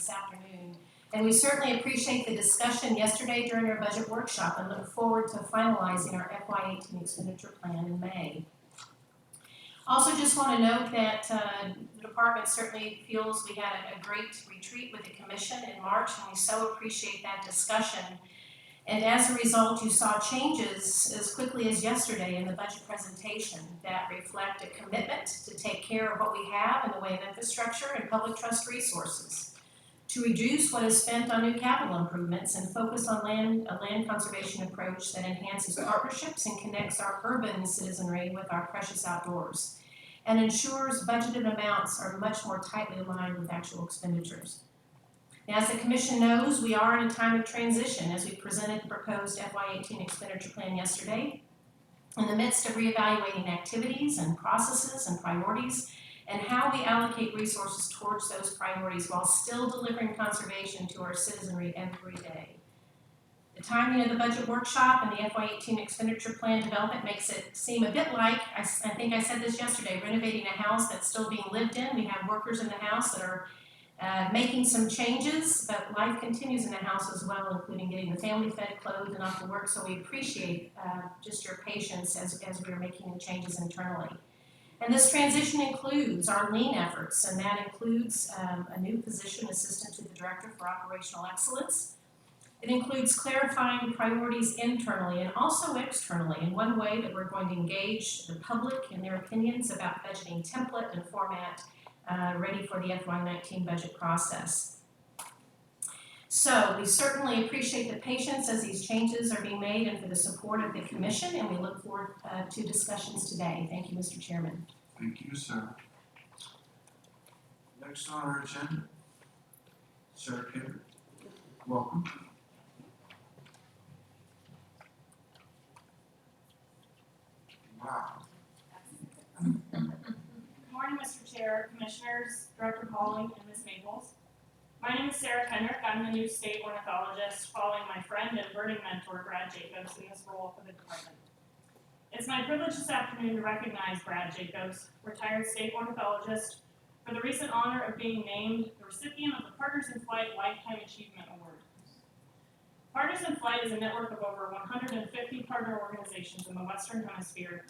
this afternoon. And we certainly appreciate the discussion yesterday during our budget workshop and look forward to finalizing our FY18 expenditure plan in May. Also just want to note that the department certainly feels we had a great retreat with the commission in March, and we so appreciate that discussion. And as a result, you saw changes as quickly as yesterday in the budget presentation that reflect a commitment to take care of what we have in the way of infrastructure and public trust resources, to reduce what is spent on new capital improvements and focus on a land conservation approach that enhances partnerships and connects our urban citizenry with our precious outdoors, and ensures budgeted amounts are much more tightly aligned with actual expenditures. Now, as the Commission knows, we are in a time of transition as we presented the proposed FY18 expenditure plan yesterday, in the midst of reevaluating activities and processes and priorities, and how we allocate resources towards those priorities while still delivering conservation to our citizenry every day. The timing of the budget workshop and the FY18 expenditure plan development makes it seem a bit like, I think I said this yesterday, renovating a house that's still being lived in. We have workers in the house that are making some changes, but life continues in the house as well, including getting the family fed, clothed, and off to work. So we appreciate just your patience as we are making the changes internally. And this transition includes our lean efforts, and that includes a new position, Assistant to the Director for Operational Excellence. It includes clarifying priorities internally and also externally in one way that we're going to engage the public in their opinions about budgeting template and format ready for the FY19 budget process. So we certainly appreciate the patience as these changes are being made and for the support of the Commission, and we look forward to discussions today. Thank you, Mr. Chairman. Thank you, Sarah. Next on our agenda, Sarah Kinder. Welcome. Wow. Good morning, Mr. Chair, Commissioners, Director Pauling, and Ms. Maples. My name is Sarah Kendrick. I'm the new state ornithologist following my friend and birding mentor, Brad Jacobs, in this role for the department. It's my privilege this afternoon to recognize Brad Jacobs, retired state ornithologist, for the recent honor of being named the recipient of the Partners in Flight Lifetime Achievement Award. Partners in Flight is a network of over 150 partner organizations in the Western Hemisphere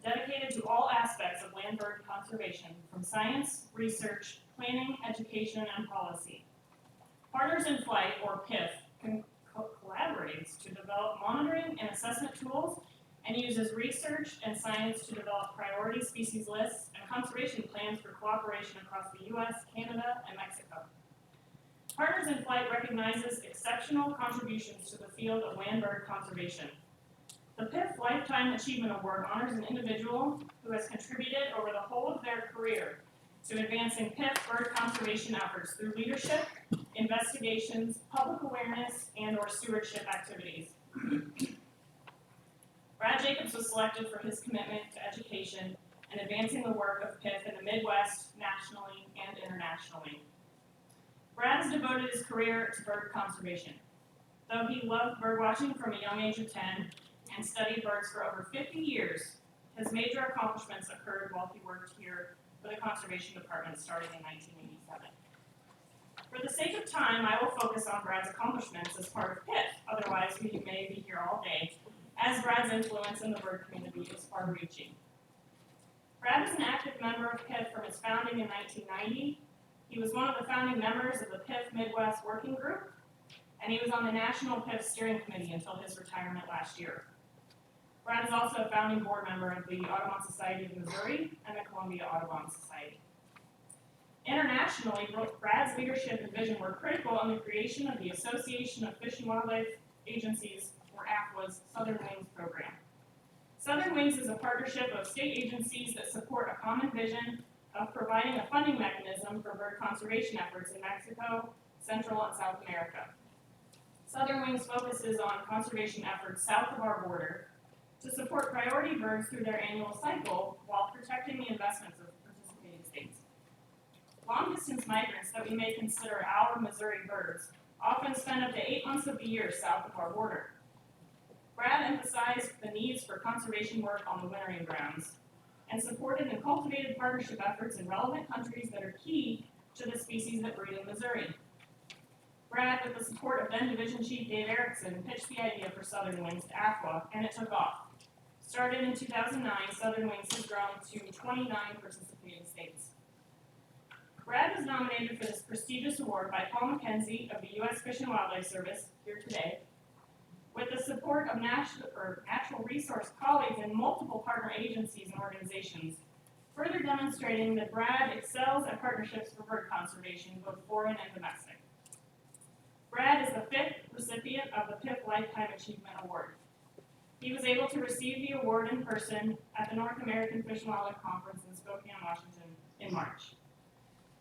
dedicated to all aspects of land bird conservation, from science, research, planning, education, and policy. Partners in Flight, or PIF, collaborates to develop monitoring and assessment tools and uses research and science to develop priority species lists and conservation plans for cooperation across the U.S., Canada, and Mexico. Partners in Flight recognizes exceptional contributions to the field of land bird conservation. The PIF Lifetime Achievement Award honors an individual who has contributed over the whole of their career to advancing PIF bird conservation efforts through leadership, investigations, public awareness, and/or stewardship activities. Brad Jacobs was selected for his commitment to education and advancing the work of PIF in the Midwest, nationally, and internationally. Brad has devoted his career to bird conservation. Though he loved birdwatching from a young age of 10 and studied birds for over 50 years, his major accomplishments occurred while he worked here for the Conservation Department starting in 1987. For the sake of time, I will focus on Brad's accomplishments as part of PIF, otherwise we may be here all day, as Brad's influence in the bird community is far-reaching. Brad is an active member of PIF from its founding in 1990. He was one of the founding members of the PIF Midwest Working Group, and he was on the National PIF Steering Committee until his retirement last year. Brad is also a founding board member of the Audubon Society of Missouri and the Columbia Audubon Society. Internationally, Brad's leadership and vision were critical in the creation of the Association of Fish and Wildlife Agencies, or AFWA's, Southern Wings program. Southern Wings is a partnership of state agencies that support a common vision of providing a funding mechanism for bird conservation efforts in Mexico, Central and South America. Southern Wings focuses on conservation efforts south of our border to support priority birds through their annual cycle while protecting the investments of participating states. Long-distance migrants that we may consider our Missouri birds often spend up to 8 months of the year south of our border. Brad emphasized the needs for conservation work on the wintering grounds and supported and cultivated partnership efforts in relevant countries that are key to the species that breed in Missouri. Brad, with the support of then Division Chief Dave Erickson, pitched the idea for Southern Wings to AFWA, and it took off. Started in 2009, Southern Wings has grown to 29 participating states. Brad was nominated for this prestigious award by Paul McKenzie of the U.S. Fish and Wildlife Service, here today, with the support of natural resource colleagues in multiple partner agencies and organizations, further demonstrating that Brad excels at partnerships for bird conservation, both foreign and domestic. Brad is the 5th recipient of the PIF Lifetime Achievement Award. He was able to receive the award in person at the North American Fish and Wildlife Conference in Spokane, Washington in March.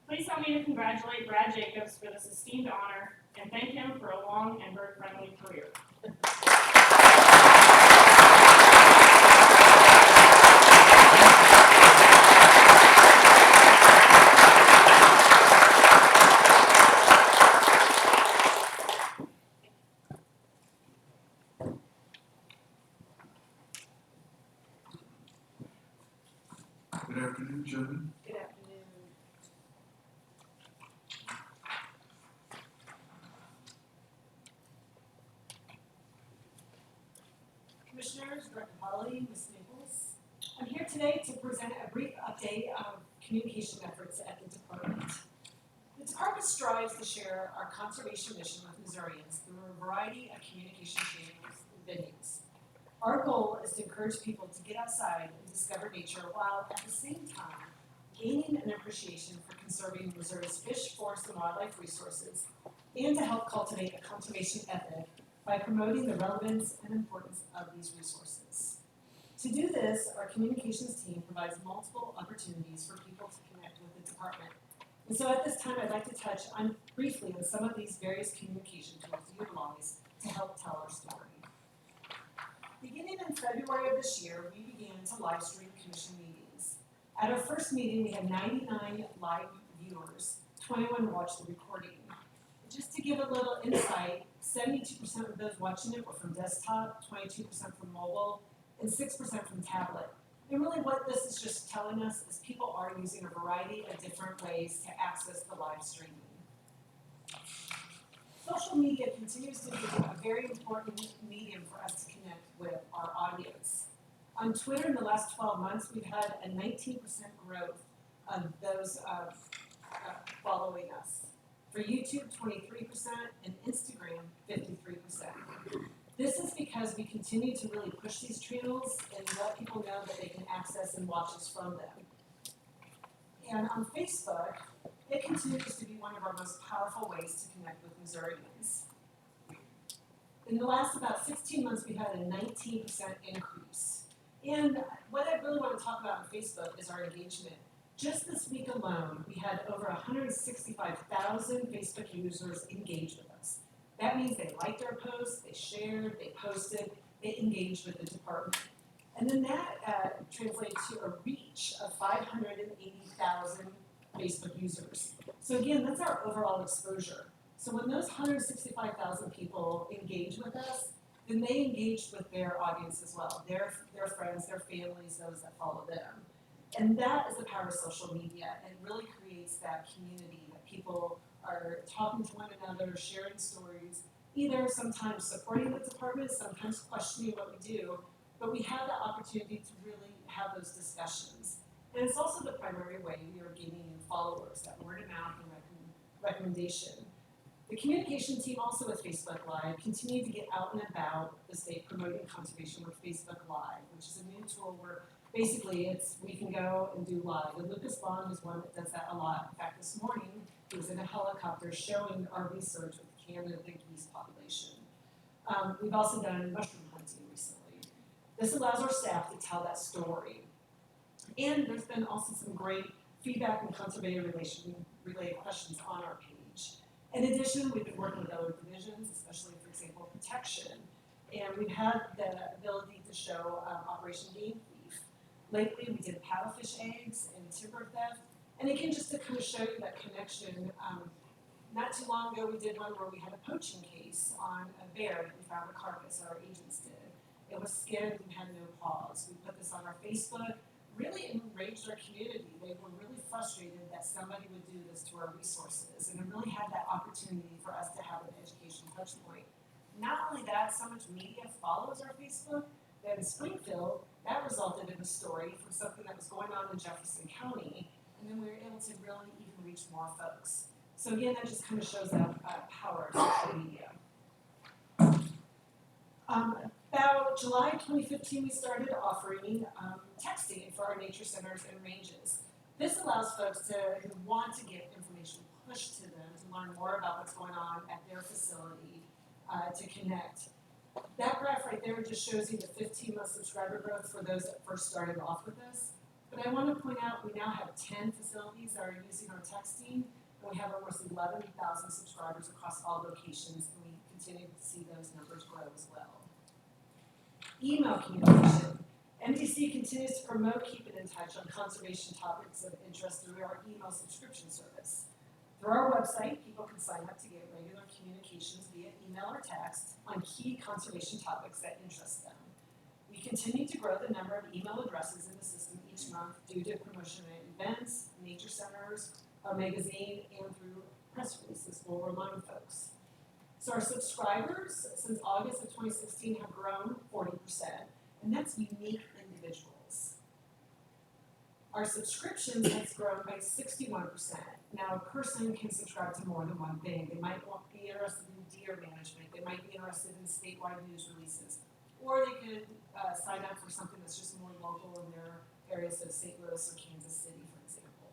Please help me to congratulate Brad Jacobs for this esteemed honor and thank him for a long and bird-friendly career. Good afternoon, gentlemen. Good afternoon. Commissioners, Director Holly, Ms. Nichols. I'm here today to present a brief update of communication efforts at the department. The department strives to share our conservation mission with Missourians through a variety of communication channels and venues. Our goal is to encourage people to get outside and discover nature while at the same time gaining an appreciation for conserving Missouri's fish, forest, and wildlife resources, and to help cultivate a conservation ethic by promoting the relevance and importance of these resources. To do this, our communications team provides multiple opportunities for people to connect with the department. And so at this time, I'd like to touch briefly on some of these various communication tools utilized to help tell our story. Beginning in February of this year, we began to live stream commission meetings. At our first meeting, we had 99 live viewers, 21 watched the recording. Just to give a little insight, 72% of those watching it were from desktop, 22% from mobile, and 6% from tablet. And really what this is just telling us is people are using a variety of different ways to access the live streaming. Social media continues to be a very important medium for us to connect with our audience. On Twitter in the last 12 months, we've had a 19% growth of those following us. For YouTube, 23%, and Instagram, 53%. This is because we continue to really push these channels and let people know that they can access and watch us from them. And on Facebook, it continues to be one of our most powerful ways to connect with Missourians. In the last about 16 months, we've had a 19% increase. And what I really want to talk about on Facebook is our engagement. Just this week alone, we had over 165,000 Facebook users engage with us. That means they liked our posts, they shared, they posted, they engaged with the department. And then that translates to a reach of 580,000 Facebook users. So again, that's our overall exposure. So when those 165,000 people engage with us, then they engaged with their audience as well, their friends, their families, those that follow them. And that is the power of social media. It really creates that community that people are talking to one another, sharing stories, either sometimes supporting the department, sometimes questioning what we do, but we have the opportunity to really have those discussions. And it's also the primary way we are gaining new followers, that word of mouth and recommendation. The communication team also with Facebook Live continue to get out and about the state promoting conservation with Facebook Live, which is a new tool where basically we can go and do live. And Lucas Bond is one that does that a lot. In fact, this morning he was in a helicopter showing our research with the Canada geese population. We've also done mushroom hunting recently. This allows our staff to tell that story. And there's been also some great feedback and conservation-related questions on our page. In addition, we've been working with other divisions, especially, for example, protection. And we've had the ability to show Operation Game Thief. Lately, we did paddlefish eggs and timber theft. And again, just to kind of show you that connection, not too long ago, we did one where we had a poaching case on a bear that we found a carcass, our agents did. It was skinned and had no paws. We put this on our Facebook, really enraged our community. They were really frustrated that somebody would do this to our resources, and it really had that opportunity for us to have an touch point. Not only that, so much media follows our Facebook that in Springfield, that resulted in a story from something that was going on in Jefferson County, and then we were able to really even reach more folks. So again, that just kind of shows that power of social media. About July 2015, we started offering texting for our nature centers and ranges. This allows folks who want to get information pushed to them to learn more about what's going on at their facility to connect. That graph right there just shows you the 15-month subscriber growth for those that first started off with us. But I want to point out we now have 10 facilities that are using our texting, and we have almost 11,000 subscribers across all locations, and we continue to see those numbers grow as well. Email communication. MDC continues to promote keeping in touch on conservation topics of interest through our email subscription service. Through our website, people can sign up to get regular communications via email or text on key conservation topics that interest them. We continue to grow the number of email addresses in the system each month due to promotion at events, nature centers, our magazine, and through press releases we'll remind folks. So our subscribers since August of 2016 have grown 40%, and that's unique individuals. Our subscriptions has grown by 61%. Now, a person can subscribe to more than one thing. They might be interested in deer management. They might be interested in statewide news releases. Or they could sign up for something that's just more local in their areas of St. Louis or Kansas City, for example.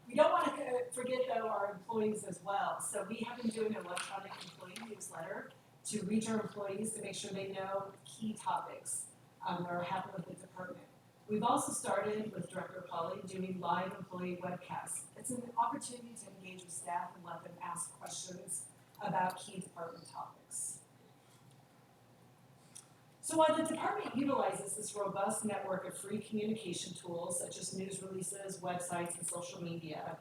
We don't want to forget, though, our employees as well. So we have been doing an electronic employee newsletter to reach our employees to make sure they know key topics that are happening with the department. We've also started with Director Polly doing live employee webcasts. It's an opportunity to engage with staff and let them ask questions about key department topics. So while the department utilizes this robust network of free communication tools such as news releases, websites, and social media,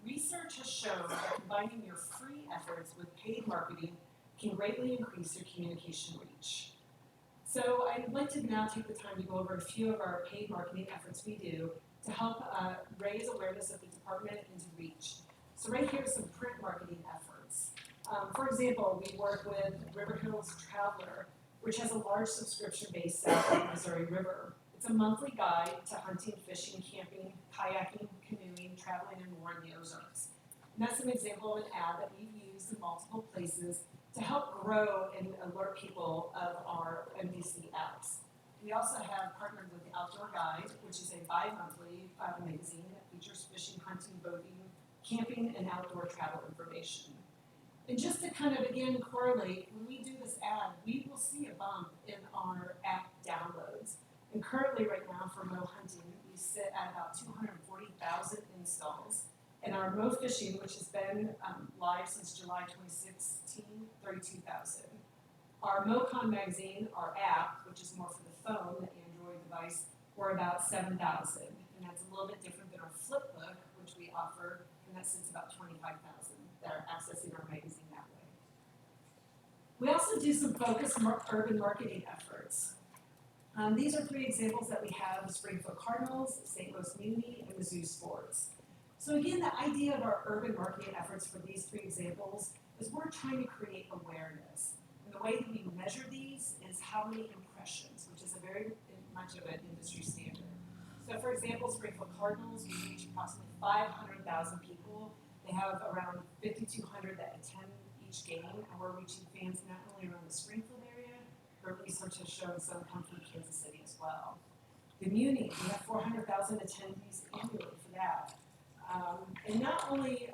research has shown that combining your free efforts with paid marketing can greatly increase your communication reach. So I'd like to now take the time to go over a few of our paid marketing efforts we do to help raise awareness of the department and to reach. So right here are some print marketing efforts. For example, we work with River Hills Traveler, which has a large subscription base south of the Missouri River. It's a monthly guide to hunting, fishing, camping, kayaking, canoeing, traveling, and more in the Ozarks. And that's an example of an ad that we've used in multiple places to help grow and alert people of our MDC apps. We also have partnered with the Outdoor Guide, which is a bi-monthly magazine that features fishing, hunting, boating, camping, and outdoor travel information. And just to kind of, again, correlate, when we do this ad, we will see a bump in our app downloads. And currently right now for Mo Hunting, we sit at about 240,000 installs. And our Mo Fishing, which has been live since July 2016, 32,000. Our MoCon magazine, our app, which is more for the phone, the Android device, we're about 7,000. And that's a little bit different than our Flipbook, which we offer, and that sits about 25,000 that are accessing our magazine that way. We also do some focused urban marketing efforts. These are 3 examples that we have: the Springfield Cardinals, St. Louis Muni, and Mizzou Sports. So again, the idea of our urban marketing efforts for these 3 examples is we're trying to create awareness. And the way that we measure these is how many impressions, which is a very much of an industry standard. So for example, Springfield Cardinals, we reach approximately 500,000 people. They have around 5,200 that attend each game, and we're reaching fans not only around the Springfield area, but research has shown some come from Kansas City as well. The Muni, we have 400,000 attendees annually for that. And not only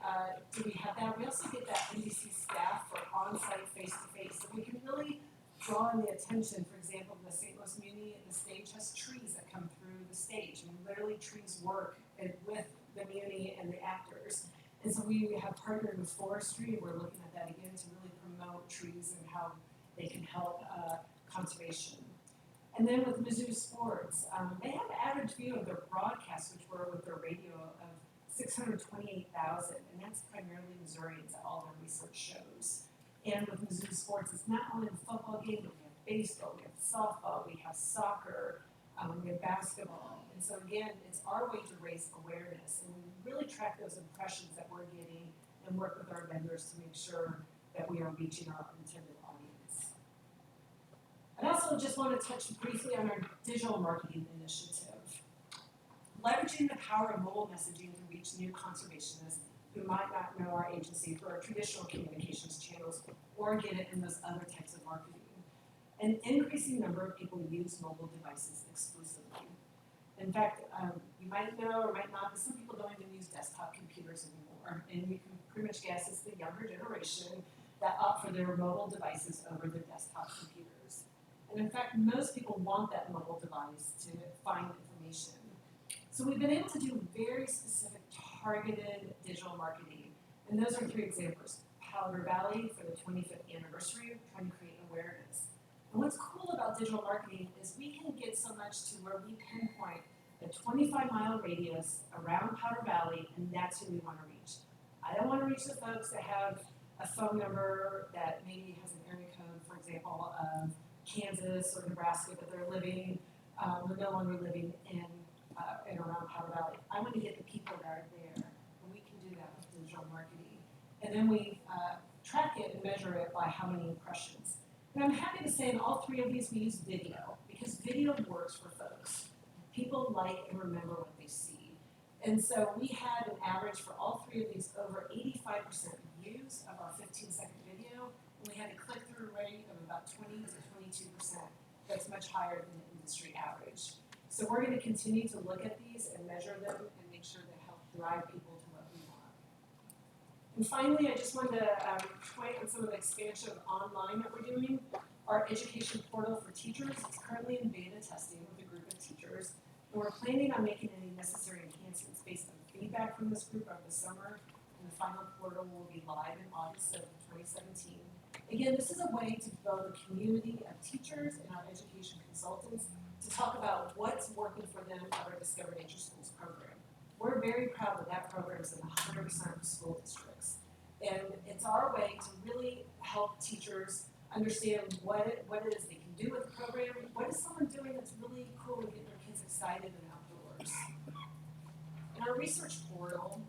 do we have that, we also get that NBC staff for on-site face-to-face, so we can really draw in the attention. For example, in the St. Louis Muni, the stage has trees that come through the stage, and literally trees work with the Muni and the actors. And so we have partnered with forestry, and we're looking at that again to really promote trees and how they can help conservation. And then with Mizzou Sports, they have average view of their broadcasts, which were with their radio, of 628,000, and that's primarily Missourians at all their research shows. And with Mizzou Sports, it's not only the football game, but we have baseball, we have softball, we have soccer, we have basketball. And so again, it's our way to raise awareness, and we really track those impressions that we're getting and work with our vendors to make sure that we are reaching our intended audience. I also just want to touch briefly on our digital marketing initiative. Leveraging the power of mobile messaging to reach new conservationists who might not know our agency through our traditional communications channels or get it in those other types of marketing. An increasing number of people use mobile devices exclusively. In fact, you might know or might not, but some people don't even use desktop computers anymore. And you can pretty much guess it's the younger generation that opt for their mobile devices over the desktop computers. And in fact, most people want that mobile device to find information. So we've been able to do very specific targeted digital marketing. And those are 3 examples. Powder Valley for the 25th anniversary, trying to create awareness. And what's cool about digital marketing is we can get so much to where we pinpoint a 25-mile radius around Powder Valley, and that's who we want to reach. I don't want to reach the folks that have a phone number that maybe has an area code, for example, of Kansas or Nebraska, but they're living, they're no longer living in and around Powder Valley. I want to get the people that are there, and we can do that with digital marketing. And then we track it and measure it by how many impressions. And I'm happy to say in all 3 of these we use video, because video works for folks. People like and remember what they see. And so we had an average for all 3 of these over 85% views of our 15-second video, and we had a click-through rate of about 20 to 22%. That's much higher than the industry average. So we're going to continue to look at these and measure them and make sure they help drive people to what we want. And finally, I just wanted to point on some of the expansion of online that we're doing. Our education portal for teachers is currently in beta testing with a group of teachers, and we're planning on making any necessary enhancements based on feedback from this group over the summer, and the final portal will be live in August of 2017. Again, this is a way to build a community of teachers and our education consultants to talk about what's working for them at our Discover Nature Schools program. We're very proud that that program is in 100% of school districts. And it's our way to really help teachers understand what it is they can do with the program. What is someone doing that's really cool to get their kids excited and outdoors? And our research portal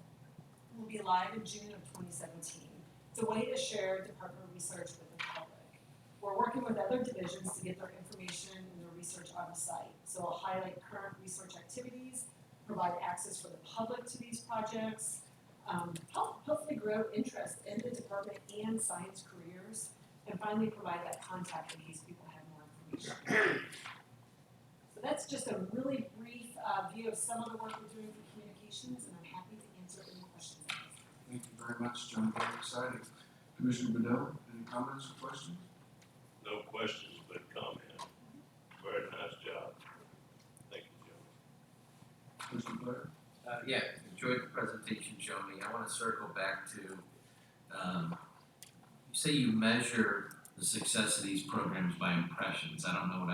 will be live in June of 2017. It's a way to share department research with the public. We're working with other divisions to get their information and their research on the site. So I'll highlight current research activities, provide access for the public to these projects, hopefully grow interest in the department and science careers, and finally provide that contact in case people have more information. So that's just a really brief view of some of the work we're doing for communications, and I'm happy to answer any questions. Thank you very much, John. Very exciting. Commissioner Bedell, any comments or questions? No questions, but comment. Very nice job. Thank you, Joe. Commissioner Blair? Yeah, enjoyed the presentation, Joni. I want to circle back to, you say you measure the success of these programs by impressions. I don't know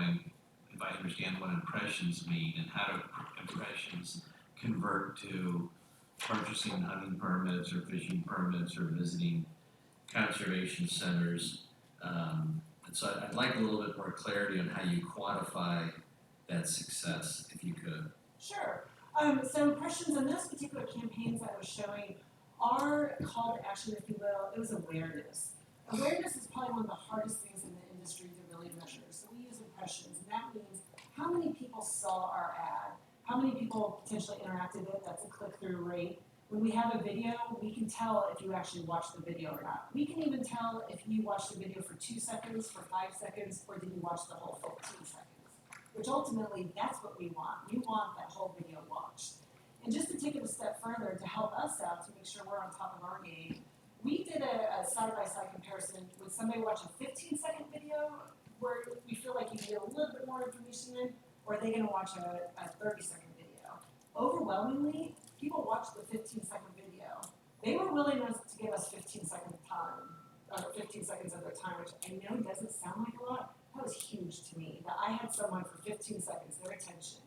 if I understand what impressions mean and how do impressions convert to purchasing hunting permits or fishing permits or visiting conservation centers. And so I'd like a little bit more clarity on how you quantify that success, if you could. Sure. So impressions on those particular campaigns that I was showing, our call to action, if you will, it was awareness. Awareness is probably one of the hardest things in the industry to really measure. So we use impressions, and that means how many people saw our ad, how many people potentially interacted with it, that's a click-through rate. When we have a video, we can tell if you actually watched the video or not. We can even tell if you watched the video for 2 seconds, for 5 seconds, or did you watch the whole 15 seconds. Which ultimately, that's what we want. We want that whole video watched. And just to take it a step further, to help us out, to make sure we're on top of our game, we did a side-by-side comparison. Would somebody watch a 15-second video where we feel like you can get a little bit more information in, or are they going to watch a 30-second video? Overwhelmingly, people watched the 15-second video. They were willing to give us 15 seconds of their time, which I know doesn't sound like a lot. That was huge to me, that I had someone for 15 seconds, their attention.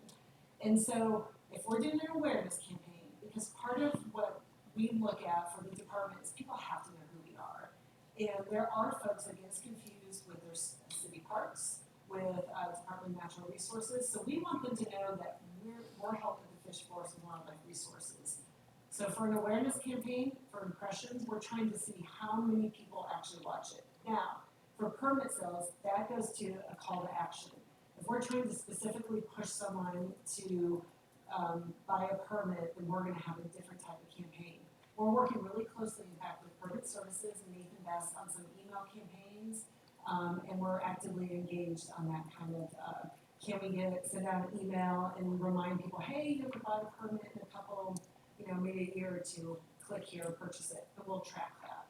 And so if we're doing an awareness campaign, because part of what we look at for the department is people have to know who we are. And there are folks that get confused with their city parks, with Department of Natural Resources. So we want them to know that we're helping the Fish Forest and Wildlife Resources. So for an awareness campaign, for impressions, we're trying to see how many people actually watch it. Now, for permit sales, that goes to a call to action. If we're trying to specifically push someone to buy a permit, then we're gonna have a different type of campaign. We're working really closely, in fact, with Permit Services and Nathan Best on some email campaigns, and we're actively engaged on that kind of, can we send out an email and remind people, hey, you ever bought a permit in a couple, maybe a year or two, click here, purchase it, and we'll track that.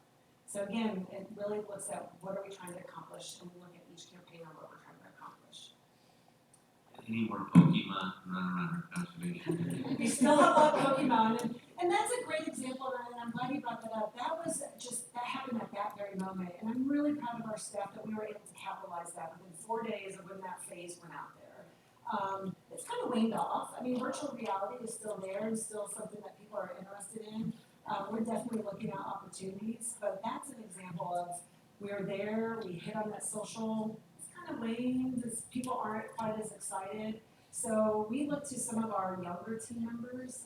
So again, it really looks at what are we trying to accomplish, and we look at each campaign on what we're trying to accomplish. Any more Pokemon Run conservation? We still have a Pokemon, and that's a great example, and I'm glad you brought that up. That happened at that very moment, and I'm really proud of our staff that we were able to capitalize that within 4 days of when that phase went out there. It's kind of waned off. I mean, virtual reality is still there and still something that people are interested in. We're definitely looking at opportunities, but that's an example of we're there, we hit on that social, it's kind of waned, people aren't quite as excited. So we look to some of our younger team members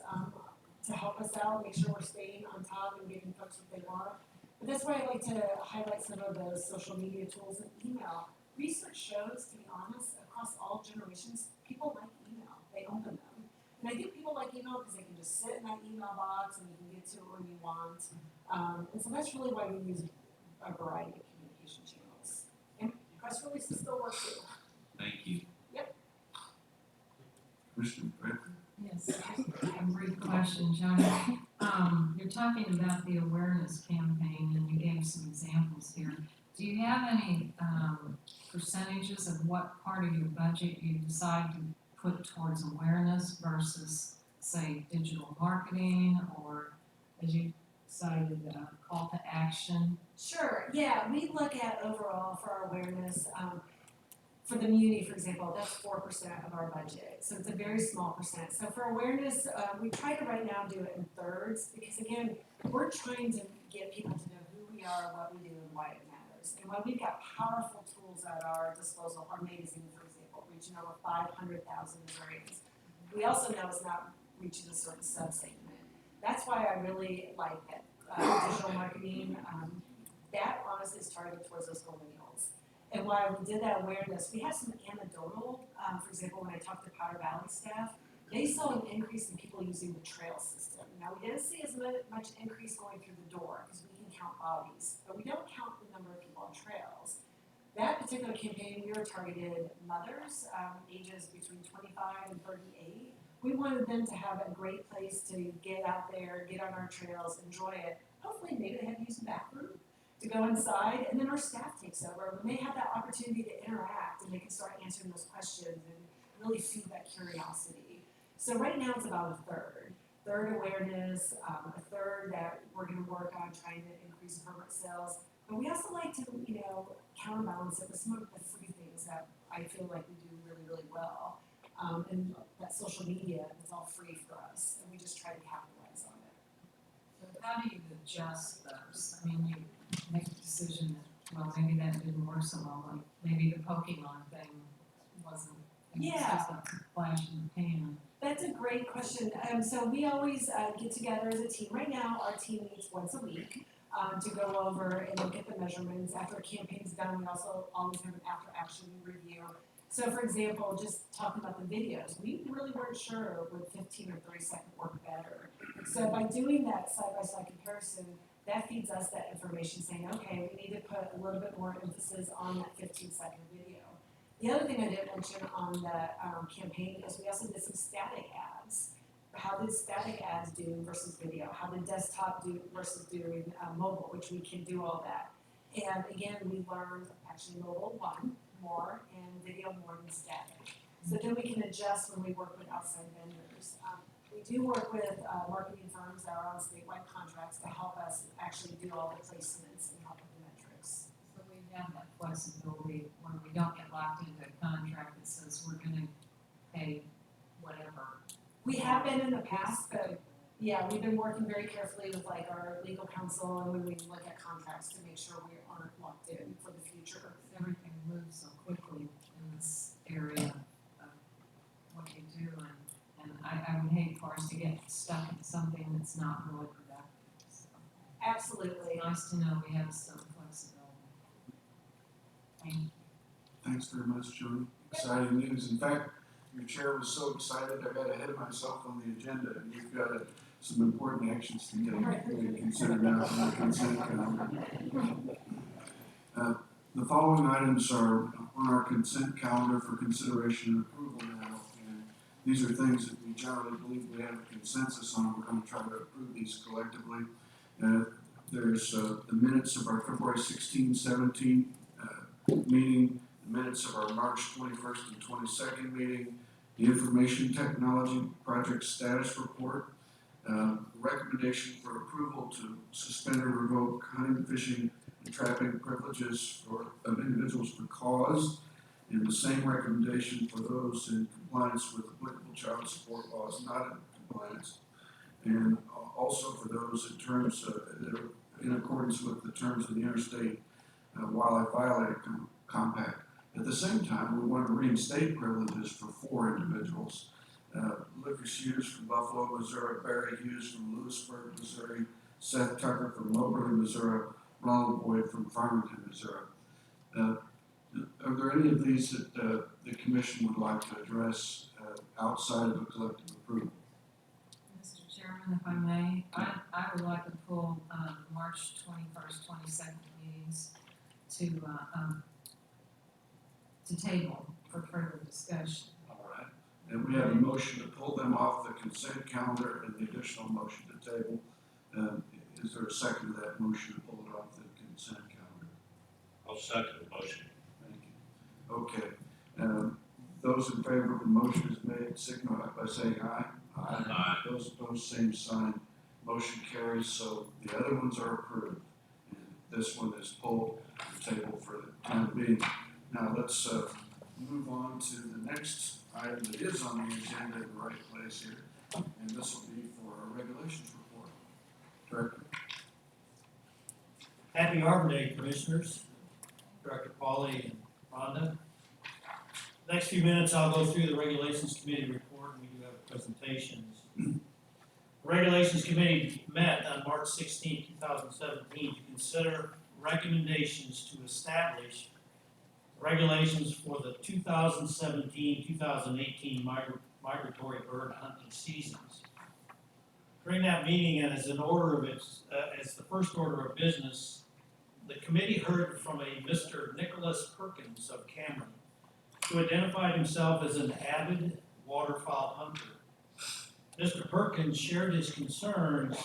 to help us out, make sure we're staying on top and giving folks what they want. But that's why I like to highlight some of those social media tools and email. Research shows, to be honest, across all generations, people like email, they open them. And I think people like email because they can just sit in that email box and you can get to it when you want. And so that's really why we use a variety of communication channels. And press releases still work too. Thank you. Yep. Commissioner Bradford? Yes, a brief question, Joni. You're talking about the awareness campaign and you gave some examples here. Do you have any percentages of what part of your budget you decide to put towards awareness versus, say, digital marketing, or as you cited, call to action? Sure, yeah, we look at overall for our awareness, for the Muni, for example, that's 4% of our budget, so it's a very small percent. So for awareness, we try to right now do it in thirds, because again, we're trying to get people to know who we are, what we do, and why it matters. And while we've got powerful tools at our disposal, our magazine, for example, reaching over 500,000 Missourians, we also know it's not reaching a certain subsegment. That's why I really like that digital marketing, that honestly is targeted towards those millennials. And while we did that awareness, we had some anecdotal, for example, when I talked to Powder Valley staff, they saw an increase in people using the trail system. Now, we didn't see as much increase going through the door, because we can count bodies, but we don't count the number of people on trails. That particular campaign, we were targeted mothers, ages between 25 and 38. We wanted them to have a great place to get out there, get on our trails, enjoy it. Hopefully, maybe they had to use the bathroom to go inside, and then our staff takes over. When they have that opportunity to interact, and they can start answering those questions and really feed that curiosity. So right now, it's about a third. Third awareness, a third that we're gonna work on trying to increase permit sales. But we also like to, counterbalance it with some of the free things that I feel like we do really, really well. And that social media, it's all free for us, and we just try to capitalize on it. So how do you adjust those? I mean, you make a decision that, well, maybe that didn't work so well, like maybe the Pokemon thing wasn't, it was Yeah. just a flash in the pan. That's a great question. So we always get together as a team. Right now, our team meets once a week to go over and look at the measurements. After a campaign's done, we also always have an after-action review. So for example, just talking about the videos, we really weren't sure would 15 or 30-second work better. So by doing that side-by-side comparison, that feeds us that information saying, okay, we need to put a little bit more emphasis on that 15-second video. The other thing I didn't mention on the campaign is we also did some static ads. How did static ads do versus video? How did desktop do versus doing mobile, which we can do all that. And again, we learned actually mobile won more and video more than static. So then we can adjust when we work with outside vendors. We do work with marketing firms that are on statewide contracts to help us actually do all the placements and help with the metrics. So we have that flexibility when we don't get locked into a contract that says we're gonna pay whatever. We have been in the past, but yeah, we've been working very carefully with like our legal counsel and when we look at contracts to make sure we aren't locked in for the future. Everything moves so quickly in this area of what you do, and and I would hate for us to get stuck in something that's not really productive, so. Absolutely. Nice to know we have some flexibility. Thank you. Thanks very much, Jody. Exciting news. In fact, your chair was so excited, I got ahead of myself on the agenda, and you've got some important actions to get considered now from the consent calendar. The following items are on our consent calendar for consideration and approval now, and these are things that we generally believe we have a consensus on. We're going to try to approve these collectively. There's the minutes of our February 16, 17 meeting, the minutes of our March 21st and 22nd meeting, the information technology project status report, recommendation for approval to suspend or revoke hunting, fishing, and trapping privileges of individuals for cause, and the same recommendation for those in compliance with applicable child support laws not in compliance, and also for those in terms that are in accordance with the terms of the Interstate Wildlife Violator Compact. At the same time, we want to reinstate privileges for 4 individuals. Lucas Hughes from Buffalo, Missouri, Barry Hughes from Lewisburg, Missouri, Seth Tucker from Moberly, Missouri, Ronald Boyd from Farmington, Missouri. Are there any of these that the commission would like to address outside of a collective approval? Mr. Chairman, if I may, I would like to pull March 21st, 22nd meetings to table for further discussion. All right. And we have a motion to pull them off the consent calendar and the additional motion to table. Is there a second to that motion to pull it off the consent calendar? I'll second the motion. Thank you. Okay. Those in favor of the motion is made, signify by saying aye. Aye. Those opposed, same sign. Motion carries, so the other ones are approved. And this one is pulled to the table for the time being. Now let's move on to the next item that is on the agenda in the right place here. And this will be for our regulations report. Director. Happy Arbor Day, Commissioners, Director Pauly and Rhonda. Next few minutes, I'll go through the Regulations Committee report, and we do have presentations. The Regulations Committee met on March 16, 2017 to consider recommendations to establish regulations for the 2017-2018 migratory bird hunting seasons. During that meeting, and as the first order of business, the committee heard from a Mr. Nicholas Perkins of Cameron, who identified himself as an avid waterfowl hunter. Mr. Perkins shared his concerns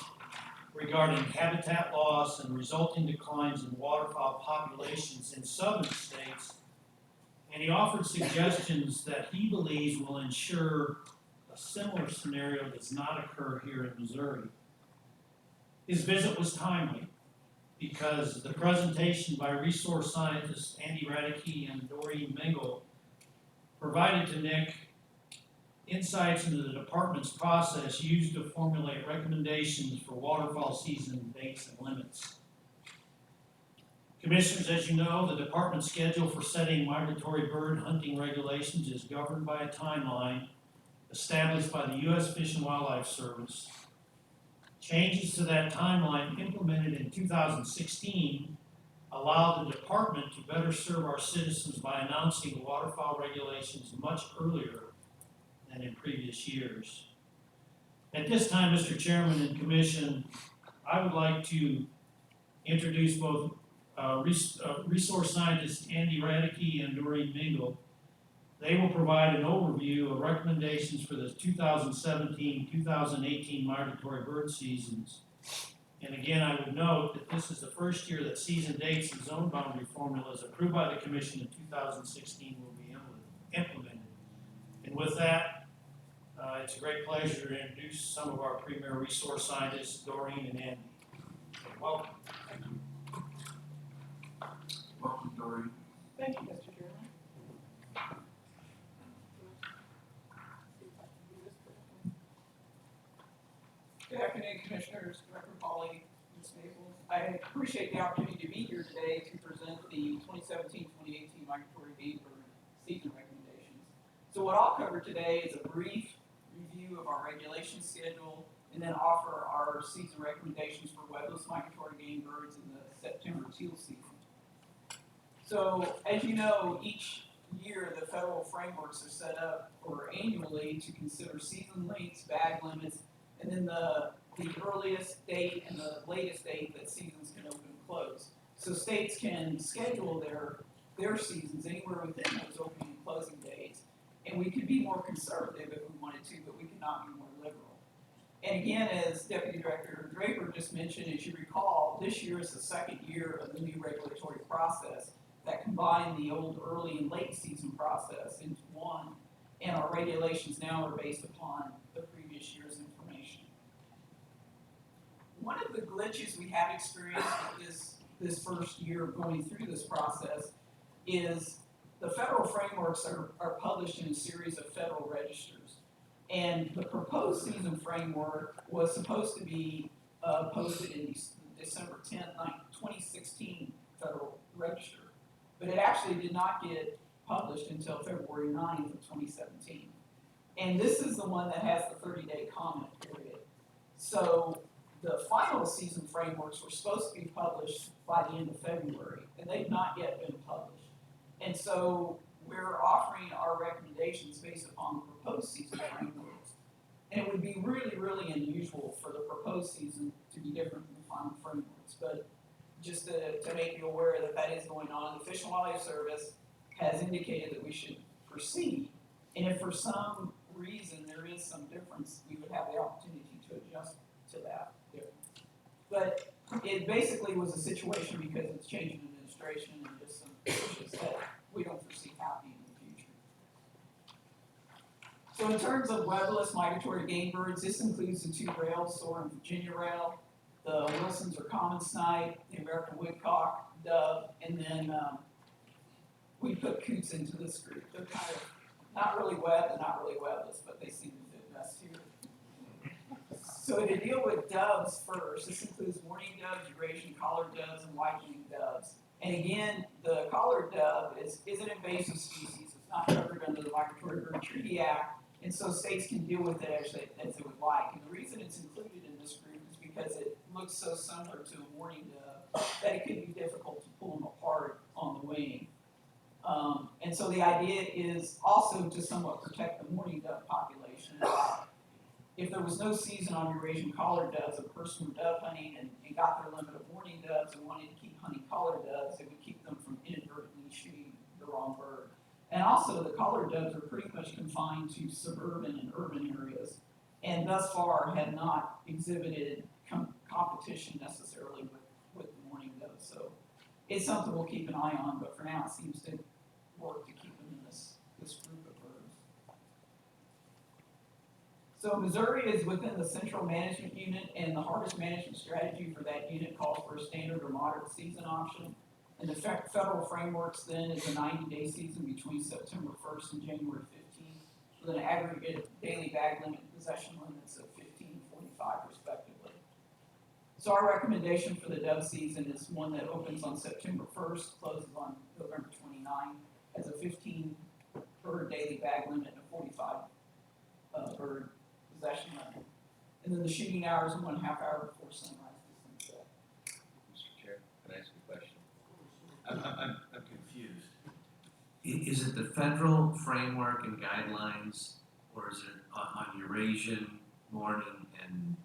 regarding habitat loss and resulting declines in waterfowl populations in southern states, and he offered suggestions that he believes will ensure a similar scenario does not occur here in Missouri. His visit was timely because the presentation by resource scientists Andy Radicke and Doreen Mingle provided to Nick insights into the department's process used to formulate recommendations for waterfowl season dates and limits. Commissioners, as you know, the department's schedule for setting migratory bird hunting regulations is governed by a timeline established by the U.S. Fish and Wildlife Service. Changes to that timeline implemented in 2016 allow the department to better serve our citizens by announcing waterfowl regulations much earlier than in previous years. At this time, Mr. Chairman and Commission, I would like to introduce both resource scientists Andy Radicke and Doreen Mingle. They will provide an overview of recommendations for the 2017-2018 migratory bird seasons. And again, I would note that this is the first year that season dates and zone boundary formulas approved by the Commission in 2016 will be implemented. And with that, it's a great pleasure to introduce some of our premier resource scientists, Doreen and Andy. Welcome. Welcome, Doreen. Thank you, Mr. Chairman. Good afternoon, Commissioners, Director Pauly, Ms. Maples. I appreciate the opportunity to be here today to present the 2017-2018 migratory game bird season recommendations. So what I'll cover today is a brief review of our regulation schedule, and then offer our season recommendations for webless migratory game birds in the September teal season. So, as you know, each year the federal frameworks are set up for annually to consider season lengths, bag limits, and then the earliest date and the latest date that seasons can open and close. So states can schedule their seasons anywhere within those opening and closing dates. And we could be more conservative if we wanted to, but we cannot be more liberal. And again, as Deputy Director Draper just mentioned, as you recall, this year is the second year of the new regulatory process that combined the old early and late season process into one, and our regulations now are based upon the previous year's information. One of the glitches we have experienced with this first year of going through this process is the federal frameworks are published in a series of federal registers. And the proposed season framework was supposed to be posted in December 10th, 2016 Federal Register. But it actually did not get published until February 9th of 2017. And this is the one that has the 30-day comment period. So the final season frameworks were supposed to be published by the end of February, and they've not yet been published. And so we're offering our recommendations based upon the proposed season frameworks. And it would be really, really unusual for the proposed season to be different from the final frameworks. But just to make you aware that is going on, the Fish and Wildlife Service has indicated that we should proceed. And if for some reason there is some difference, we would have the opportunity to adjust to that difference. But it basically was a situation because it's changing administration and just some issues that we don't foresee happening in the future. So in terms of webless migratory game birds, this includes the two rails, Soar and Virginia rail, the Wilson's or common snipe, the American woodcock, dove, and then we put coots into this group. They're kind of not really webbed and not really webless, but they seem to fit best here. So to deal with doves first, this includes mourning doves, Eurasian collared doves, and white-winged doves. And again, the collared dove is an invasive species. It's not covered under the Migratory Bird Treaty Act, and so states can deal with it as they would like. And the reason it's included in this group is because it looks so similar to a mourning dove that it could be difficult to pull them apart on the wing. And so the idea is also to somewhat protect the mourning dove population. If there was no season on Eurasian collared doves, a person were dove hunting and got their limit of mourning doves and wanted to keep hunting collared doves, it would keep them from inadvertently shooting the wrong bird. And also, the collared doves are pretty much confined to suburban and urban areas, and thus far have not exhibited competition necessarily with the mourning doves. So it's something we'll keep an eye on, but for now it seems to work to keep them in this group of birds. So Missouri is within the Central Management Unit, and the harvest management strategy for that unit calls for a standard or moderate season option. And the federal frameworks then is a 90-day season between September 1st and January 15th, with an aggregate daily bag limit and possession limits of 15 and 45 respectively. So our recommendation for the dove season is one that opens on September 1st, closes on November 29th, has a 15 bird daily bag limit and a 45 bird possession limit. And then the shooting hours are 1.5 hours before sunrise to sunset. Mr. Chair, can I ask a question? I'm confused. Is it the federal framework and guidelines, or is it on Eurasian mourning and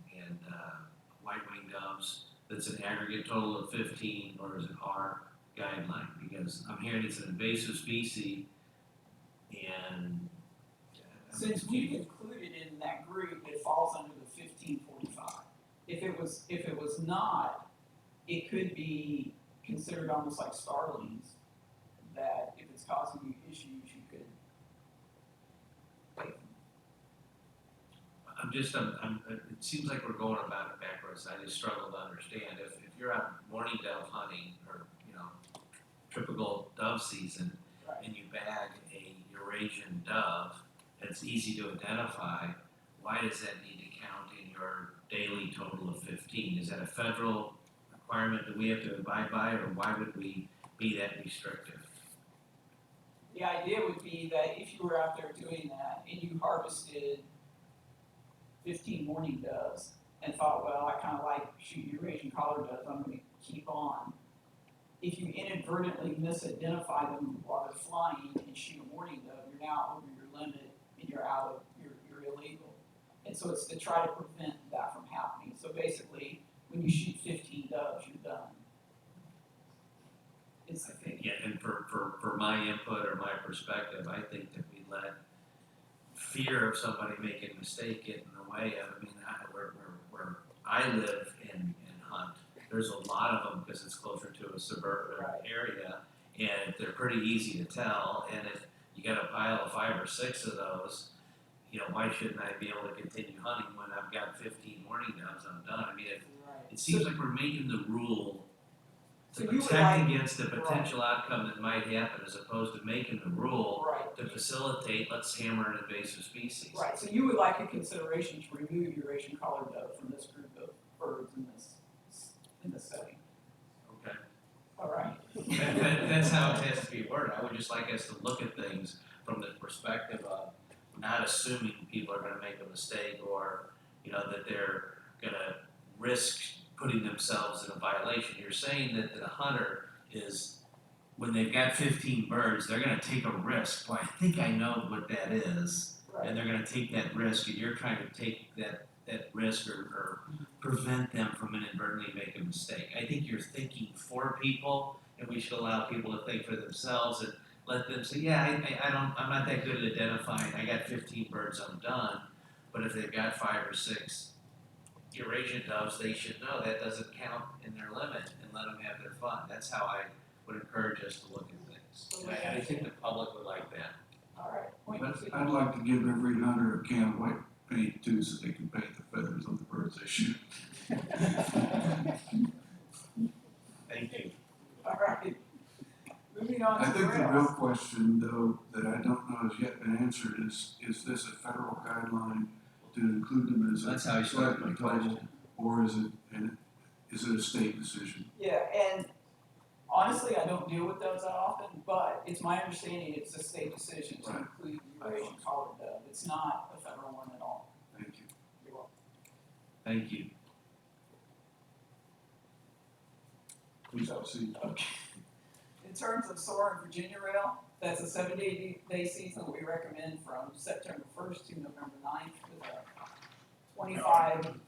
white-winged doves that's an aggregate total of 15, or is it our guideline? Because I'm hearing it's an invasive species, and Since we've included it in that group, it falls under the 1545. If it was not, it could be considered almost like starlings, that if it's causing you issues, you could take them. it seems like we're going about it backwards. I just struggle to understand. If you're out mourning dove hunting, or, typical dove season, Right. and you bag a Eurasian dove that's easy to identify, why does that need to count in your daily total of 15? Is that a federal requirement that we have to abide by, or why would we be that restrictive? The idea would be that if you were out there doing that and you harvested 15 mourning doves and thought, well, I kind of like shooting Eurasian collared doves, I'm going to keep on. If you inadvertently misidentify them while they're flying and shoot a mourning dove, you're now over your limit and you're out of, you're illegal. And so it's to try to prevent that from happening. So basically, when you shoot 15 doves, you're done. It's, I think, yeah, and for my input or my perspective, I think that we let fear of somebody making a mistake get in the way of, I mean, where I live and hunt, there's a lot of them because it's closer to a suburban Right. area, and they're pretty easy to tell, and if you got a pile of 5 or 6 of those, you know, why shouldn't I be able to continue hunting when I've got 15 mourning doves I'm done? I mean, it seems like we're making the rule to So you would protect like- against the potential outcome that might happen, as opposed to making the rule right. to facilitate, let's hammer an invasive species. Right, so you would like a consideration to remove Eurasian collared dove from this group of birds in this setting. Okay. All right. That's how it has to be worded. I would just like us to look at things from the perspective of not assuming people are gonna make a mistake, or, you know, that they're gonna risk putting themselves in a violation. You're saying that the hunter is, when they've got 15 birds, they're gonna take a risk. Well, I think I know what that is, Right. and they're gonna take that risk, and you're trying to take that risk or prevent them from inadvertently making a mistake. I think you're thinking for people, and we should allow people to think for themselves and let them say, yeah, I'm not that good at identifying, I got 15 birds, I'm done. But if they've got 5 or 6 Eurasian doves, they should know that doesn't count in their limit, and let them have their fun. That's how I would encourage us to look at things. And I think the public would like that. All right. Point But two. I'd like to give every hunter a can of white paint too, so they can paint the feathers on the birds they shoot. Thank you. All right. Moving on I to think the real rails. question, though, that I don't know has yet been answered is this a federal guideline to include them as a That's how I started my selected total, question. or is it a state decision? Yeah, and honestly, I don't deal with those that often, but it's my understanding it's a state decision to Right. include the Eurasian collared dove. It's not a federal one at all. Thank you. You're welcome. Thank you. Please proceed. Okay. In terms of soar and Virginia rail, that's a 7-day season that we recommend from September 1st to November 9th with a 25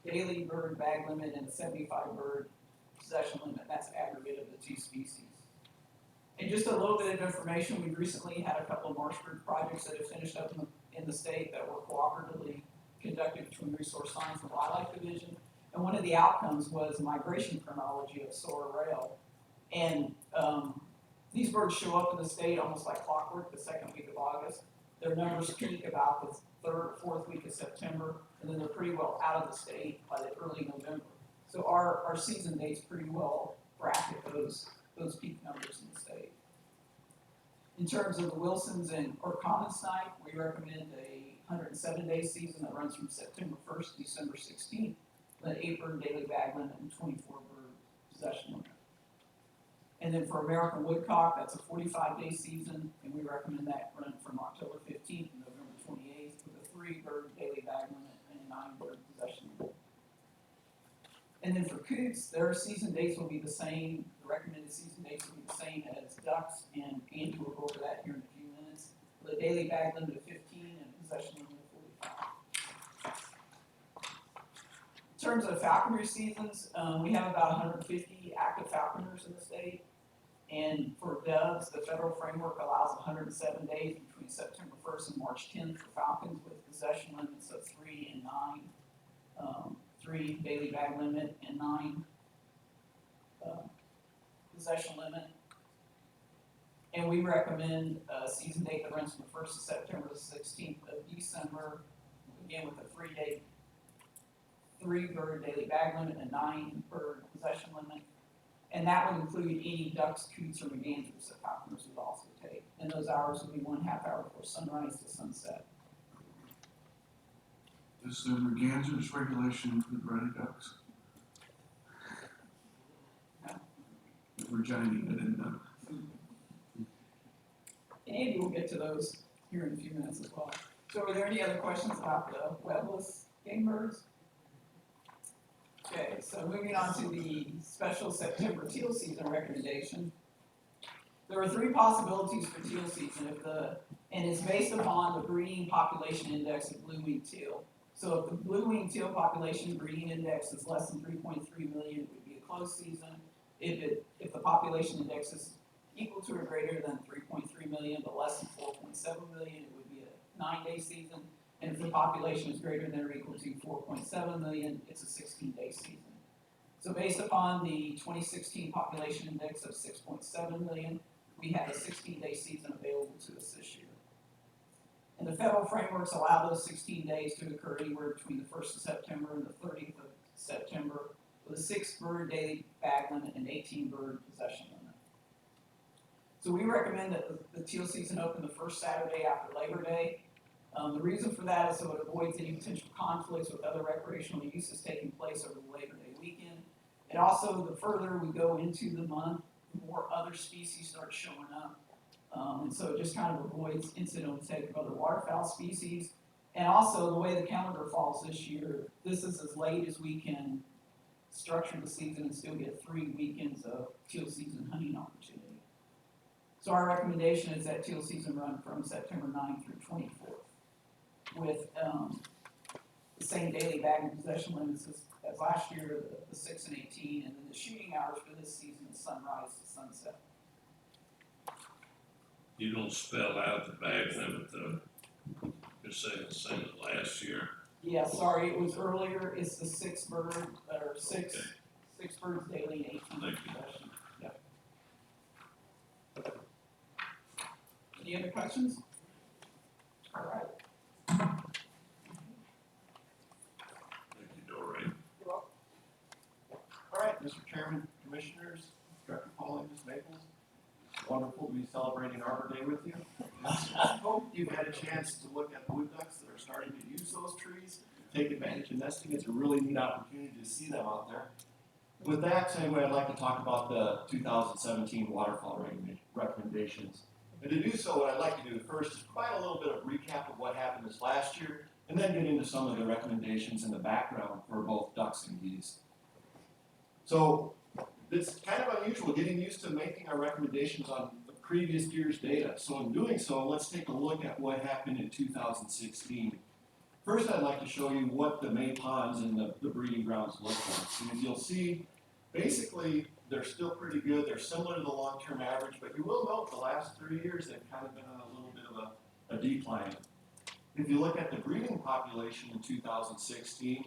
daily bird bag limit and a 75 bird possession limit. That's aggregate of the 2 species. And just a little bit of information, we recently had a couple of marsh bird projects that have finished up in the state that were cooperatively conducted between Resource Science and Wildlife Division. And one of the outcomes was migration chronology of soar rail. And these birds show up in the state almost like clockwork the second week of August. Their numbers peak about the third, fourth week of September, and then they're pretty well out of the state by the early November. So our season dates pretty well bracket those peak numbers in the state. In terms of the Wilsons or common snipe, we recommend a 107-day season that runs from September 1st to December 16th, with an 8-bird daily bag limit and 24-bird possession limit. And then for American woodcock, that's a 45-day season, and we recommend that run from October 15th to November 28th with a 3-bird daily bag limit and a 9-bird possession limit. And then for coots, their season dates will be the same, the recommended season dates will be the same as ducks, and Andy will go over that here in a few minutes, with a daily bag limit of 15 and a possession limit of 45. In terms of falconry seasons, we have about 150 active falconers in the state. And for doves, the federal framework allows 107 days between September 1st and March 10th for falcons with possession limits of 3 and 9. 3 daily bag limit and 9 possession limit. And we recommend a season date that runs from the 1st of September to the 16th of December, again with a 3-bird daily bag limit and 9-bird possession limit. And that would include any ducks, coots, or mergansers that falconers would also take. And those hours would be 1/2 hour before sunrise to sunset. Does the mergansers regulation include ruddy ducks? No. Virginia, I didn't know. And Andy will get to those here in a few minutes as well. So are there any other questions about the webless game birds? Okay, so moving on to the special September teal season recommendation. There are three possibilities for teal season and it's based upon the breeding population index of blue-winged teal. So if the blue-winged teal population breeding index is less than 3.3 million, it would be a closed season. If the population index is equal to or greater than 3.3 million but less than 4.7 million, it would be a 9-day season. And if the population is greater than or equal to 4.7 million, it's a 16-day season. So based upon the 2016 population index of 6.7 million, we have a 16-day season available to us this year. And the federal frameworks allow those 16 days to occur anywhere between the 1st of September and the 30th of September, with a 6-bird daily bag limit and 18-bird possession limit. So we recommend that the teal season open the first Saturday after Labor Day. The reason for that is so it avoids any potential conflicts with other recreational uses taking place over the Labor Day weekend. And also, the further we go into the month, the more other species start showing up. And so it just kind of avoids incidental take of other waterfowl species. And also, the way the calendar falls this year, this is as late as we can structure the season and still get 3 weekends of teal season hunting opportunity. So our recommendation is that teal season run from September 9th through 24th with the same daily bag and possession limits as last year, the 6 and 18, and then the shooting hours for this season is sunrise to sunset. You don't spell out the bag limit though. You're saying the same as last year. Yeah, sorry, it was earlier, it's the 6 birds daily and 18 Thank you. possession. Yep. Any other questions? All right. Thank you, Doreen. All right, Mr. Chairman, Commissioners, Director Pauling, Ms. Maples, wonderful to be celebrating Arbor Day with you. I hope you've had a chance to look at the wood ducks that are starting to use those trees, take advantage of nesting. It's a really neat opportunity to see them out there. With that, anyway, I'd like to talk about the 2017 waterfowl recommendations. And to do so, what I'd like to do first is provide a little bit of recap of what happened this last year, and then get into some of the recommendations in the background for both ducks and geese. So it's kind of unusual getting used to making our recommendations on the previous year's data. So in doing so, let's take a look at what happened in 2016. First, I'd like to show you what the May ponds and the breeding grounds look like. And you'll see, basically, they're still pretty good. They're similar to the long-term average, but you will note the last 3 years, they've kind of been on a little bit of a decline. If you look at the breeding population in 2016,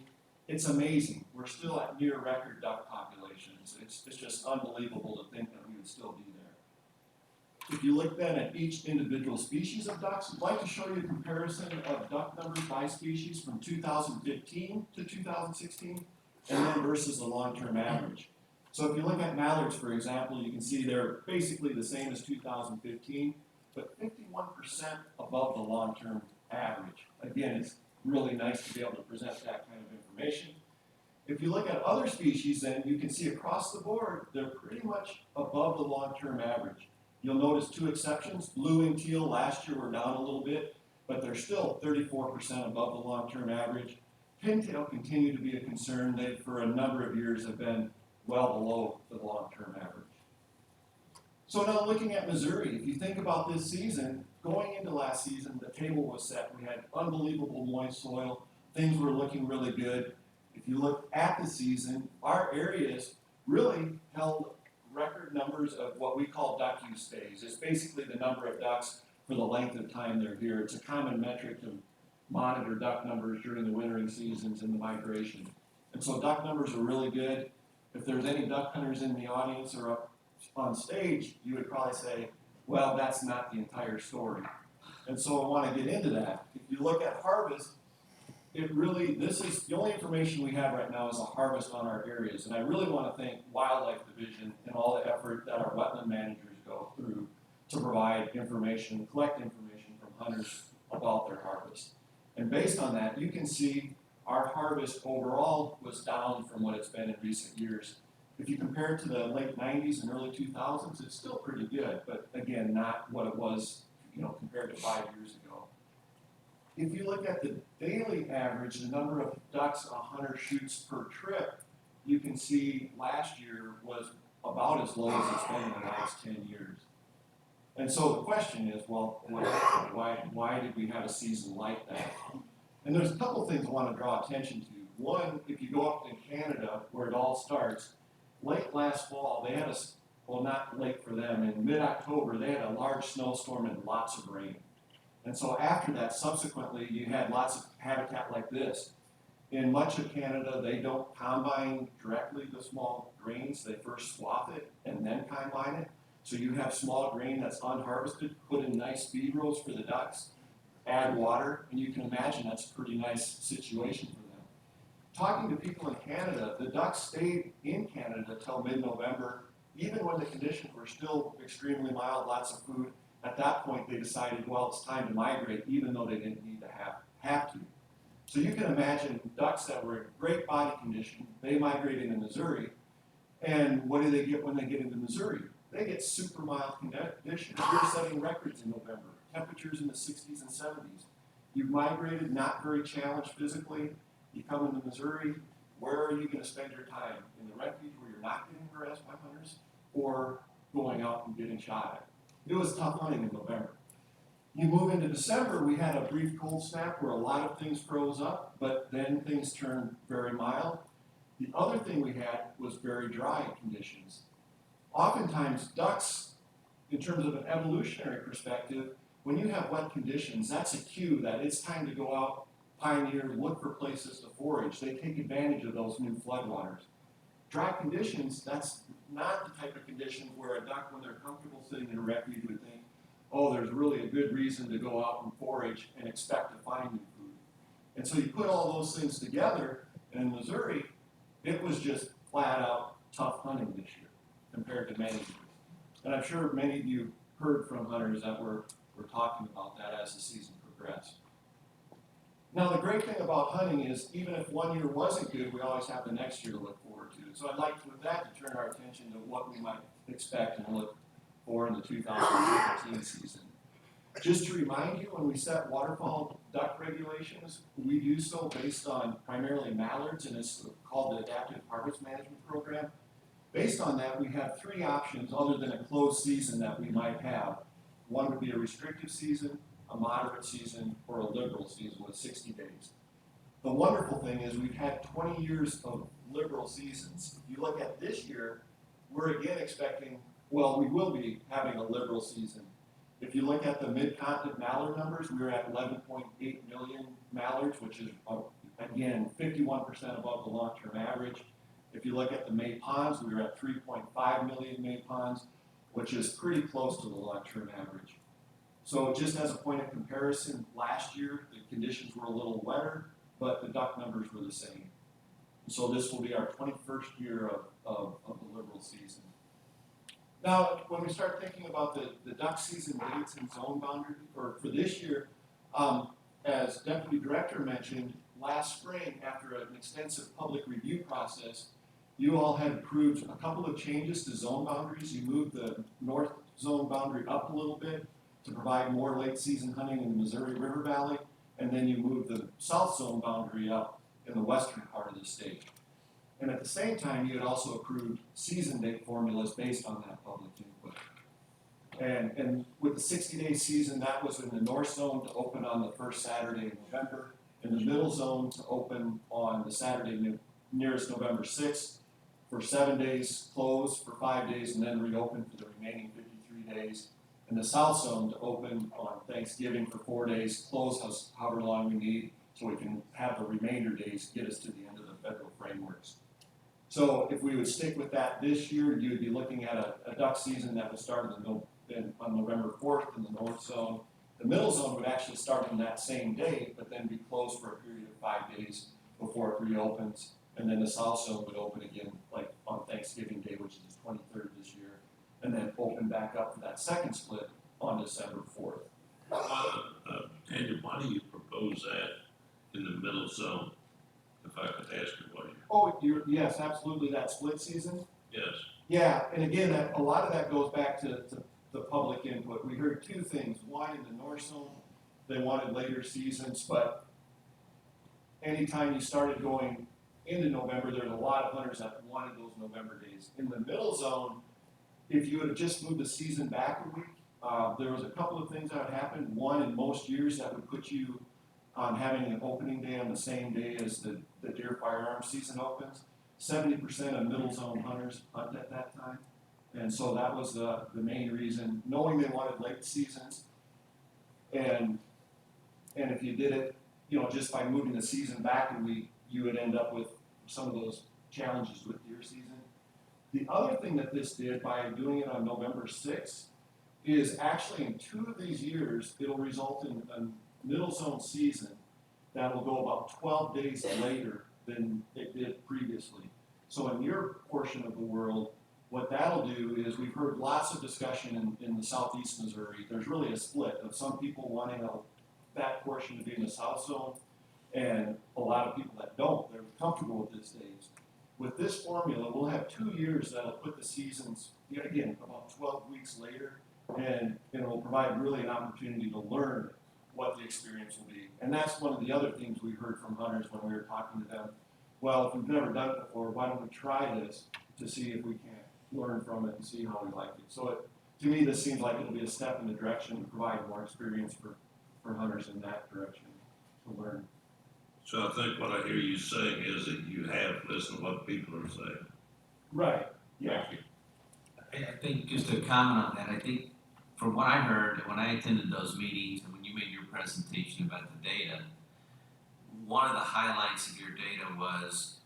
it's amazing. We're still at near record duck populations. It's just unbelievable to think that we would still be there. If you look then at each individual species of ducks, I'd like to show you a comparison of duck numbers by species from 2015 to 2016, and then versus the long-term average. So if you look at mallards, for example, you can see they're basically the same as 2015, but 51% above the long-term average. Again, it's really nice to be able to present that kind of information. If you look at other species, then you can see across the board, they're pretty much above the long-term average. You'll notice 2 exceptions. Blue and teal last year were down a little bit, but they're still 34% above the long-term average. Pintail continue to be a concern. They, for a number of years, have been well below the long-term average. So now looking at Missouri, if you think about this season, going into last season, the table was set. We had unbelievable moist soil. Things were looking really good. If you look at the season, our areas really held record numbers of what we call duck use days. It's basically the number of ducks for the length of time they're here. It's a common metric to monitor duck numbers during the wintering seasons and the migration. And so duck numbers are really good. If there's any duck hunters in the audience or up on stage, you would probably say, well, that's not the entire story. And so I want to get into that. If you look at harvest, this is the only information we have right now is a harvest on our areas. And I really want to thank Wildlife Division and all the effort that our wetland managers go through to provide information, collect information from hunters about their harvest. And based on that, you can see our harvest overall was down from what it's been in recent years. If you compare it to the late 90s and early 2000s, it's still pretty good, but again, not what it was, compared to 5 years ago. if you look at the daily average, the number of ducks a hunter shoots per trip, you can see last year was about as low as it's been in the last 10 years. And so the question is, well, why did we have a season like that? And there's a couple things I want to draw attention to. One, if you go up in Canada, where it all starts, late last fall, they had well, not late for them, in mid-October, they had a large snowstorm and lots of rain. And so after that, subsequently, you had lots of habitat like this. In much of Canada, they don't combine directly the small grains. They first swath it and then combine it. So you have small grain that's unharvested, put in nice feed rows for the ducks, add water, and you can imagine that's a pretty nice situation for them. Talking to people in Canada, the ducks stayed in Canada till mid-November, even when the conditions were still extremely mild, lots of food. At that point, they decided, well, it's time to migrate, even though they didn't need to have to. So you can imagine ducks that were in great body condition, they migrate into Missouri, and what do they get when they get into Missouri? They get super mild conditions. You're setting records in November, temperatures in the 60s and 70s. You've migrated, not very challenged physically. You come into Missouri, where are you going to spend your time? In the refuge where you're not getting harassed by hunters, or going out and getting shot at? It was tough hunting in November. You move into December, we had a brief cold snap where a lot of things froze up, but then things turned very mild. The other thing we had was very dry conditions. Oftentimes, ducks, in terms of an evolutionary perspective, when you have wet conditions, that's a cue that it's time to go out, pioneer, look for places to forage. They take advantage of those new floodwaters. Dry conditions, that's not the type of condition where a duck, when they're comfortable sitting in a refuge, would think, oh, there's really a good reason to go out and forage and expect to find new food. And so you put all those things together, and in Missouri, it was just flat out tough hunting this year compared to many years. And I'm sure many of you heard from hunters that were talking about that as the season progressed. Now, the great thing about hunting is even if one year wasn't good, we always have the next year to look forward to. So I'd like with that to turn our attention to what we might expect and look for in the 2015 season. Just to remind you, when we set waterfowl duck regulations, we do so based on primarily mallards, and it's called the Adaptive Harvest Management Program. Based on that, we have three options other than a closed season that we might have. One would be a restrictive season, a moderate season, or a liberal season with 60 days. The wonderful thing is we've had 20 years of liberal seasons. If you look at this year, we're again expecting, well, we will be having a liberal season. If you look at the mid-continent mallard numbers, we're at 11.8 million mallards, which is, again, 51% above the long-term average. If you look at the May ponds, we were at 3.5 million May ponds, which is pretty close to the long-term average. So just as a point of comparison, last year the conditions were a little wetter, but the duck numbers were the same. So this will be our 21st year of the liberal season. Now, when we start thinking about the duck season dates and zone boundary, or for this year, as Deputy Director mentioned, last spring, after an extensive public review process, you all had approved a couple of changes to zone boundaries. You moved the north zone boundary up a little bit to provide more late season hunting in the Missouri River Valley, and then you moved the south zone boundary up in the western part of the state. And at the same time, you had also approved season date formulas based on that public input. And with the 60-day season, that was in the north zone to open on the first Saturday in November, in the middle zone to open on the Saturday nearest November 6th, for 7 days, close for 5 days, and then reopen for the remaining 53 days. And the south zone to open on Thanksgiving for 4 days, close however long we need, so we can have the remainder days get us to the end of the federal frameworks. So if we would stick with that this year, you would be looking at a duck season that would start on November 4th in the north zone. The middle zone would actually start on that same day, but then be closed for a period of 5 days before it reopens. And then the south zone would open again, like on Thanksgiving Day, which is the 23rd this year, and then open back up for that second split on December 4th. Daniel, why do you propose that in the middle zone? If I could ask you what you. Oh, yes, absolutely, that split season. Yes. Yeah, and again, a lot of that goes back to the public input. We heard two things. One, in the north zone, they wanted later seasons, but anytime you started going into November, there was a lot of hunters that wanted those November days. In the middle zone, if you would have just moved the season back a week, there was a couple of things that would happen. One, in most years, that would put you on having an opening day on the same day as the deer firearms season opens. 70% of middle zone hunters hunt at that time. And so that was the main reason, knowing they wanted late seasons. And if you did it, just by moving the season back a week, you would end up with some of those challenges with deer season. The other thing that this did by doing it on November 6th is actually in 2 of these years, it'll result in a middle zone season that will go about 12 days later than it did previously. So in your portion of the world, what that'll do is we've heard lots of discussion in the southeast Missouri. There's really a split of some people wanting that portion to be in the south zone and a lot of people that don't. They're comfortable with this days. With this formula, we'll have 2 years that'll put the seasons, again, about 12 weeks later, and it will provide really an opportunity to learn what the experience will be. And that's one of the other things we heard from hunters when we were talking to them. Well, if we've never done it before, why don't we try this to see if we can learn from it and see how we like it. So to me, this seems like it'll be a step in the direction to provide more experience for hunters in that direction to learn. So I think what I hear you saying is that you have listened to what people are saying. Right, yeah. Thank you. I think just to comment on that, I think from what I heard when I attended those meetings and when you made your presentation about the data, one of the highlights of your data was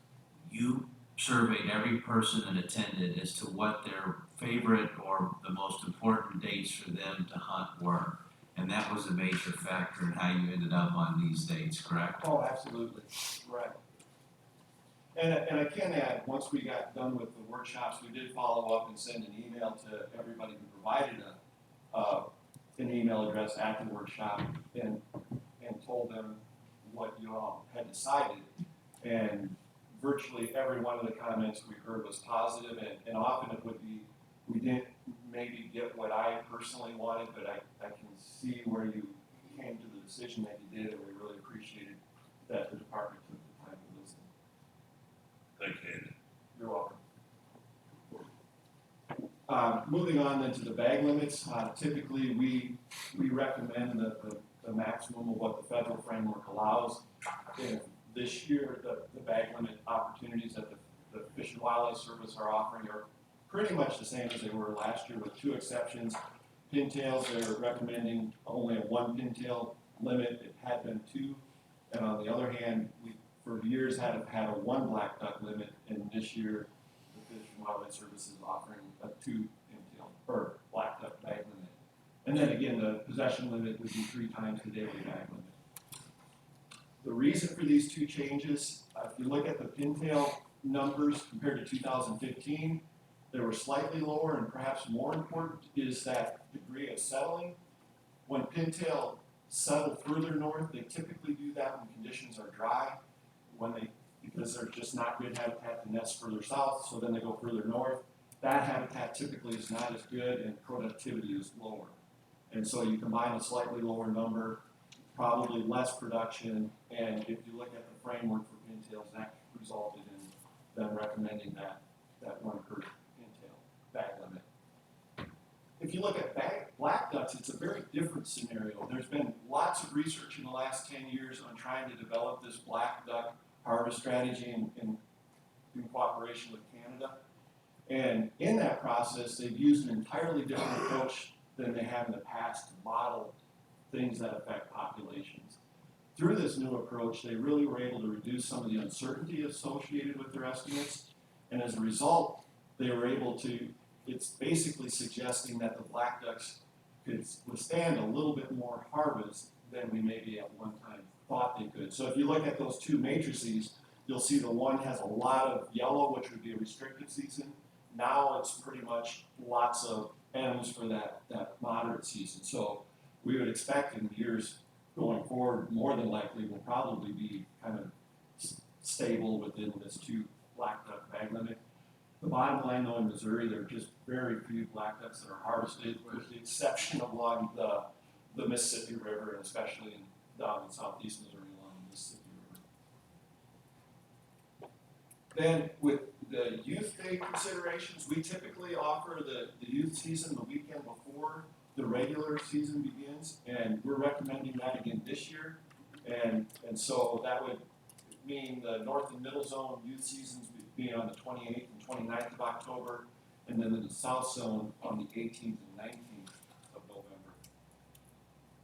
you surveyed every person that attended as to what their favorite or the most important dates for them to hunt were. And that was a major factor in how you ended up on these dates, correct? Oh, absolutely, right. And I can add, once we got done with the workshops, we did follow up and send an email to everybody who provided an email address at the workshop and told them what you all had decided. And virtually every one of the comments we heard was positive, and often it would be, we didn't maybe get what I personally wanted, but I can see where you came to the decision that you did, and we really appreciated that the department took the time to listen. Thank you, Andy. You're welcome. Moving on then to the bag limits, typically we recommend the maximum of what the federal framework allows. And this year, the bag limit opportunities that the Fish and Wildlife Service are offering are pretty much the same as they were last year, with 2 exceptions. Pintails, they're recommending only a 1 pintail limit. It had been 2. And on the other hand, we for years had a 1 black duck limit, and this year the Fish and Wildlife Service is offering a 2 pintail or black duck bag limit. And then again, the possession limit would be 3 times the daily bag limit. The reason for these 2 changes, if you look at the pintail numbers compared to 2015, they were slightly lower, and perhaps more important is that degree of settling. When pintail settle further north, they typically do that when conditions are dry, because they're just not good habitat to nest further south, so then they go further north. That habitat typically is not as good, and productivity is lower. And so you combine a slightly lower number, probably less production, and if you look at the framework for pintails, that resulted in them recommending that 1 per pintail bag limit. If you look at black ducks, it's a very different scenario. There's been lots of research in the last 10 years on trying to develop this black duck harvest strategy in cooperation with Canada. And in that process, they've used an entirely different approach than they have in the past to model things that affect populations. Through this new approach, they really were able to reduce some of the uncertainty associated with their estimates, and as a result, they were able to, it's basically suggesting that the black ducks could withstand a little bit more harvest than we maybe at one time thought they could. So if you look at those 2 matrices, you'll see the one has a lot of yellow, which would be a restricted season. Now it's pretty much lots of M's for that moderate season. So we would expect in years going forward, more than likely, will probably be kind of stable within this 2 black duck bag limit. The bottom line though, in Missouri, there are just very few black ducks that are harvested, with the exception along the the Mississippi River, and especially down in southeast Missouri along the Mississippi River. Then with the youth day considerations, we typically offer the youth season the weekend before the regular season begins, and we're recommending that again this year. And so that would mean the North and Middle Zone youth seasons being on the 28th and 29th of October, and then the South Zone on the 18th and 19th of November.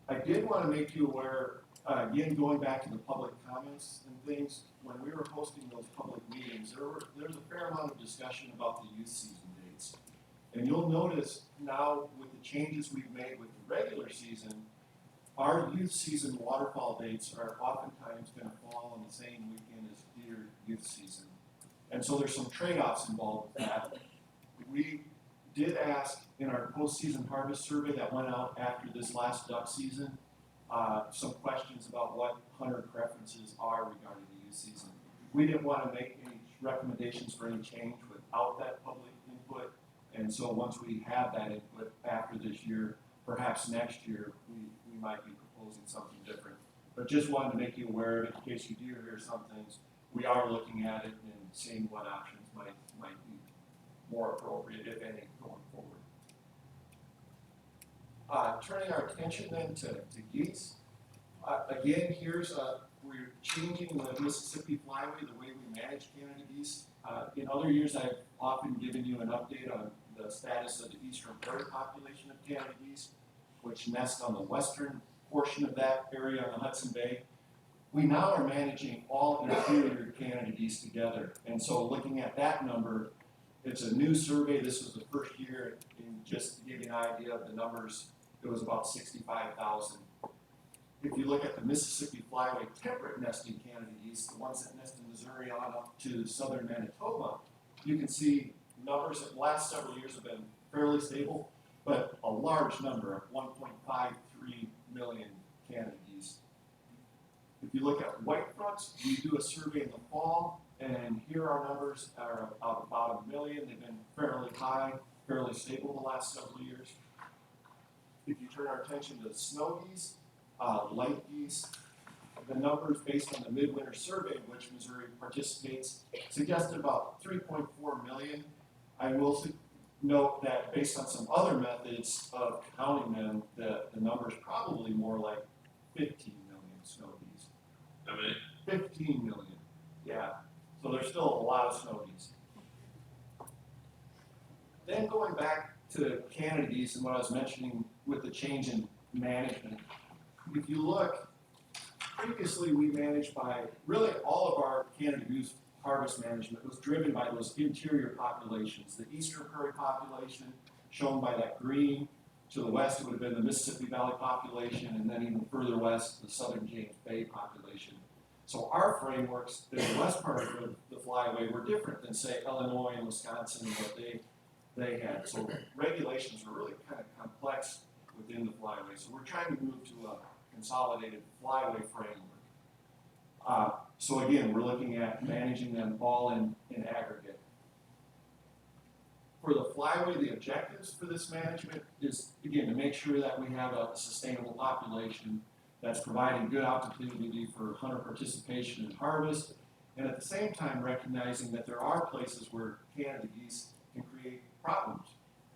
I did want to make you aware, again, going back to the public comments and things, when we were hosting those public meetings, there was a fair amount of discussion about the youth season dates. And you'll notice now with the changes we've made with the regular season, our youth season waterfall dates are oftentimes going to fall on the same weekend as Deer youth season. And so there's some trade-offs involved with that. We did ask in our postseason harvest survey that went out after this last duck season, some questions about what hunter preferences are regarding the youth season. We didn't want to make any recommendations for any change without that public input. And so once we have that input after this year, perhaps next year, we might be proposing something different. But just wanted to make you aware, in case you do hear some things, we are looking at it and seeing what options might be more appropriate, if any, going forward. Turning our attention then to geese. Again, we're changing the Mississippi Flyway, the way we manage Canada geese. In other years, I've often given you an update on the status of the eastern prairie population of Canada geese, which nest on the western portion of that area on the Hudson Bay. We now are managing all interior Canada geese together. And so looking at that number, it's a new survey. This was the first year, and just to give you an idea of the numbers, it was about 65,000. If you look at the Mississippi Flyway temperate nesting Canada geese, the ones that nest in Missouri on up to southern Manitoba, you can see numbers that the last several years have been fairly stable, but a large number of 1.53 million Canada geese. If you look at white fronts, we do a survey in the fall, and here our numbers are about 1 million. They've been fairly high, fairly stable the last several years. If you turn our attention to snow geese, light geese, the numbers based on the midwinter survey in which Missouri participates suggested about 3.4 million. I will note that based on some other methods of counting them, the number is probably more like 15 million snow geese. How many? 15 million, yeah. So there's still a lot of snow geese. Then going back to Canada geese and what I was mentioning with the change in management, if you look, previously we managed by, really all of our Canada goose harvest management was driven by those interior populations. The eastern prairie population, shown by that green, to the west it would have been the Mississippi Valley population, and then even further west, the southern James Bay population. So our frameworks in the west part of the flyway were different than, say, Illinois and Wisconsin and what they had. So regulations were really kind of complex within the flyway. So we're trying to move to a consolidated flyway framework. So again, we're looking at managing them all in aggregate. For the flyway, the objectives for this management is, again, to make sure that we have a sustainable population that's providing good opportunity for hunter participation in harvest, and at the same time recognizing that there are places where Canada geese can create problems.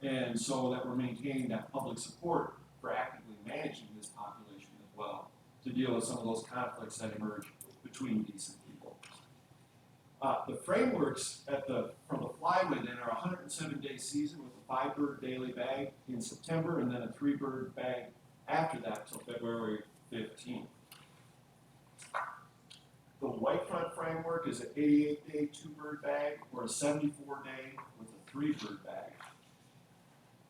And so that we're maintaining that public support for actively managing this population as well, to deal with some of those conflicts that emerge between geese and people. The frameworks from the flyway then are a 107-day season with a 5-bird daily bag in September, and then a 3-bird bag after that till February 15th. The white front framework is an 88-day 2-bird bag or a 74-day with a 3-bird bag.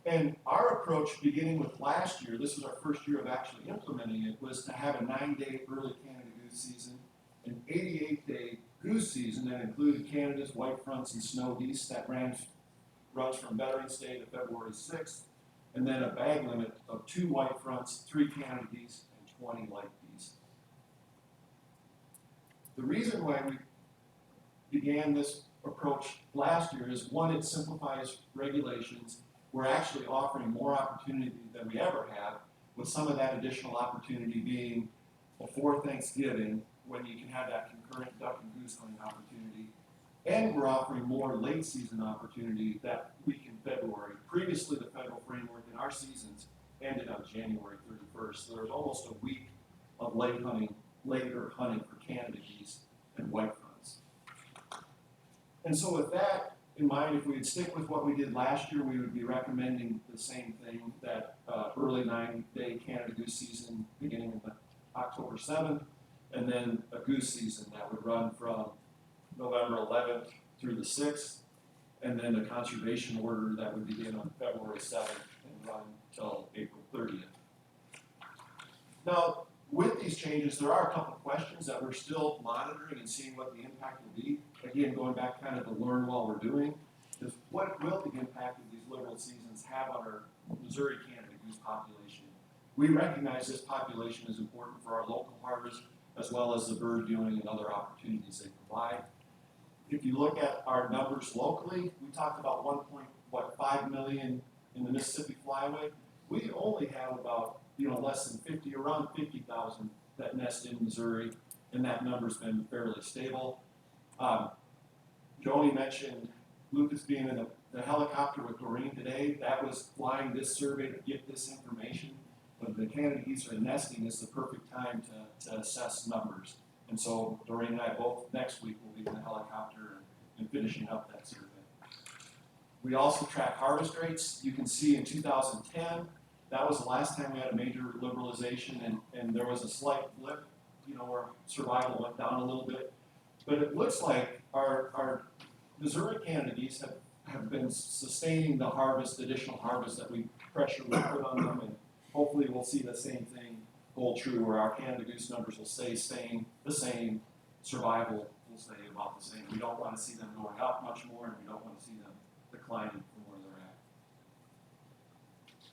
And our approach, beginning with last year, this was our first year of actually implementing it, was to have a 9-day early Canada goose season, an 88-day goose season that included Canada's white fronts and snow geese that runs from Veterans Day to February 6th, and then a bag limit of 2 white fronts, 3 Canada geese, and 20 light geese. The reason why we began this approach last year is, one, it simplifies regulations. We're actually offering more opportunity than we ever have, with some of that additional opportunity being before Thanksgiving, when you can have that concurrent duck and goose hunting opportunity. And we're offering more late season opportunity that week in February. Previously, the federal framework in our seasons ended on January 31st. So there was almost a week of later hunting for Canada geese and white fronts. And so with that in mind, if we would stick with what we did last year, we would be recommending the same thing, that early 9-day Canada goose season beginning in October 7th, and then a goose season that would run from November 11th through the 6th, and then a conservation order that would begin on February 7th and run till April 30th. Now, with these changes, there are a couple of questions that we're still monitoring and seeing what the impact will be. Again, going back kind of to learn while we're doing, is what will the impact of these liberal seasons have on our Missouri Canada goose population? We recognize this population is important for our local harvest, as well as the bird viewing and other opportunities they provide. If you look at our numbers locally, we talked about 1.5 million in the Mississippi Flyway. We only have about less than 50, around 50,000 that nest in Missouri, and that number's been fairly stable. Joni mentioned Lucas being in the helicopter with Doreen today. That was flying this survey to get this information. But the Canada geese are nesting is the perfect time to assess numbers. And so Doreen and I both next week will be in the helicopter and finishing up that survey. We also track harvest rates. You can see in 2010, that was the last time we had a major liberalization, and there was a slight blip, where survival went down a little bit. But it looks like our Missouri Canada geese have been sustaining the additional harvest that we put on them, and hopefully we'll see the same thing hold true, where our Canada goose numbers will stay the same, survival will stay about the same. We don't want to see them going up much more, and we don't want to see them declining from where they're at.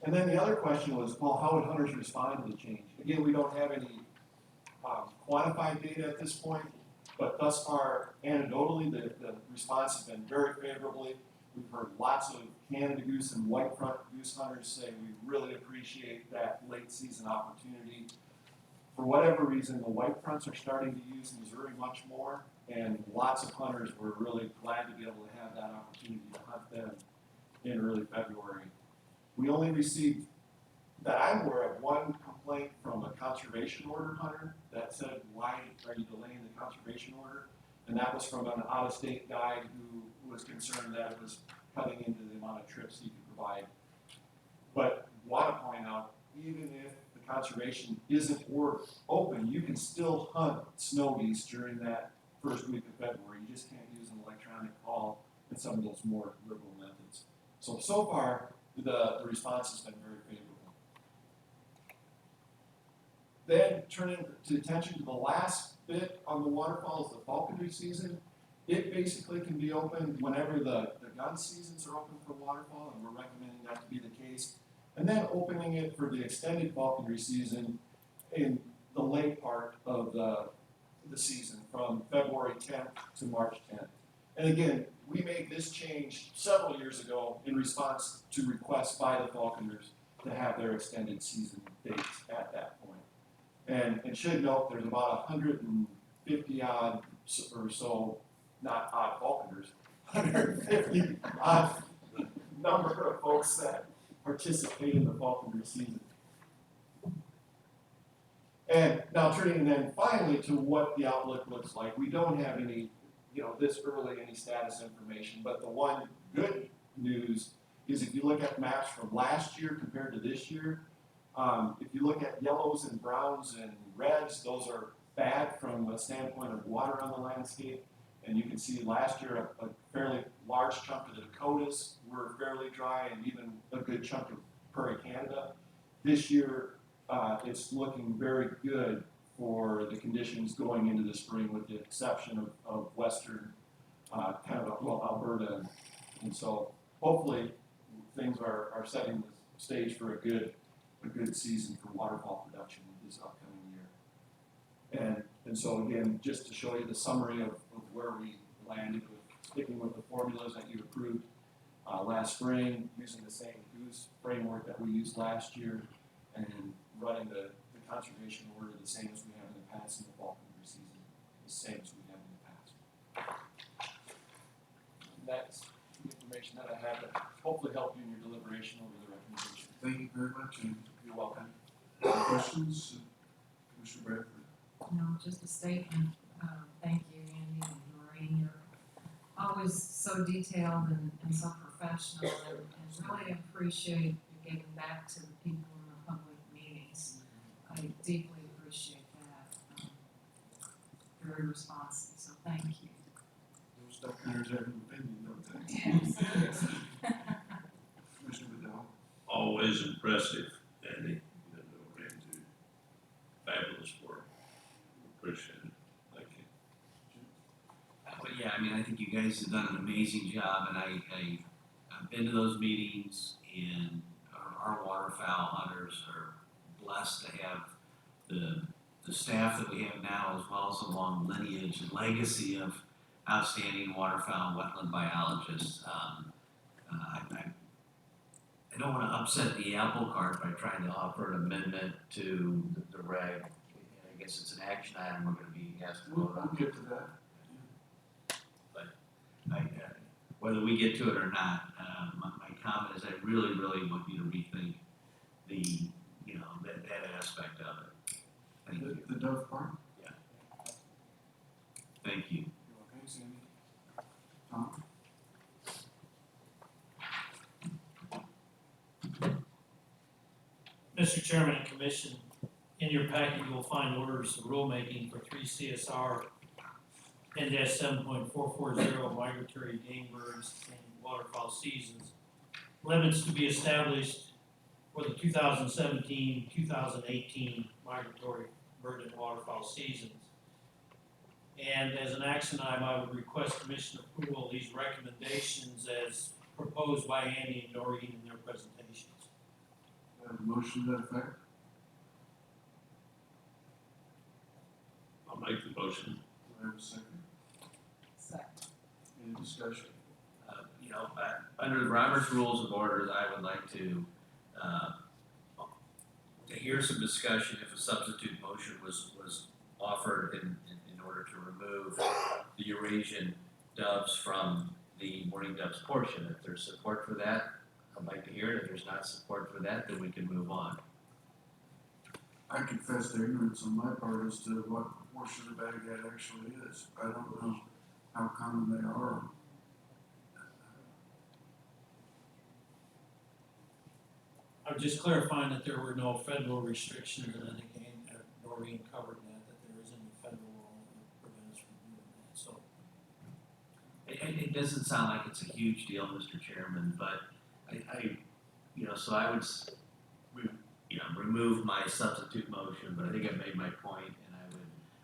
And then the other question was, well, how would hunters respond to the change? Again, we don't have any quantified data at this point, but thus far, anecdotally, the response has been very favorably. We've heard lots of Canada goose and white front goose hunters say we really appreciate that late season opportunity. For whatever reason, the white fronts are starting to use Missouri much more, and lots of hunters were really glad to be able to have that opportunity to hunt them in early February. We only received, that I'm aware of, one complaint from a conservation order hunter that said, why are you delaying the conservation order? And that was from an out-of-state guide who was concerned that it was cutting into the amount of trips he could provide. But want to point out, even if the conservation isn't open, you can still hunt snow geese during that first week of February. You just can't use an electronic call and some of those more liberal methods. So far, the response has been very favorable. Then turning to attention to the last bit on the waterfalls, the falconry season. It basically can be open whenever the gun seasons are open for waterfowl, and we're recommending that to be the case. And then opening it for the extended falconry season in the late part of the season, from February 10th to March 10th. And again, we made this change several years ago in response to requests by the falconers to have their extended season dates at that point. And should note, there's about 150 odd or so, not odd falconers, 150 odd number of folks that participate in the falconry season. And now turning then finally to what the outlook looks like. We don't have any, this early, any status information, but the one good news is if you look at maps from last year compared to this year, if you look at yellows and browns and reds, those are bad from a standpoint of water on the landscape. And you can see last year a fairly large chunk of the Dakotas were fairly dry, and even a good chunk of Prairie Canada. This year, it's looking very good for the conditions going into the spring, with the exception of western Alberta. And so hopefully things are setting the stage for a good season for waterfowl production this upcoming year. And so again, just to show you the summary of where we landed with sticking with the formulas that you approved last spring, using the same goose framework that we used last year, and running the conservation order the same as we have in the past in the falconry season, the same as we have in the past. And that's the information that I have to hopefully help you in your deliberation over the recommendation. Thank you very much, and You're welcome. any questions? Commissioner Bradford? No, just a statement, thank you, Andy and Noreen, you're always so detailed and so professional, and really appreciate you giving back to the people in the public meetings. I deeply appreciate that, very responsive, so thank you. Those duck hunters have an opinion, don't they? Yes. Commissioner Bedell? Always impressive, Andy, you know, Noreen, do fabulous work. Appreciate it, thank you. But yeah, I mean, I think you guys have done an amazing job, and I've been to those meetings, and our waterfowl hunters are blessed to have the staff that we have now, as well as a long lineage and legacy of outstanding waterfowl and wetland biologists. I don't wanna upset the apple cart by trying to offer an amendment to the reg. I guess it's an action item we're gonna be asked to We'll vote on. get to that. Whether we get to it or not, my comment is I really, really want you to rethink that aspect of it. Thank you. The Dove Park? Thank you. You're okay, Sandy? Tom? Mr. Chairman and Commission, in your packet, you will find orders of rulemaking for 3 CSR 10-7.440 migratory game birds and waterfowl seasons. Limits to be established for the 2017-2018 migratory bird and waterfowl seasons. And as an action item, I would request Commission approval of these recommendations as proposed by Andy and Noreen in their presentations. Have a motion to that effect? I'll make the motion. Do I have a second? Second. Any discussion? Under the Robert's Rules of Order, I would like to hear some discussion if a substitute motion was offered in order to remove the Eurasian doves from the mourning doves portion. If there's support for that, I'd like to hear it. If there's not support for that, then we can move on. I confess to ignorance on my part as to what portion of Baghdad actually is. I don't know how common they are. I'm just clarifying that there were no federal restrictions, and I think Noreen covered that there isn't any federal law that prevents us from doing that, so. It doesn't sound like it's a huge deal, Mr. Chairman, but so I would, remove my substitute motion, but I think I made my point, and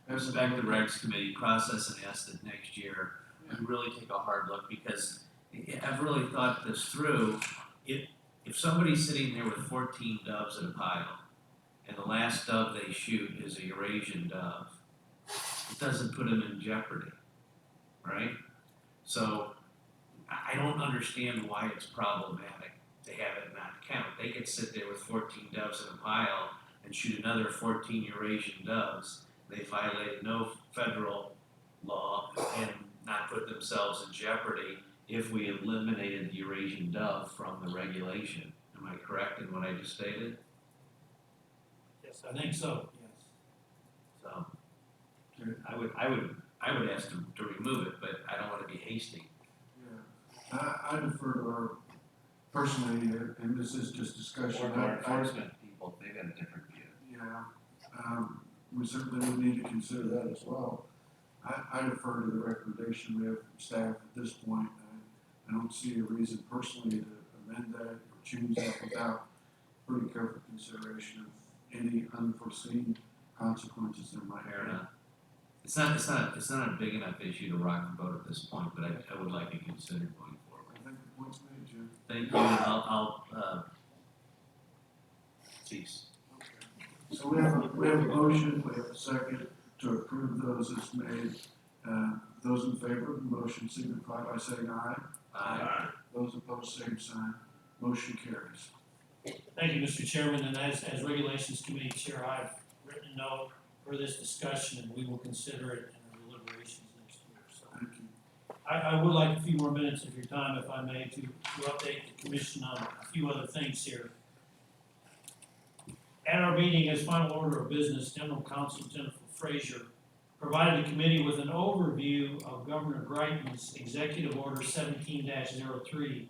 I would respect the Regs Committee process and ask that next year we really take a hard look, because I've really thought this through. If somebody's sitting there with 14 doves in a pile, and the last dove they shoot is a Eurasian dove, it doesn't put them in jeopardy, right? So I don't understand why it's problematic to have it not count. They could sit there with 14 doves in a pile and shoot another 14 Eurasian doves. They violated no federal law and not put themselves in jeopardy if we eliminated the Eurasian dove from the regulation. Am I correct in what I just stated? Yes, I think so, yes. So I would ask them to remove it, but I don't want to be hasty. Yeah, I defer to our, personally, and this is just discussion. People, they've got a different view. Yeah, we certainly would need to consider that as well. I defer to the recommendation we have from staff at this point. I don't see a reason personally to amend that or change that without pretty careful consideration of any unforeseen consequences there might Fair be. enough. It's not a big enough issue to rock the boat at this point, but I would like to consider going forward. I think the point's made, Jim. Thank you, and I'll cease. So we have a motion, we have a second to approve those as made. Those in favor of the motion signify by saying aye. Aye. Those opposed, same sign. Motion carries. Thank you, Mr. Chairman, and as Regulations Committee Chair, I've written a note for this discussion, and we will consider it in our deliberations next year, so. Thank you. I would like a few more minutes of your time, if I may, to update the commission on a few other things here. At our meeting, as final order of business, General Counsel Jennifer Frazier provided the committee with an overview of Governor Greitens' Executive Order 17-03.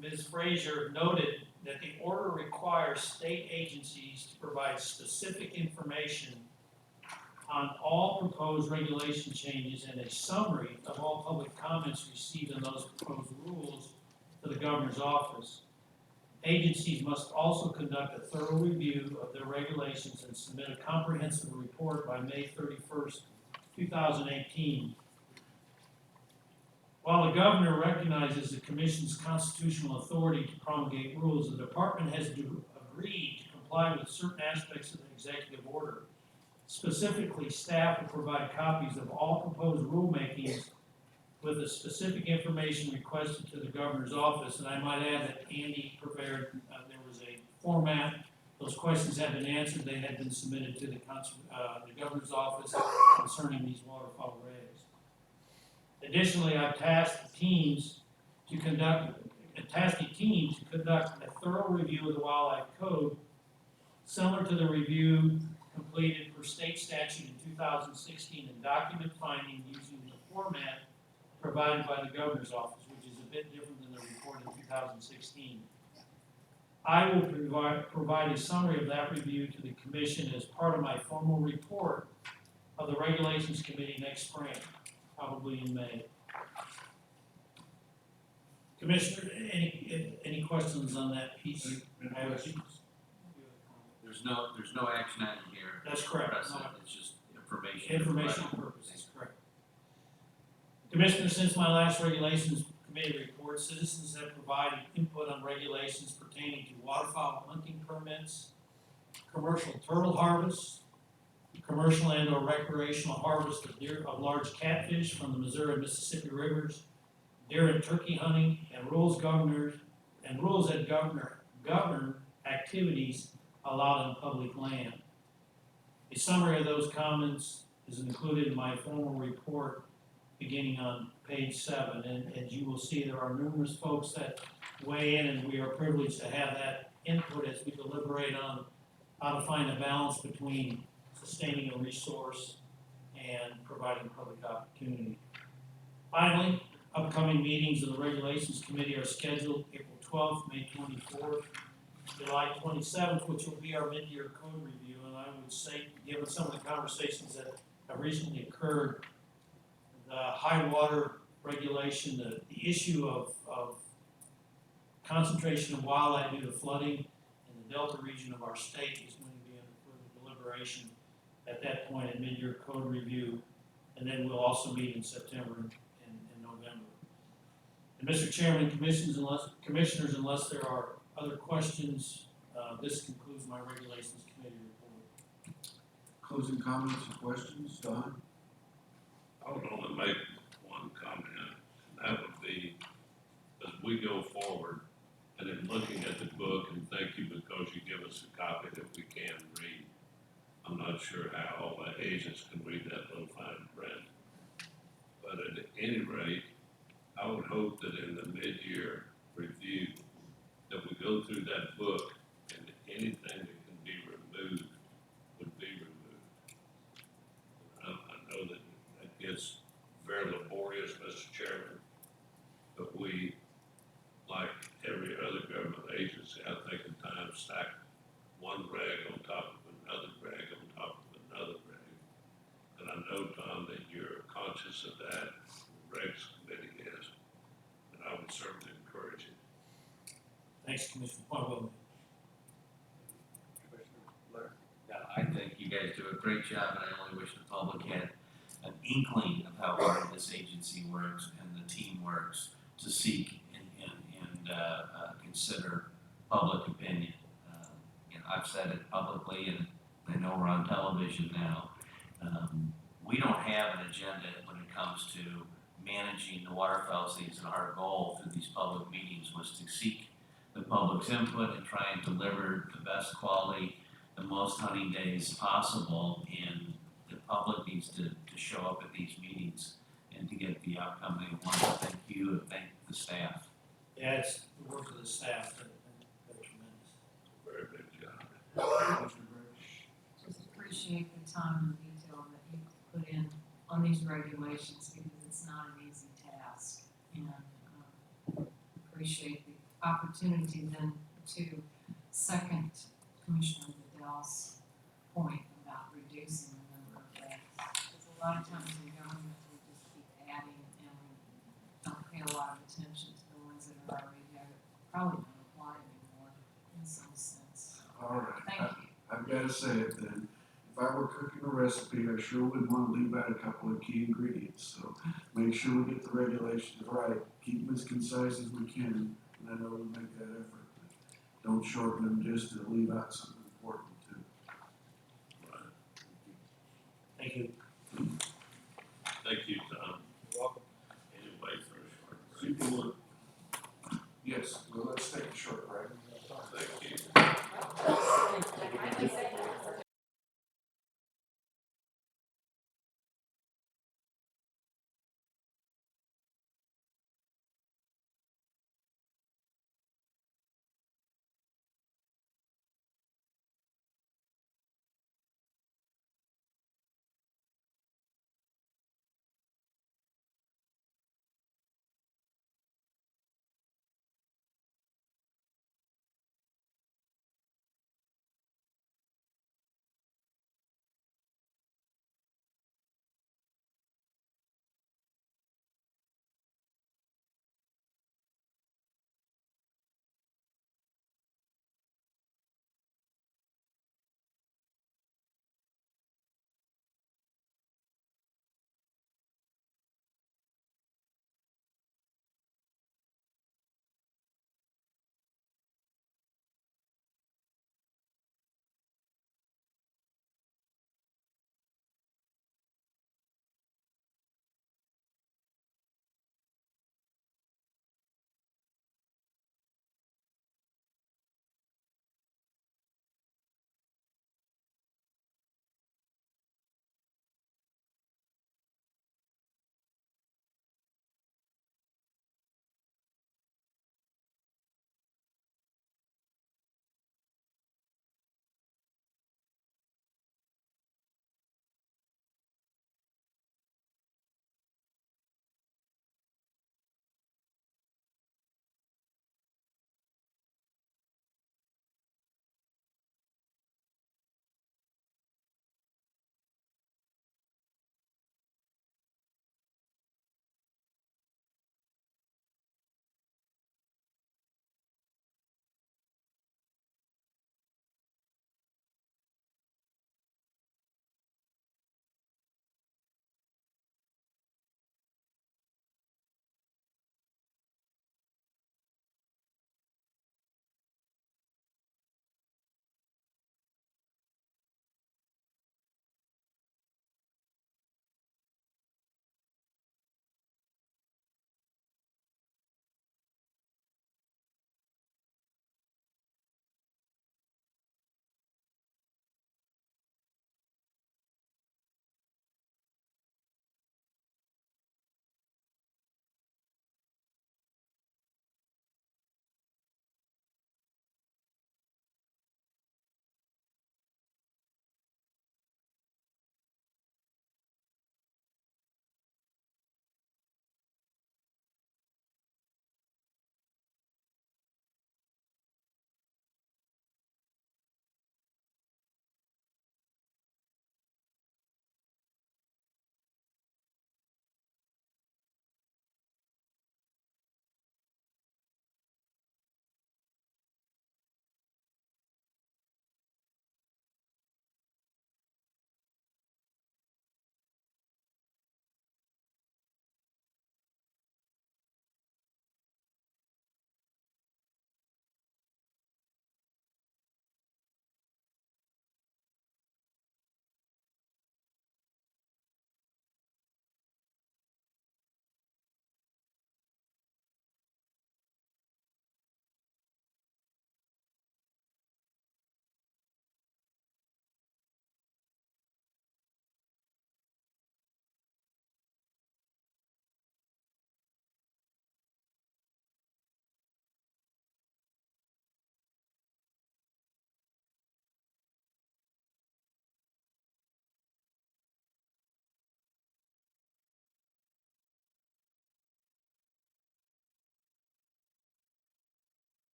Ms. Frazier noted that the order requires state agencies to provide specific information on all proposed regulation changes and a summary of all public comments received on those proposed rules to the governor's office. Agencies must also conduct a thorough review of their regulations and submit a comprehensive report by May 31st, 2018. While the governor recognizes the commission's constitutional authority to promulgate rules, the department has agreed to comply with certain aspects of the executive order. Specifically, staff will provide copies of all proposed rulemakings with the specific information requested to the governor's office. And I might add that Andy prepared, there was a format. Those questions have been answered. They had been submitted to the governor's office concerning these waterfowl regs. Additionally, I've tasked a team to conduct a thorough review of the wildlife code, similar to the review completed for state statute in 2016 and document finding using the format provided by the governor's office, which is a bit different than the report in 2016. I will provide a summary of that review to the commission as part of my formal report of the Regulations Committee next spring, probably in May. Commissioner, any questions on that piece? Any questions? There's no action item here. That's correct. Precedent, it's just information. Informational purposes, correct. Commissioner, since my last Regulations Committee report, citizens have provided input on regulations pertaining to waterfowl hunting permits, commercial turtle harvest, commercial and or recreational harvest of large catfish from the Missouri and Mississippi rivers, deer and turkey hunting, and rules that govern activities allowed on public land. A summary of those comments is included in my formal report beginning on page 7. And as you will see, there are numerous folks that weigh in, and we are privileged to have that input as we deliberate on how to find a balance between sustaining a resource and providing public opportunity. Finally, upcoming meetings of the Regulations Committee are scheduled April 12th, May 24th, July 27th, which will be our mid-year code review. And I would say, given some of the conversations that have recently occurred, the high water regulation, the issue of concentration of wildlife due to flooding in the Delta region of our state is going to be under further deliberation at that point in mid-year code review. And then we'll also meet in September and November. And Mr. Chairman, commissioners, unless there are other questions, this concludes my Regulations Committee report. Closing comments or questions, Don? I would only make one comment, and that would be, as we go forward, and in looking at the book, and thank you because you give us a copy that we can read. I'm not sure how all the agents can read that little fine print. But at any rate, I would hope that in the mid-year review, that we go through that book, and anything that can be removed would be removed. I know that gets very laborious, Mr. Chairman, but we, like every other government agency, I think in time stack one reg on top of another reg on top of another reg. And I know, Tom, that you're conscious of that, the Regs Committee is, and I would certainly encourage it. Thanks, Commissioner. Point well made. Commissioner Blair? Yeah, I think you guys do a great job, and I only wish the public had an inkling of how hard this agency works and the team works to seek and consider public opinion. I've said it publicly, and I know we're on television now. We don't have an agenda when it comes to managing the waterfowl season. Our goal through these public meetings was to seek the public's folks' input and try and deliver the best quality, the most hunting days possible, and the public needs to show up at these meetings and to get the outcome they want. Thank you, and thank the staff. Yeah, it's the work of the staff that, they're tremendous. Very big job. Mr. Burke. Just appreciate the time and detail that you put in on these regulations because it's not an easy task. And appreciate the opportunity then to second Commissioner Goodell's point about reducing the number of days. Because a lot of times in government, we just keep adding and we don't pay a lot of attention to the ones that are already there that probably don't apply anymore in some sense. All right. Thank you. I've gotta say it then. If I were cooking a recipe, I sure wouldn't wanna leave out a couple of key ingredients. So make sure we get the regulations right, keep them as concise as we can, and I know we'll make that effort. But don't shorten them just to leave out something important too. Right. Thank you. Thank you, Tom. You're welcome. Anyway, for a short break. Yes, well, let's take a short break. Thank you.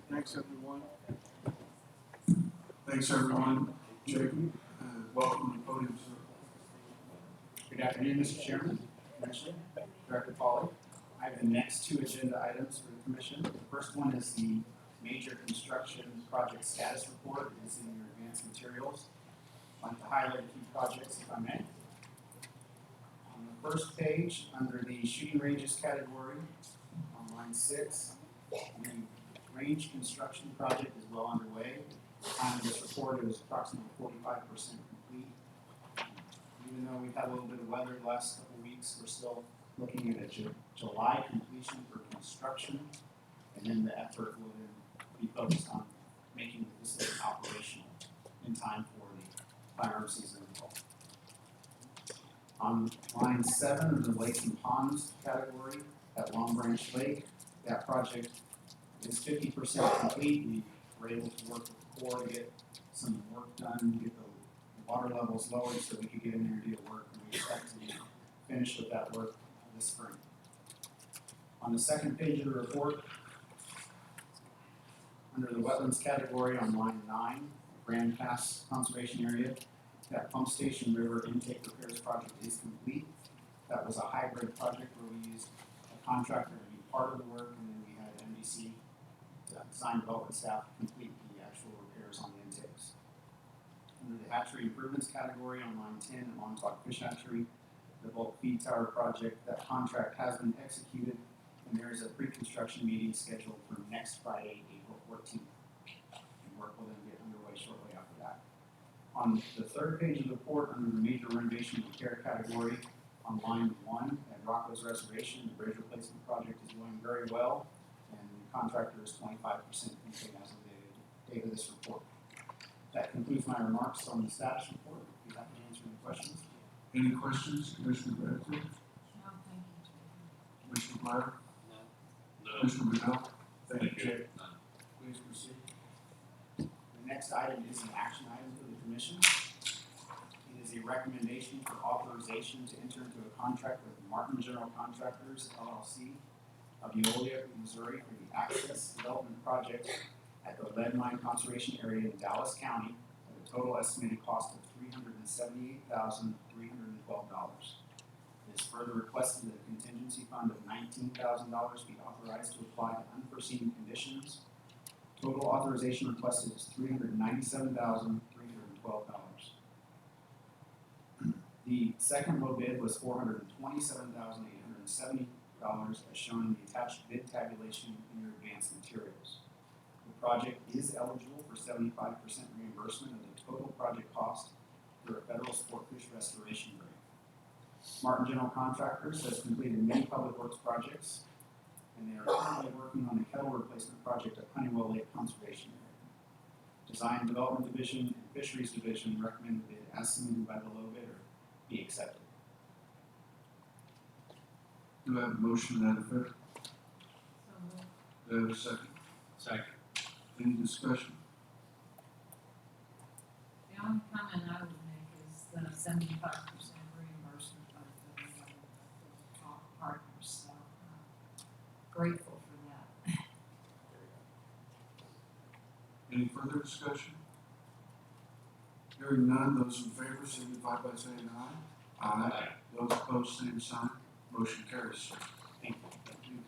Thanks, everyone. Thanks, everyone. Jacob, welcome to the podium, sir. Good afternoon, Mr. Chairman, Commissioner, Director Polly. I have the next two agenda items for the commission. The first one is the major construction project status report. It is in your advanced materials. I'd like to highlight a few projects if I may. On the first page, under the shooting ranges category, on line 6, the range construction project is well underway. The time of this report is approximately 45% complete. Even though we've had a little bit of weather the last couple of weeks, we're still looking at a July completion for construction, and then the effort will then be focused on making the facility operational in time for the firearm season in the fall. On line 7, the lakes and ponds category at Long Branch Lake, that project is 50% complete. We were able to work with the Corps to get some work done, get the water levels lowered so we could get in there and do the work, and we expect to be finished with that work this spring. On the second page of the report, under the wetlands category on line 9, Grand Pass Conservation Area, that pump station river intake repairs project is complete. That was a hybrid project where we used a contractor to do part of the work, and then we had MDC, design development staff, complete the actual repairs on the intakes. Under the hatchery improvements category on line 10 at Montauk Fish Hatchery, the bulk feed tower project, that contract has been executed, and there is a pre-construction meeting scheduled for next Friday, April 14th. And work will then get underway shortly after that. On the third page of the report, under the major renovation repair category, on line 1 at Rocco's Reservation, the bridge replacement project is going very well, and the contractor is 25% complete as of the date of this report. That concludes my remarks on the status report. If you have to answer any questions. Any questions, Commissioner Bradford? No, thank you. Commissioner Blair? No. Commissioner Goodell? Thank you, Thank you. Jay. None. Please proceed. The next item is an action item for the commission. It is a recommendation for authorization to enter into a contract with Martin General Contractors, LLC of Eolia, Missouri for the access development project at the lead mine conservation area in Dallas County at a total estimated cost of $378,312. It is further requested that a contingency fund of $19,000 be authorized to apply to unforeseen conditions. Total authorization requested is $397,312. The second low bid was $427,870 as shown in the attached bid tabulation in your advanced materials. The project is eligible for 75% reimbursement of the total project cost through a federal sportfish restoration grant. Martin General Contractors has completed many public works projects, and they are currently working on the kettle replacement project at Honeywell Lake Conservation Area. Design and Development Division and Fisheries Division recommend the bid as submitted by the low bidder be accepted. Do I have a motion to that effect? So moved. Do I have a second? Second. Any discussion? The only comment I would make is the 75% reimbursement by the federal partners, so grateful for that. Any further discussion? Hearing none, those in favor signify by saying aye. Aye. Those opposed, same sign. Motion carries. Thank you. Thank you.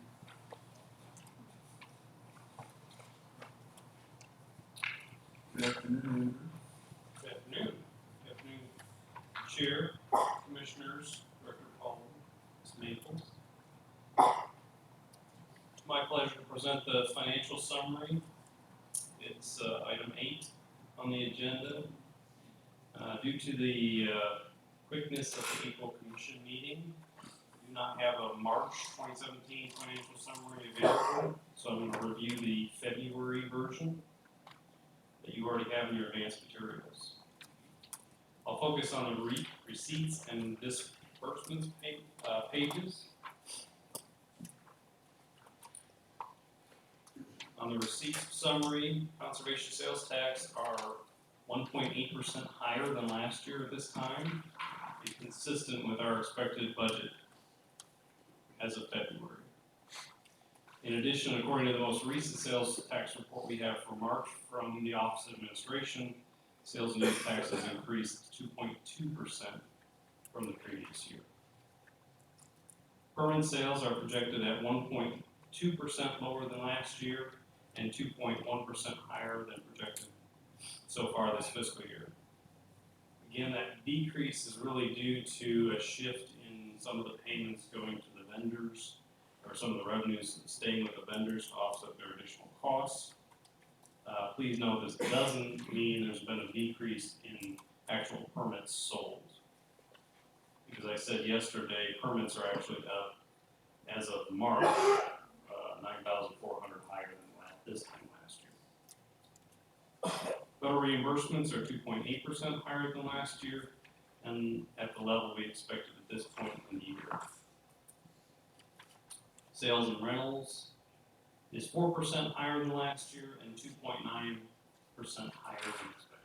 Good afternoon, Andrew. Good afternoon. Good afternoon, Chair, Commissioners, Director Paul, Ms. Maples. It's my pleasure to present the financial summary. It's item 8 on the agenda. Due to the quickness of the April Commission meeting, we do not have a March 2017 financial summary available, so I'm going to review the February version that you already have in your advanced materials. I'll focus on the receipts and disbursements pages. On the receipts summary, conservation sales tax, our 1.8% higher than last year at this time, and consistent with our expected budget as of February. In addition, according to the most recent sales tax report we have for March from the Office of Administration, sales and use taxes increased 2.2% from the previous year. Permanent sales are projected at 1.2% lower than last year and 2.1% higher than projected so far this fiscal year. Again, that decrease is really due to a shift in some of the payments going to the vendors, or some of the revenues staying with the vendors to offset their additional costs. Please note this doesn't mean there's been a decrease in actual permits sold. Because I said yesterday, permits are actually up as of March, 9,400 higher than this time last year. Federal reimbursements are 2.8% higher than last year, and at the level we expected at this point in the year. Sales and rentals is 4% higher than last year and 2.9% higher than expected.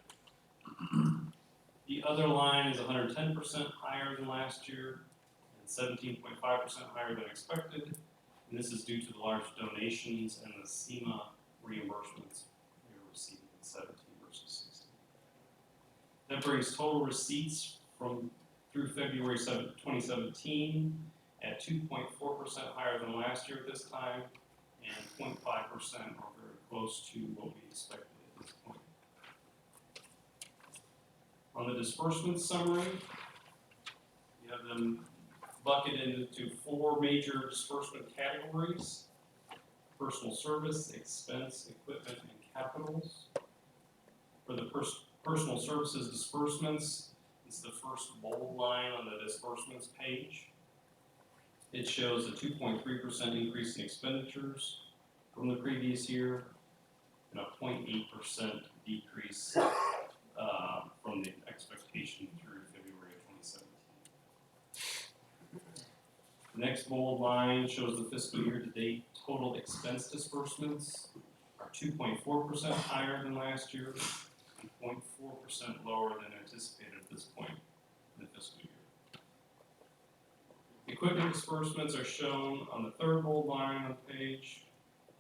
The other line is 110% higher than last year and 17.5% higher than expected. And this is due to the large donations and the SEMA reimbursements we are receiving in 17 versus 16. That brings total receipts through February 2017 at 2.4% higher than last year at this time, and 0.5% or very close to what we expected at this point. On the disbursement summary, you have them bucketed into 4 major disbursement categories: personal service, expense, equipment, and capitals. For the personal services disbursements, it's the first bold line on the disbursements page. It shows a 2.3% increase in expenditures from the previous year and a 0.8% decrease from the expectation through February of 2017. The next bold line shows the fiscal year-to-date total expense disbursements are 2.4% higher than last year and 0.4% lower than anticipated at this point in the fiscal year. Equipment disbursements are shown on the third bold line on the page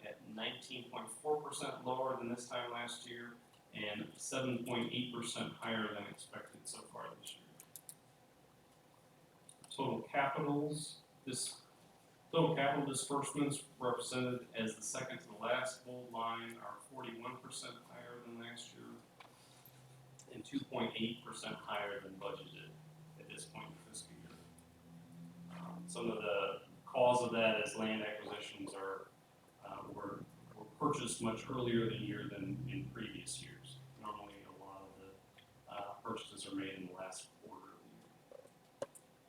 at 19.4% lower than this time last year and 7.8% higher than expected so far this year. Total capital disbursements represented as the second to the last bold line are 41% higher than last year and 2.8% higher than budgeted at this point in the fiscal year. Some of the cause of that is land acquisitions were purchased much earlier in the year than in previous years. Normally, a lot of the purchases are made in the last quarter of the year.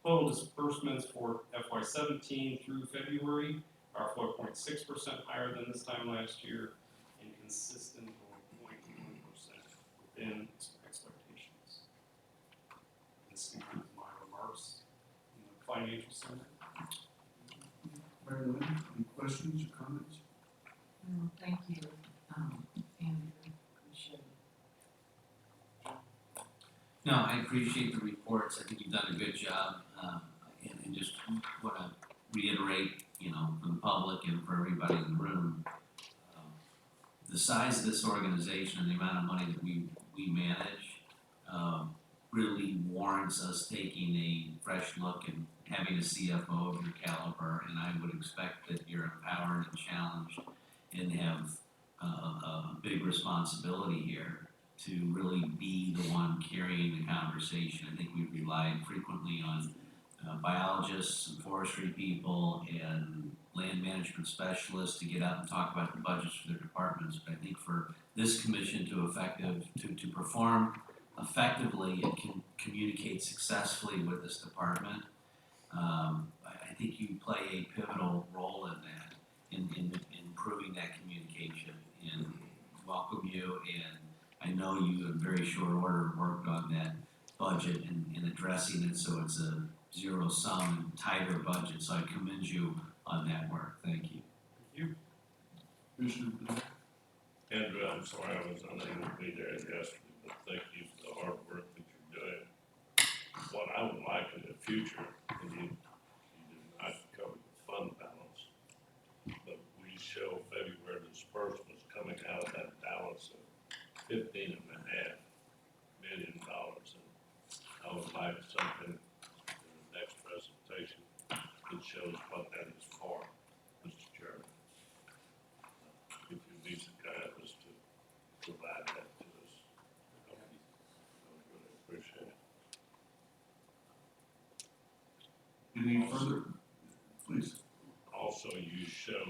Total disbursements for FY17 through February are 4.6% higher than this time last year and consistent or 0.1% within expectations. This concludes my remarks in the financial summary. Mary Lynn, any questions or comments? Thank you, Andrew. Appreciate it. No, I appreciate the reports. I think you've done a good job, and just want to reiterate, for the public and for everybody in the room, the size of this organization and the amount of money that we manage really warrants us taking a fresh look and having a CFO of your caliber, and I would expect that you're empowered and challenged and have a big responsibility here to really be the one carrying the conversation. I think we've relied frequently on biologists and forestry people and land management specialists to get out and talk about the budgets for their departments. But I think for this commission to perform effectively and can communicate successfully with this department, I think you play a pivotal role in that, in improving that communication. And welcome you, and I know you in very short order worked on that budget and addressing it so it's a zero-sum, tighter budget. So I commend you on that work. Thank you. Thank you. Commissioner Blair? Andrew, I'm sorry I was unable to be there yesterday, but thank you for the hard work that you're doing. What I would like in the future, and you did not cover the fund balance, but we show February disbursements coming out of that balance of $15.5 million. And I would like something in the next presentation that shows what that is for, Mr. Chairman. If you'd be so kind as to provide that to us, I would really appreciate it. Any further? Please. Also, you show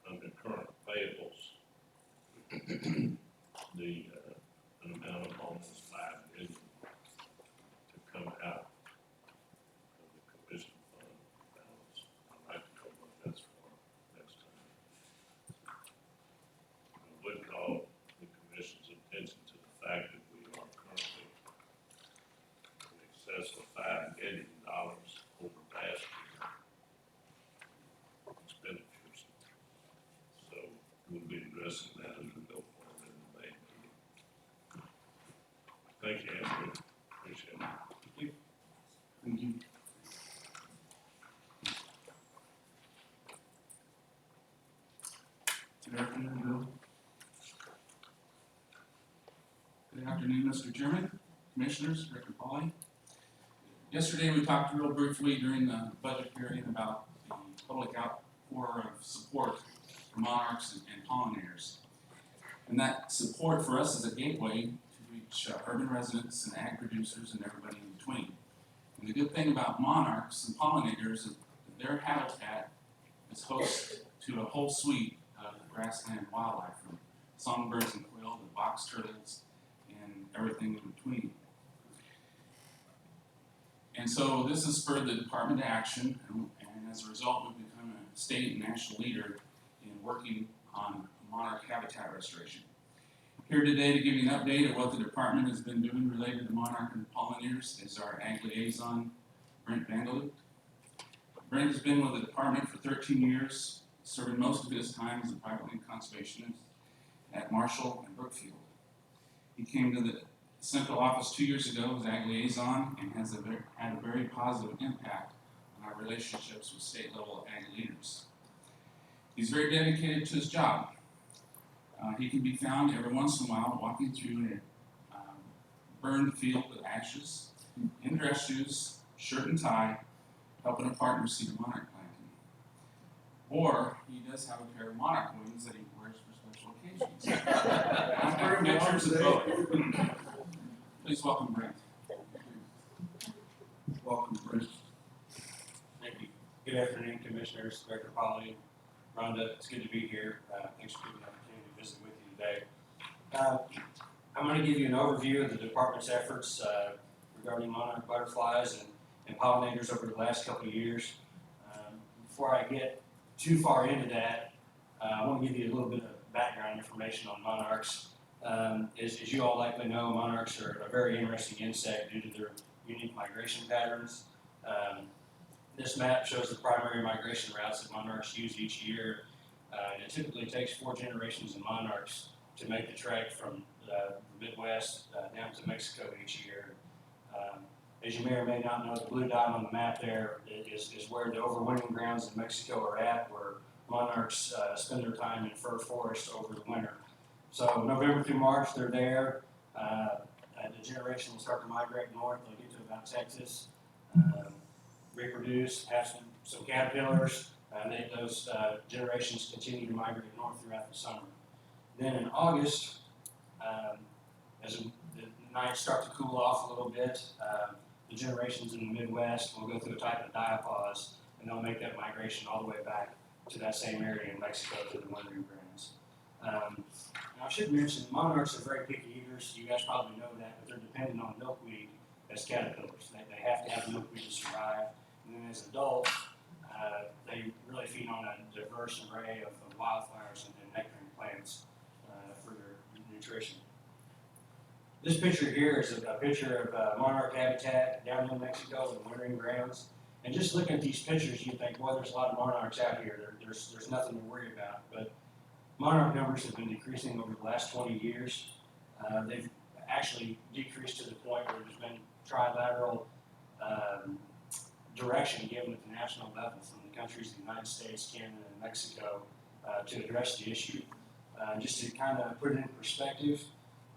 under current payables, an amount of almost $5 million to come out of the commission fund balance. I'd like to know what that's for next time. I would call the commission's attention to the fact that we are currently in excess of $5 million over past year expenditures. So we'll be addressing that as we go forward in the May meeting. Thank you, Andrew. Appreciate it. Thank you. Good afternoon, Bill. Good afternoon, Mr. Chairman, Commissioners, Director Polly. Yesterday, we talked real briefly during the budget hearing about the public outpour of support for monarchs and pollinators. And that support for us is a gateway to reach urban residents and ag producers and everybody in between. And the good thing about monarchs and pollinators is that their habitat is host to a whole suite of grassland wildlife, from songbirds and quail to box turtles and everything in between. And so this has spurred the department to action, and as a result, we've become a state and national leader in working on monarch habitat restoration. Here today to give you an update of what the department has been doing related to monarch and pollinators is our ag liaison, Brent Vanderloop. Brent has been with the department for 13 years, serving most of his time as a private land conservationist at Marshall and Brookfield. He came to the central office 2 years ago as ag liaison and has had a very positive impact on our relationships with state level ag leaders. He's very dedicated to his job. He can be found every once in a while walking through a burned field with ashes, in dress shoes, shirt and tie, helping a partner see the monarch planting. Or he does have a pair of monarch wings that he wears for special occasions. I have pictures of both. Please welcome Brent. Welcome, Brent. Thank you. Good afternoon, Commissioners, Director Polly, Rhonda. It's good to be here. Thanks for giving me the opportunity to visit with you today. I'm going to give you an overview of the department's efforts regarding monarch butterflies and pollinators over the last couple of years. Before I get too far into that, I want to give you a little bit of background information on monarchs. As you all likely know, monarchs are a very interesting insect due to their unique migration patterns. This map shows the primary migration routes that monarchs use each year. And it typically takes 4 generations of monarchs to make the trek from the Midwest down to Mexico each year. As you may or may not know, the blue dot on the map there is where the overwintering grounds in Mexico are at, where monarchs spend their time in fir forests over the winter. So November through March, they're there. The generation will start to migrate north. They'll get to about Texas, reproduce, have some caterpillars, and those generations continue to migrate north throughout the summer. Then in August, as the nights start to cool off a little bit, the generations in the Midwest will go through a type of diapause, and they'll make that migration all the way back to that same area in Mexico to the wintering grounds. Now I should mention, monarchs are very picky eaters. You guys probably know that, but they're dependent on milkweed as caterpillars. They have to have milkweed to survive. And then as adults, they really feed on a diverse array of wildflowers and nectaring plants for their nutrition. This picture here is a picture of monarch habitat down in Mexico, the wintering grounds. And just looking at these pictures, you think, boy, there's a lot of monarchs out here. There's nothing to worry about. But monarch numbers have been decreasing over the last 20 years. They've actually decreased to the point where there's been trilateral direction given at the national level from the countries of the United States, Canada, and Mexico to address the issue. Just to kind of put it in perspective,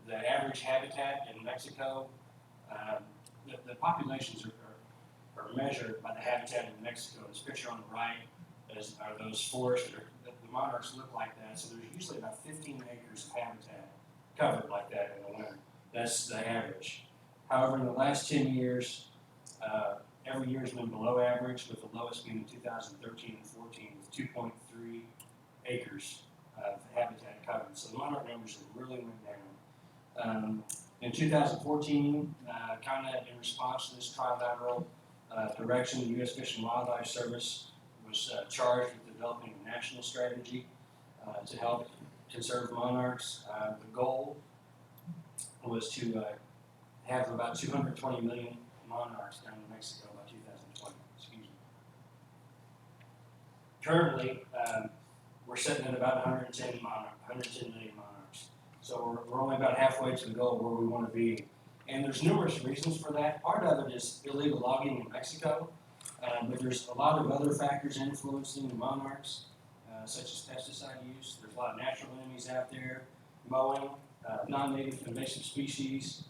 the average habitat in Mexico, the populations are measured by the habitat in Mexico. This picture on the right are those forests the monarchs look like that. So there's usually about 15 acres of habitat covered like that in the winter. That's the average. However, in the last 10 years, every year has been below average, with the lowest being in 2013 and 14 with 2.3 acres of habitat covered. So the monarch numbers have really went down. In 2014, kind of in response to this trilateral direction, the U.S. Fish and Wildlife Service was charged with developing a national strategy to help conserve monarchs. The goal was to have about 220 million monarchs down in Mexico by 2020. Excuse me. Currently, we're sitting at about 110 million monarchs. So we're only about halfway to the goal where we want to be. And there's numerous reasons for that. Part of it is illegal logging in Mexico, but there's a lot of other factors influencing the monarchs, such as pesticide use. There's a lot of natural enemies out there, mowing, non-native invasive species,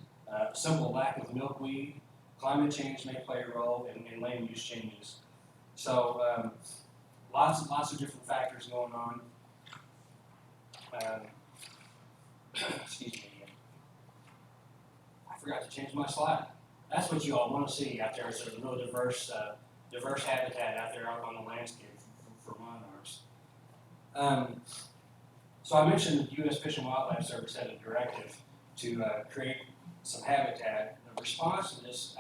simple lack of milkweed, climate change may play a role, and land use changes. So lots of different factors going on. Excuse me. I forgot to change my slide. That's what you all want to see out there. It's a real diverse habitat out there on the landscape for monarchs. So I mentioned the U.S. Fish and Wildlife Service had a directive to create some habitat. The response to this,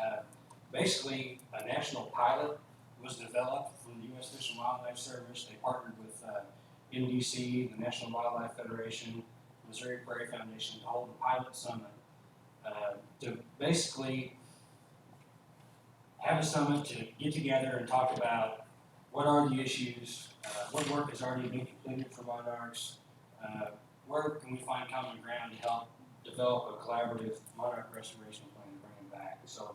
basically a national pilot was developed from the U.S. Fish and Wildlife Service. They partnered with NDC, the National Wildlife Federation, Missouri Prairie Foundation to hold a pilot summit to basically have a summit to get together and talk about what are the issues, what work has already been completed for monarchs, where can we find common ground to help develop a collaborative monarch restoration plan to bring them back. So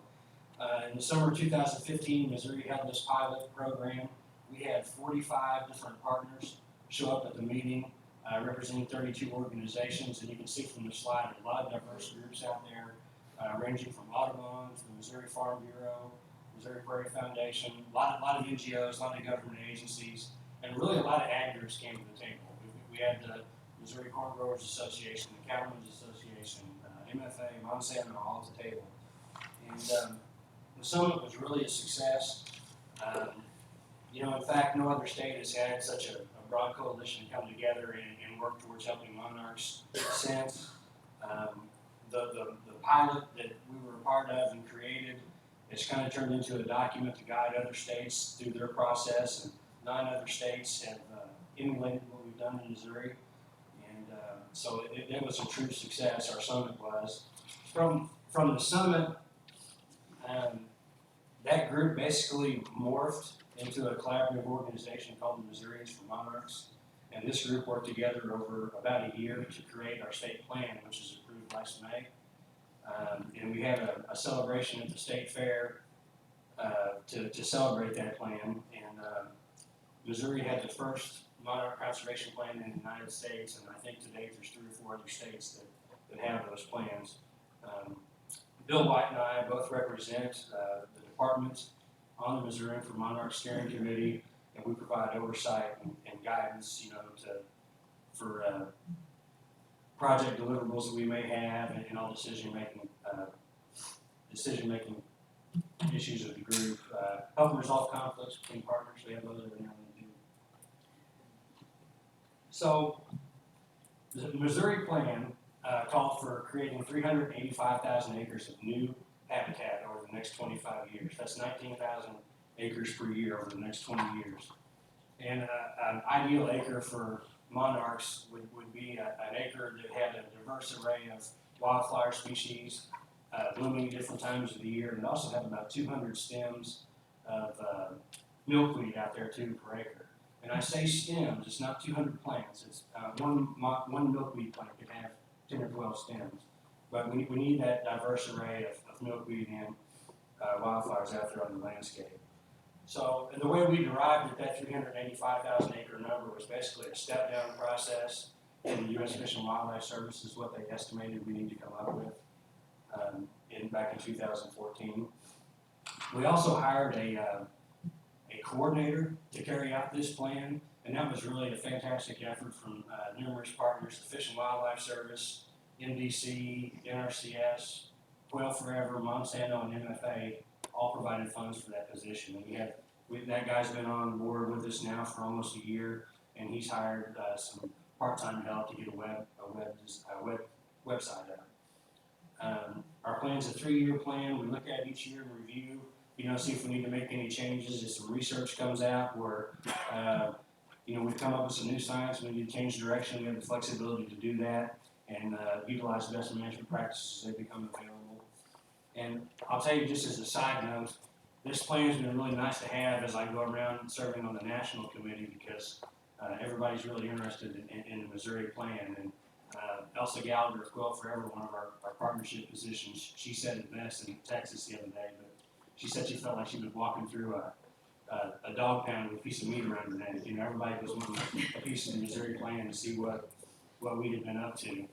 in the summer of 2015, Missouri held this pilot program. We had 45 different partners show up at the meeting, representing 32 organizations, and you can see from the slide a lot of diverse groups out there, ranging from Audubon to the Missouri Farm Bureau, Missouri Prairie Foundation, a lot of NGOs, a lot of government agencies, and really a lot of ag groups came to the table. We had the Missouri Corn Growers Association, the Cattlemen's Association, MFA, Monsanto, all at the table. And the summit was really a success. In fact, no other state has had such a broad coalition come together and work towards helping monarchs since. The pilot that we were a part of and created has kind of turned into a document to guide other states through their process, and 9 other states have emulated what we've done in Missouri. And so it was a true success, our summit was. From the summit, that group basically morphed into a collaborative organization called the Missourians for Monarchs. And this group worked together over about a year to create our state plan, which is approved last May. And we had a celebration at the state fair to celebrate that plan. And Missouri had the first monarch conservation plan in the United States, and I think to date there's 3 or 4 other states that have those plans. Bill White and I both represent the department on the Missouri for Monarch Steering Committee, and we provide oversight and guidance, for project deliverables that we may have and all decision-making issues of the group. Helping resolve conflicts between partners, we have those every now and then too. So, the Missouri plan called for creating 385,000 acres of new habitat over the next 25 years. That's 19,000 acres per year over the next 20 years. And an ideal acre for monarchs would be an acre that had a diverse array of wildflower species blooming at different times of the year, and also have about 200 stems of milkweed out there too per acre. And I say stems, it's not 200 plants. It's one milkweed plant could have 10 or 12 stems. But we need that diverse array of milkweed and wildflowers out there on the landscape. So, and the way we derived that 385,000 acre number was basically a step down process. And the U.S. Fish and Wildlife Service is what they estimated we need to come up with back in 2014. We also hired a coordinator to carry out this plan, and that was really a fantastic effort from numerous partners: the Fish and Wildlife Service, NDC, NRCS, Quail Forever, Monsanto, and MFA all provided funds for that position. And that guy's been on board with us now for almost a year, and he's hired some part-time help to get a website up. Our plan's a 3-year plan. We look at each year and review, see if we need to make any changes. If some research comes out where, we've come up with some new science, we need to change direction, we have the flexibility to do that and utilize best management practices as they become available. And I'll tell you just as a side note, this plan has been really nice to have as I go around serving on the national committee because everybody's really interested in the Missouri plan. And Elsa Gallagher of Quail Forever, one of our partnership positions, she said it best in Texas the other day, but she said she felt like she was walking through a dog pound with a piece of meat around her neck. Everybody was wanting a piece of the Missouri plan to see what we had been up to.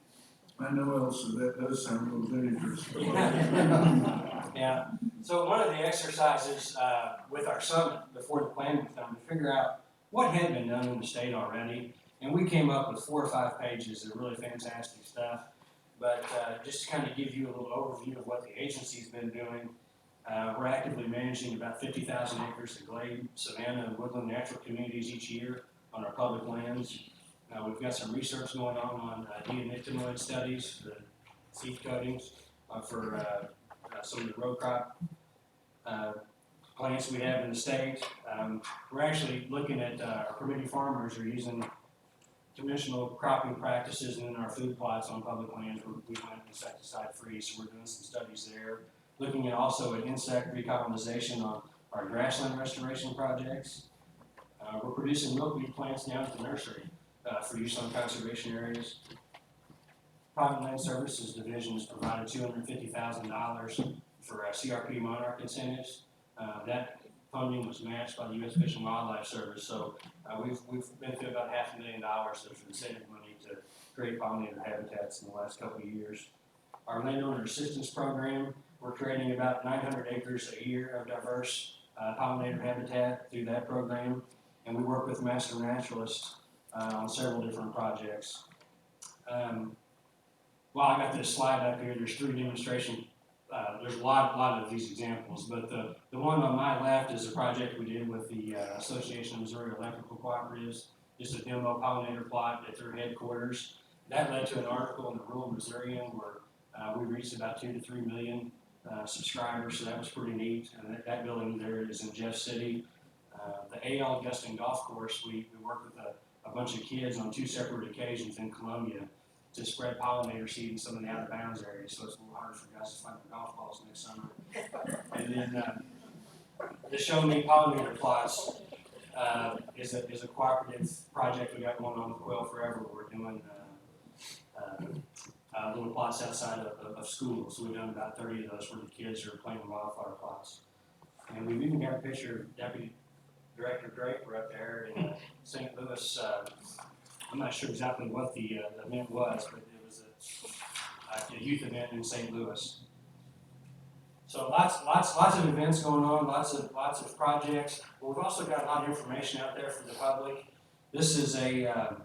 I know, Elsa, that does sound a little dangerous. Yeah. So one of the exercises with our summit before the plan was done to figure out what had been done in the state already, and we came up with 4 or 5 pages of really fantastic stuff. But just to kind of give you a little overview of what the agency's been doing, we're actively managing about 50,000 acres of glade, savanna, and woodland natural communities each year on our public lands. We've got some research going on neonicotinoid studies, the seed coatings for some of the row crop plants we have in the state. We're actually looking at our community farmers are using conventional cropping practices in our food plots on public lands where we went insecticide free, so we're doing some studies there. Looking at also at insect recolonization on our grassland restoration projects. We're producing milkweed plants down at the nursery for use on conservation areas. Private Land Services Division has provided $250,000 for CRP monarch incentives. That funding was matched by the U.S. Fish and Wildlife Service, so we've been through about $500,000 of incentive money to create pollinator habitats in the last couple of years. Our landowner assistance program, we're creating about 900 acres a year of diverse pollinator habitat through that program, and we work with master naturalists on several different projects. Well, I got this slide up here. There's 3 demonstration. There's a lot of these examples, but the one on my left is a project we did with the Association of Missouri Electrical Cooperatives, just a demo pollinator plot at their headquarters. That led to an article in the Rural Missourian where we reached about 2 to 3 million subscribers, so that was pretty neat. And that building there is in Jeff City. The A.L. Gustin Golf Course, we worked with a bunch of kids on 2 separate occasions in Columbia to spread pollinator seed in some of the out of bounds areas, so it's a little harder for guys to find their golf balls next summer. And then the Show Me Pollinator Plots is a cooperative project we got going on with Quail Forever. We're doing little plots outside of schools. So we've done about 30 of those where the kids are planting wildflower plots. And we've even got a picture of Deputy Director Draper up there in St. Louis. I'm not sure exactly what the event was, but it was a youth event in St. Louis. So lots of events going on, lots of projects. But we've also got a lot of information out there for the public. This is our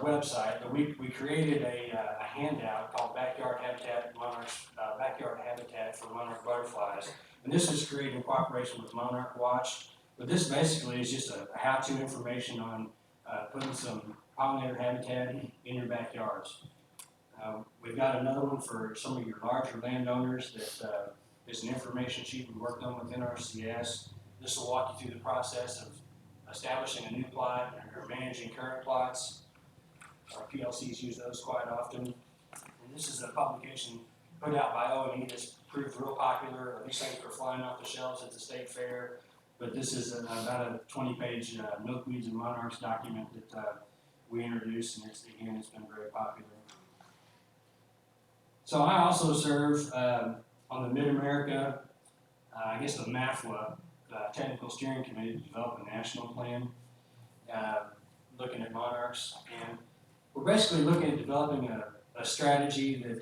website, but we created a handout called Backyard Habitat for Monarch Butterflies. And this was created in cooperation with Monarch Watch. But this basically is just a how-to information on putting some pollinator habitat in your backyards. We've got another one for some of your larger landowners that is an information sheet we worked on with NRCS. This will walk you through the process of establishing a new plot or managing current plots. Our PLCs use those quite often. And this is a publication put out by O&E that's proved real popular. These things are flying off the shelves at the state fair. But this is about a 20-page milkweeds and monarchs document that we introduced, and it's been very popular. So I also serve on the Mid-America, I guess the MAFWA, Technical Steering Committee to develop a national plan, looking at monarchs. And we're basically looking at developing a strategy that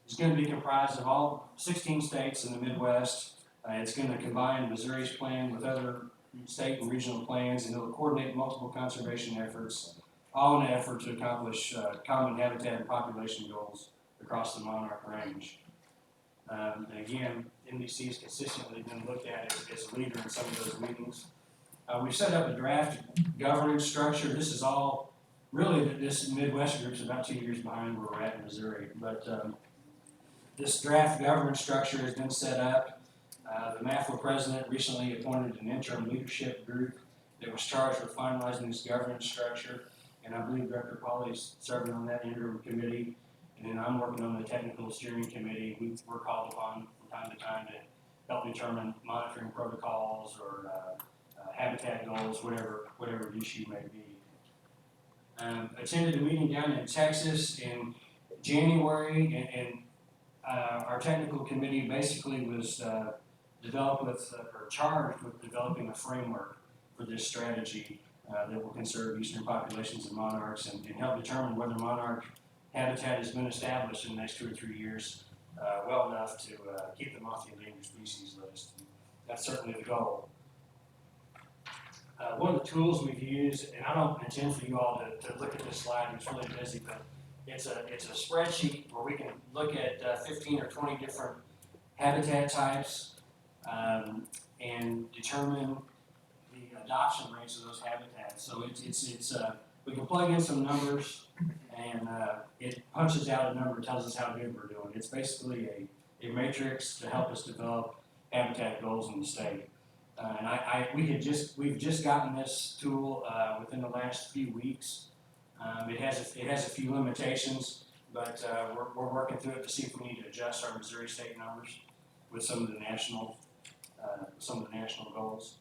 is going to be comprised of all 16 states in the Midwest. It's going to combine Missouri's plan with other state and regional plans, and it'll coordinate multiple conservation efforts, all in an effort to accomplish common habitat and population goals across the monarch range. And again, NBC has consistently been looked at as a leader in some of those meetings. We've set up a draft governance structure. This is all, really, this Midwest group's about 2 years behind where we're at in Missouri. But this draft governance structure has been set up. The MAFWA president recently appointed an interim leadership group that was charged with finalizing this governance structure. And I believe Director Pauly is serving on that interim committee. And then I'm working on the technical steering committee. We're called upon from time to time to help determine monitoring protocols or habitat goals, whatever the issue may be. Attended a meeting down in Texas in January, and our technical committee basically was developed with, or charged with developing a framework for this strategy that will conserve eastern populations of monarchs and help determine whether monarch habitat has been established in the next 2 or 3 years well enough to keep them off the endangered species list. That's certainly the goal. One of the tools we've used, and I don't intend for you all to look at this slide, it's really busy, but it's a spreadsheet where we can look at 15 or 20 different habitat types and determine the adoption rates of those habitats. So we can plug in some numbers and it punches out a number, tells us how good we're doing. It's basically a matrix to help us develop habitat goals in the state. And we've just gotten this tool within the last few weeks. It has a few limitations, but we're working through it to see if we need to adjust our Missouri state numbers with some of the national goals.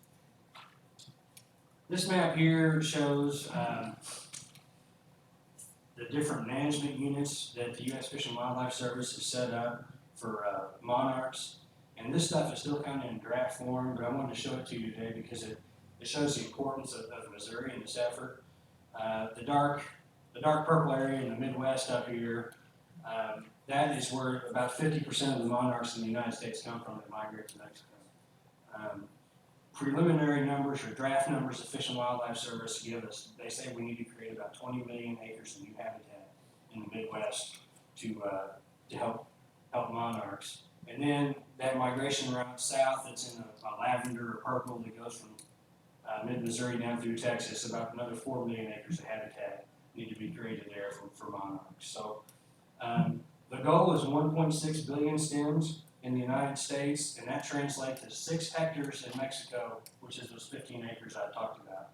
This map here shows the different management units that the U.S. Fish and Wildlife Service has set up for monarchs. And this stuff is still kind of in draft form, but I wanted to show it to you today because it shows the importance of Missouri in this effort. The dark purple area in the Midwest up here, that is where about 50% of the monarchs in the United States come from that migrate to Mexico. Preliminary numbers or draft numbers the Fish and Wildlife Service give us, they say we need to create about 20 million acres of new habitat in the Midwest to help monarchs. And then that migration route south that's in a lavender or purple that goes from mid-Missouri down through Texas, about another 4 million acres of habitat need to be created there for monarchs. So the goal is 1.6 billion stems in the United States, and that translates to 6 hectares in Mexico, which is those 15 acres I talked about.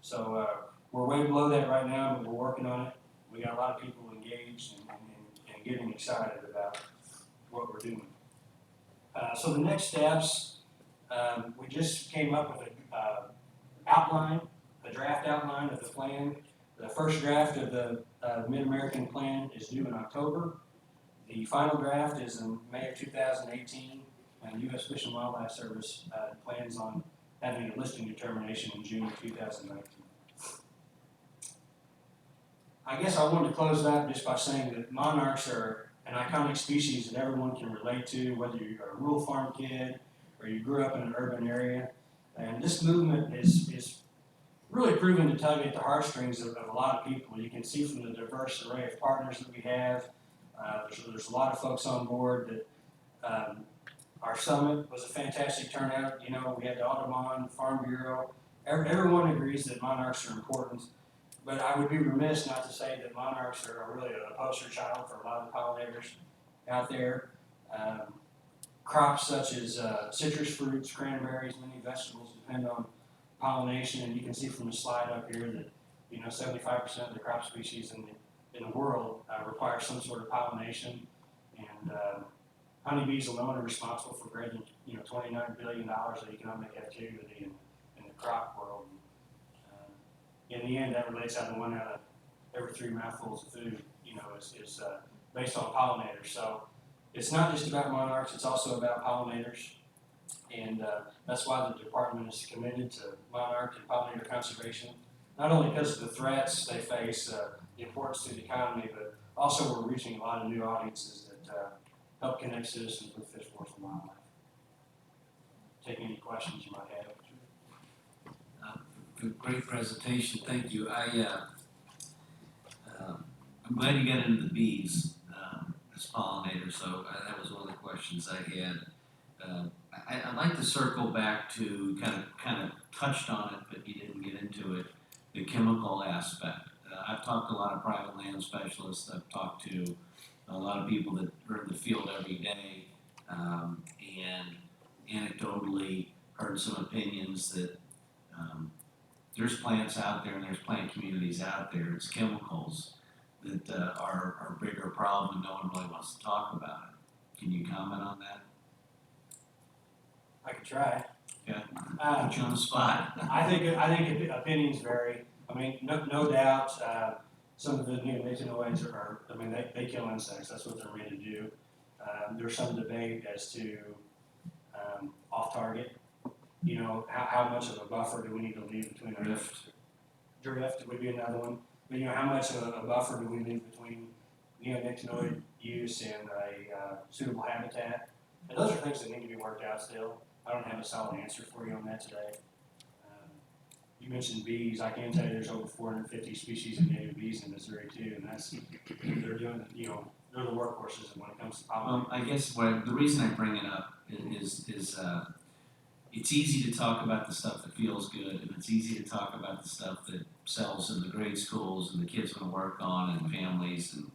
So we're way below that right now, but we're working on it. We got a lot of people engaged and getting excited about what we're doing. So the next steps, we just came up with a draft outline of the plan. The first draft of the Mid-American Plan is due in October. The final draft is in May of 2018, and U.S. Fish and Wildlife Service plans on having a listing determination in June of 2019. I guess I wanted to close out just by saying that monarchs are an iconic species that everyone can relate to, whether you're a rural farm kid or you grew up in an urban area. And this movement is really proven to tug at the heartstrings of a lot of people. You can see from the diverse array of partners that we have. There's a lot of folks on board that our summit was a fantastic turnout. You know, we had the Audubon, Farm Bureau. Everyone agrees that monarchs are important. But I would be remiss not to say that monarchs are really a poster child for a lot of pollinators out there. Crops such as citrus fruits, cranberries, many vegetables depend on pollination, and you can see from the slide up here that 75% of the crop species in the world require some sort of pollination, and honeybees alone are responsible for greater than $29 billion of economic activity in the crop world. In the end, that relates out to 1 out of every 3 mouthfuls of food, is based on pollinators. So it's not just about monarchs, it's also about pollinators. And that's why the department is committed to monarch and pollinator conservation, not only because of the threats they face, the importance to the economy, but also we're reaching a lot of new audiences that help connect citizens with fish, forest, and wildlife. Take any questions you might have. Great presentation, thank you. I'm glad you got into the bees as pollinators, so that was one of the questions I had. I'd like to circle back to kind of touched on it, but you didn't get into it, the chemical aspect. I've talked to a lot of private land specialists, I've talked to a lot of people that are in the field every day, and anecdotally heard some opinions that there's plants out there and there's plant communities out there, it's chemicals that are a bigger problem and no one really wants to talk about it. Can you comment on that? I could try. Yeah. Put you on the spot. I think opinions vary. I mean, no doubt, some of the neonicotinoids they kill insects. That's what they're made to do. There's some debate as to off target. You know, how much of a buffer do we need to leave between our drift would be another one. But you know, how much of a buffer do we leave between neonicotinoid use and a suitable habitat? And those are things that need to be worked out still. I don't have a solid answer for you on that today. You mentioned bees. I can tell you there's over 450 species of native bees in Missouri too, and they're doing, you know, they're the workhorses when it comes to pollination. I guess the reason I bring it up is it's easy to talk about the stuff that feels good, and it's easy to talk about the stuff that sells in the grade schools and the kids want to work on, and families and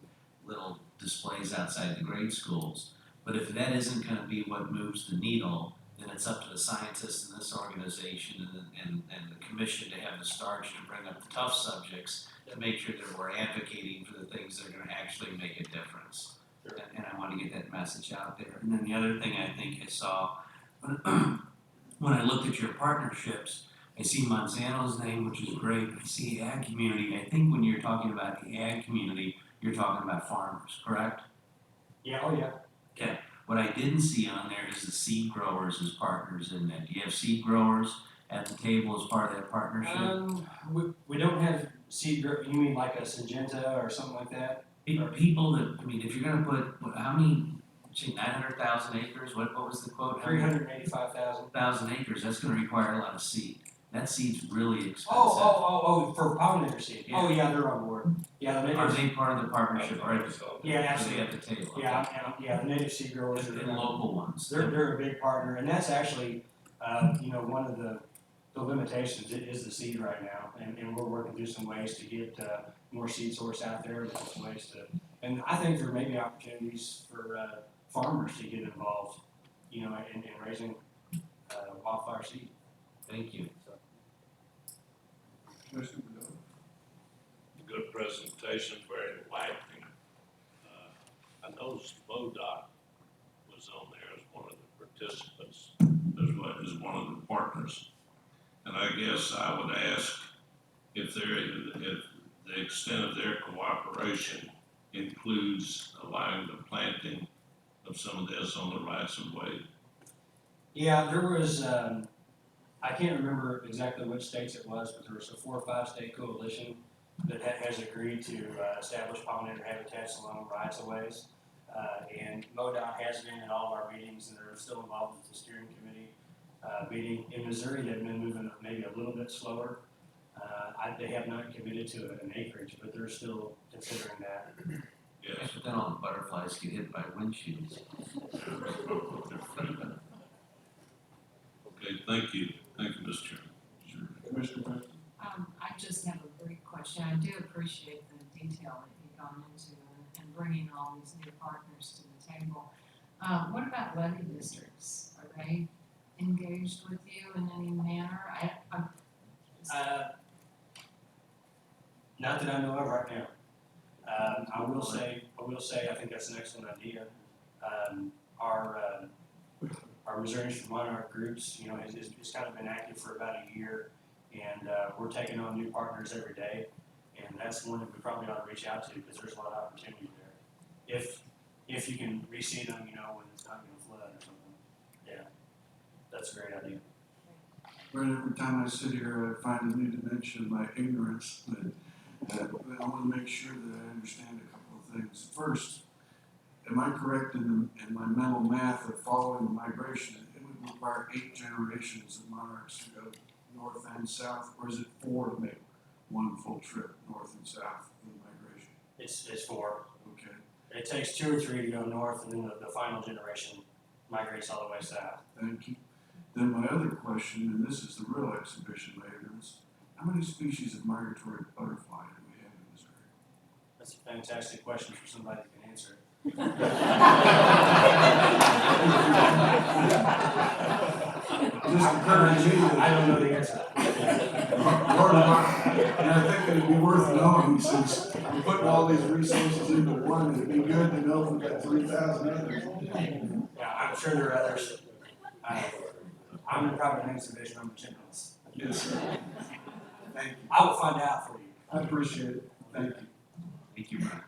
little displays outside the grade schools. But if that isn't going to be what moves the needle, then it's up to the scientists in this organization and the commission to have the starch to bring up the tough subjects to make sure that we're advocating for the things that are going to actually make a difference. Sure. And I want to get that message out there. And then the other thing I think I saw, when I looked at your partnerships, I see Monsanto's name, which is great. I see ag community. I think when you're talking about the ag community, you're talking about farmers, correct? Yeah, oh yeah. Okay. What I didn't see on there is the seed growers as partners in that. Do you have seed growers at the table as part of that partnership? We don't have seed grow. You mean like a Syngenta or something like that? People that, I mean, if you're going to put, how many, 900,000 acres? What was the quote? 385,000. 1,000 acres, that's going to require a lot of seed. That seed's really expensive. For pollinator seed. Yeah. Oh yeah, they're on board. Yeah, the Are native. they part of the partnership, right? Yeah, Are they absolutely. at the table? Yeah, the native seed growers And are local ones. they're a big partner, and that's actually you know, one of the limitations is the seed right now, and we're working through some ways to get more seed source out there, and some ways to, and I think there may be opportunities for farmers to get involved, you know, in raising wildfire seed. Thank you. So. Commissioner Bedell? Good presentation, very enlightening. I noticed MoDOT was on there as one of the participants, as one of the partners. And I guess I would ask if the extent of their cooperation includes allowing the planting of some of this on the rights of way. Yeah, there was, I can't remember exactly which states it was, but there was a 4 or 5 state coalition that has agreed to establish pollinator habitats along rights of ways. And MoDOT has been at all of our meetings, and they're still involved with the steering committee meeting. In Missouri, they've been moving maybe a little bit slower. They have not committed to an acreage, but they're still considering that. Yes. But then all the butterflies get hit by windshields. Okay, thank you. Thank you, Mr. Chairman. Commissioner West? I just have a brief question. I do appreciate the detail that you've gone into and bringing all these new partners to the table. What about levee districts? Are they engaged with you in any manner? Not that I know of right now. I will say, I think that's an excellent idea. Our Missourians for Monarch groups, you know, has kind of been active for about a year, and we're taking on new partners every day, and that's one that we probably ought to reach out to because there's a lot of opportunity there. if you can reseed them, you know, when it's not gonna flood or something. Yeah, that's a great idea. Brent, every time I sit here, I find a new dimension of my ignorance, but I want to make sure that I understand a couple of things. First, am I correct in my mental math of following the migration? It would require 8 generations of monarchs to go north and south, or is it 4 to make one full trip north and south in the migration? It's 4. Okay, It takes 2 or 3 to go north, and then the final generation migrates all the way south. thank you. Then my other question, and this is the real exhibition of ignorance, how many species of migratory butterfly do we have in Missouri? That's a fantastic question for somebody who can answer it. Just encourage me to. I don't know the answer. And I think it'd be worth knowing, since we're putting all these resources into one, it'd be good to know if we've got 3,000 others. Yeah, I'm sure there are others. I'm in the private exhibition on the chimpanzees. Yes, sir. Thank you. I will find out for you. I appreciate it. Thank you. Thank you, Brian.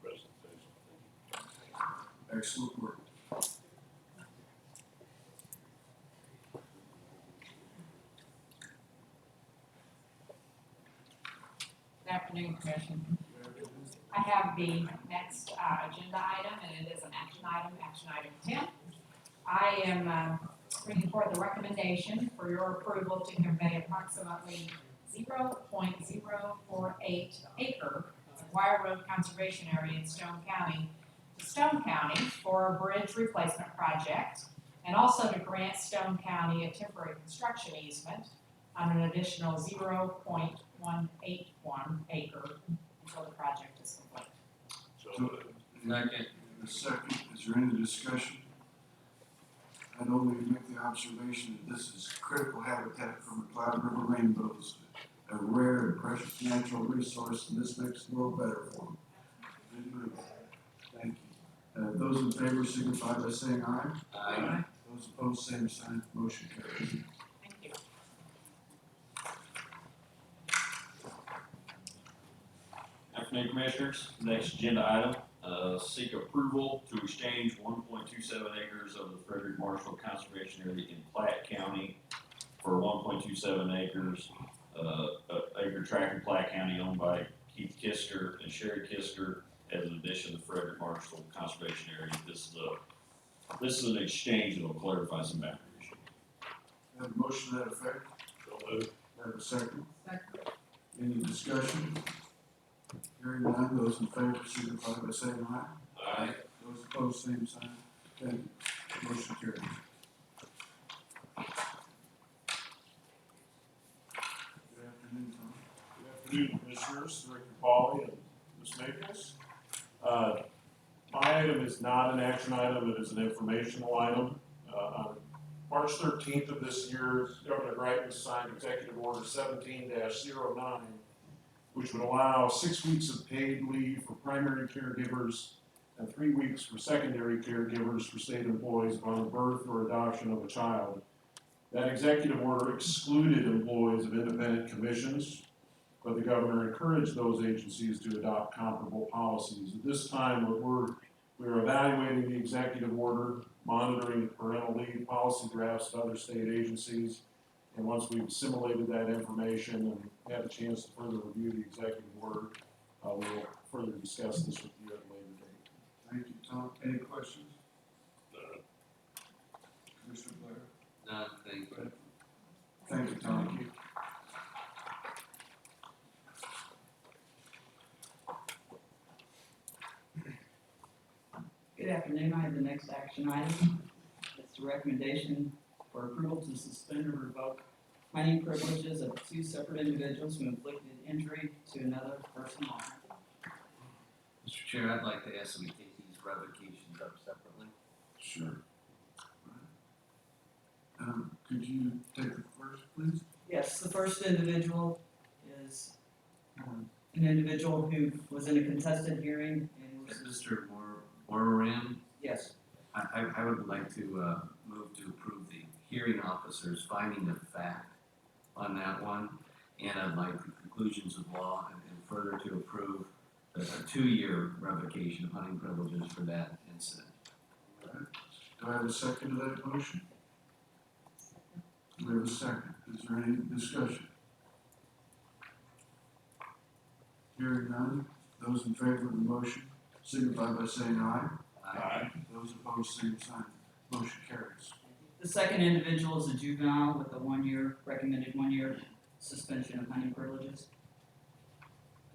Good presentation. Excellent work. Good afternoon, Commission. I have the next agenda item, and it is an action item 10. I am bringing forth a recommendation for your approval to convey approximately 0.048 acre of Wire Road Conservation Area in Stone County to Stone County for a bridge replacement project, and also to grant Stone County a temporary construction easement on an additional 0.181 acre until the project is complete. Second. A second, is there any discussion? I'd only make the observation that this is critical habitat for McCloud River rainbows, a rare and precious natural resource, and this makes the world better for them. Good move. Thank you. Those in favor signify by saying aye. Aye. Those opposed, same sign. Motion carries. Thank you. Afternoon, Commissioners. Next agenda item, seek approval to exchange 1.27 acres of the Frederick Marshall Conservation Area in Platte County for 1.27 acres, acre tract in Platte County owned by Keith Kisker and Sherry Kisker as an addition to Frederick Marshall Conservation Area. This is an exchange that will clarify some boundary issues. Have a motion to that effect? So moved. Have a second? Second. Any discussion? Hearing none, those in favor signify by saying aye. Aye. Those opposed, same sign. Thank you. Motion carries. Good afternoon, Tom. Good afternoon, Commissioners, Director Pauley and Ms. Maples. My item is not an action item, it is an informational item. On March 13th of this year, Governor Greitens signed Executive Order 17-09, which would allow 6 weeks of paid leave for primary caregivers and 3 weeks for secondary caregivers for state employees upon the birth or adoption of a child. That executive order excluded employees of independent commissions, but the governor encouraged those agencies to adopt comparable policies. At this time, we're evaluating the executive order, monitoring parental leave policy drafts to other state agencies, and once we've assimilated that information and had a chance to further review the executive order, we'll further discuss this with you at a later date. Thank you, Tom. Any questions? None. Commissioner Blair? None, thank you. Thank you, Tom. Good afternoon, I have the next action item. It's a recommendation for approval to suspend or revoke mining privileges of 2 separate individuals who inflicted injury to another person on. Mr. Chair, I'd like to ask that we take these revocations up separately. Sure. Could you take the first, please? Yes, the first individual is an individual who was in a contested hearing and was, Mr. Moran, yes, I would like to move to approve the hearing officer's finding of fact on that one, and I'd like the conclusions of law and further to approve a 2-year revocation of hunting privileges for that incident. Do I have a second to that motion? Do we have a second? Is there any discussion? Hearing none, those in favor of the motion signify by saying aye. Aye. Those opposed, same sign. Motion carries. The second individual is a juvenile with a recommended 1-year suspension of hunting privileges.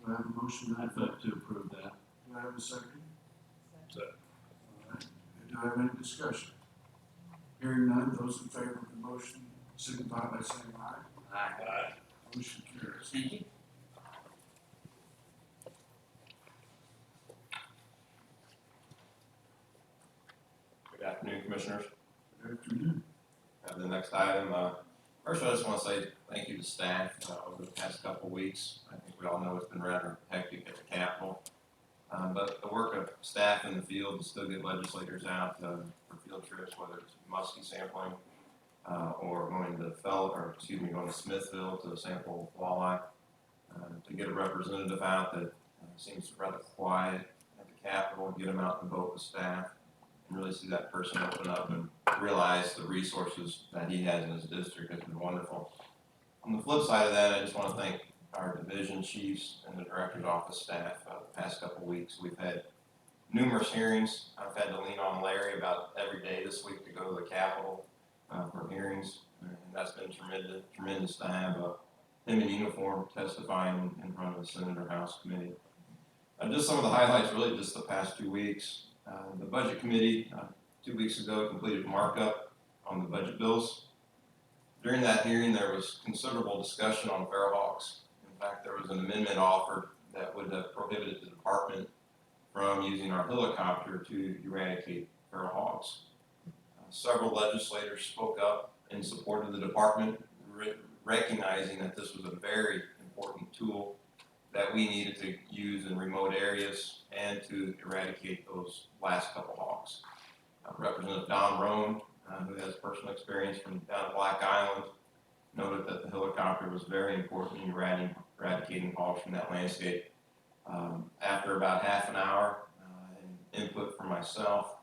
Do I have a motion to that I'd effect? vote to approve that. Do I have a second? Second. All right. Do I have any discussion? Hearing none, those in favor of the motion signify by saying aye. Aye. Motion carries. Thank you. Good afternoon, Commissioners. Good afternoon. The next item, first I just want to say thank you to staff over the past couple of weeks. I think we all know it's been rather hectic at the Capitol. But the work of staff in the field to still get legislators out for field trips, whether it's muskie sampling or going to Smithville to sample walleye, to get a representative out that seems rather quiet at the Capitol, get them out and vote with staff, and really see that person open up and realize the resources that he has in his district has been wonderful. On the flip side of that, I just want to thank our division chiefs and the director's office staff. The past couple of weeks, we've had numerous hearings. I've had to lean on Larry about every day this week to go to the Capitol for hearings, and that's been tremendous to have him in uniform testifying in front of the Senate or House committee. Just some of the highlights, really just the past 2 weeks. The Budget Committee 2 weeks ago completed markup on the budget bills. During that hearing, there was considerable discussion on feral hogs. In fact, there was an amendment offered that would have prohibited the department from using our helicopter to eradicate feral hogs. Several legislators spoke up in support of the department, recognizing that this was a very important tool that we needed to use in remote areas and to eradicate those last couple hogs. Representative Don Roan, who has personal experience from down at Black Island, noted that the helicopter was very important in eradicating hogs from that landscape. After about half an hour and input from myself,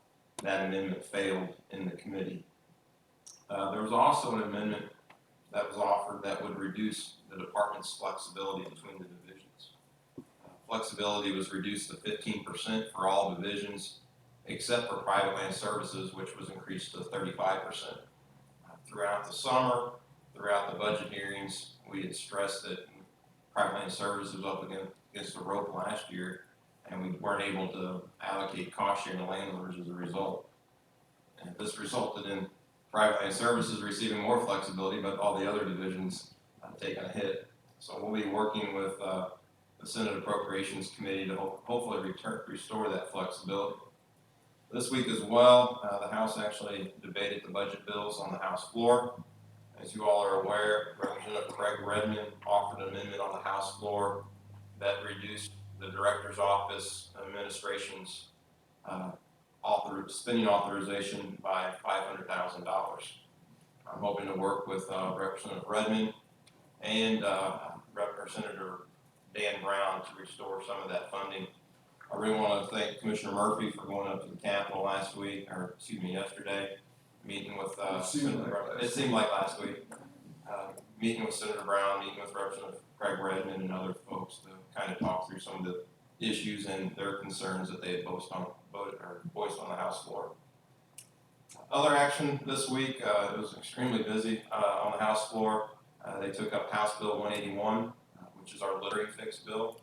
that amendment failed in the committee. There was also an amendment that was offered that would reduce the department's flexibility between the divisions. Flexibility was reduced to 15% for all divisions, except for private land services, which was increased to 35%. Throughout the summer, throughout the budget hearings, we had stressed that private land services was up against the rope last year, and we weren't able to allocate cost share to landowners as a result. And this resulted in private land services receiving more flexibility, but all the other divisions taking a hit. So we'll be working with the Senate Appropriations Committee to hopefully restore that flexibility. This week as well, the House actually debated the budget bills on the House floor. As you all are aware, Representative Craig Redmond offered an amendment on the House floor that reduced the Director's Office Administration's spending authorization by $500,000. I'm hoping to work with Representative Redmond and Senator Dan Brown to restore some of that funding. I really want to thank Commissioner Murphy for going up to the Capitol yesterday, meeting with it seemed like last week, meeting with Senator Brown, meeting with Representative Craig Redmond and other folks to kind of talk through some of the issues and their concerns that they had voiced on the House floor. Other action this week, it was extremely busy on the House floor. They took up House Bill 181, which is our littering fix bill.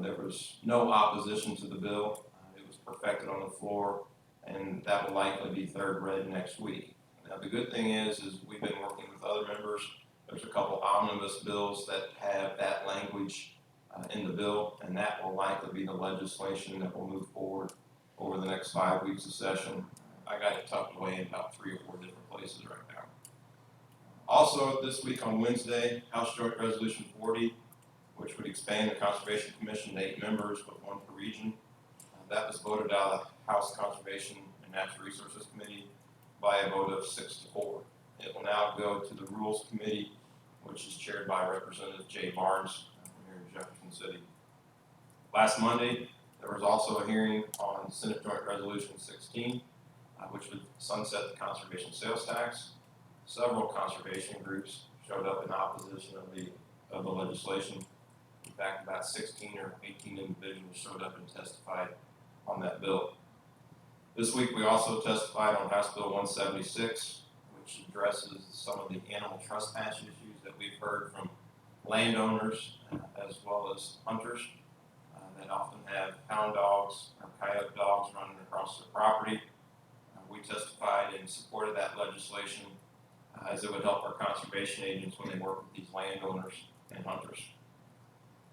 There was no opposition to the bill. It was perfected on the floor, and that will likely be third read next week. Now, the good thing is we've been working with other members. There's a couple omnibus bills that have that language in the bill, and that will likely be the legislation that will move forward over the next 5 weeks of session. I got it tucked away in about 3 or 4 different places right now. Also, this week on Wednesday, House Joint Resolution 40, which would expand the Conservation Commission to 8 members with 1 per region. That was voted out of the House Conservation and Natural Resources Committee by a vote of 6-4. It will now go to the Rules Committee, which is chaired by Representative Jay Barnes here in Jefferson City. Last Monday, there was also a hearing on Senate Joint Resolution 16, which would sunset the conservation sales tax. Several conservation groups showed up in opposition of the legislation. In fact, about 16 or 18 individuals showed up and testified on that bill. This week, we also testified on House Bill 176, which addresses some of the animal trespass issues that we've heard from landowners as well as hunters that often have hound dogs or coyote dogs running across their property. We testified in support of that legislation as it would help our conservation agents when they work with these landowners and hunters.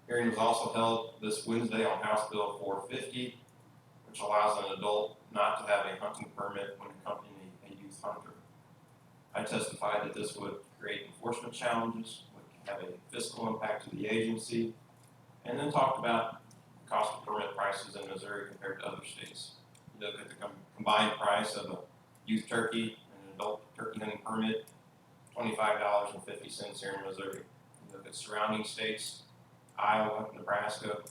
Hearing was also held this Wednesday on House Bill 450, which allows an adult not to have a hunting permit when accompanying a youth hunter. I testified that this would create enforcement challenges, would have a fiscal impact to the agency, and then talked about the cost of permit prices in Missouri compared to other states. You look at the combined price of a youth turkey and an adult turkey hunting permit, $25.50 here in Missouri. You look at surrounding states, Iowa, Nebraska,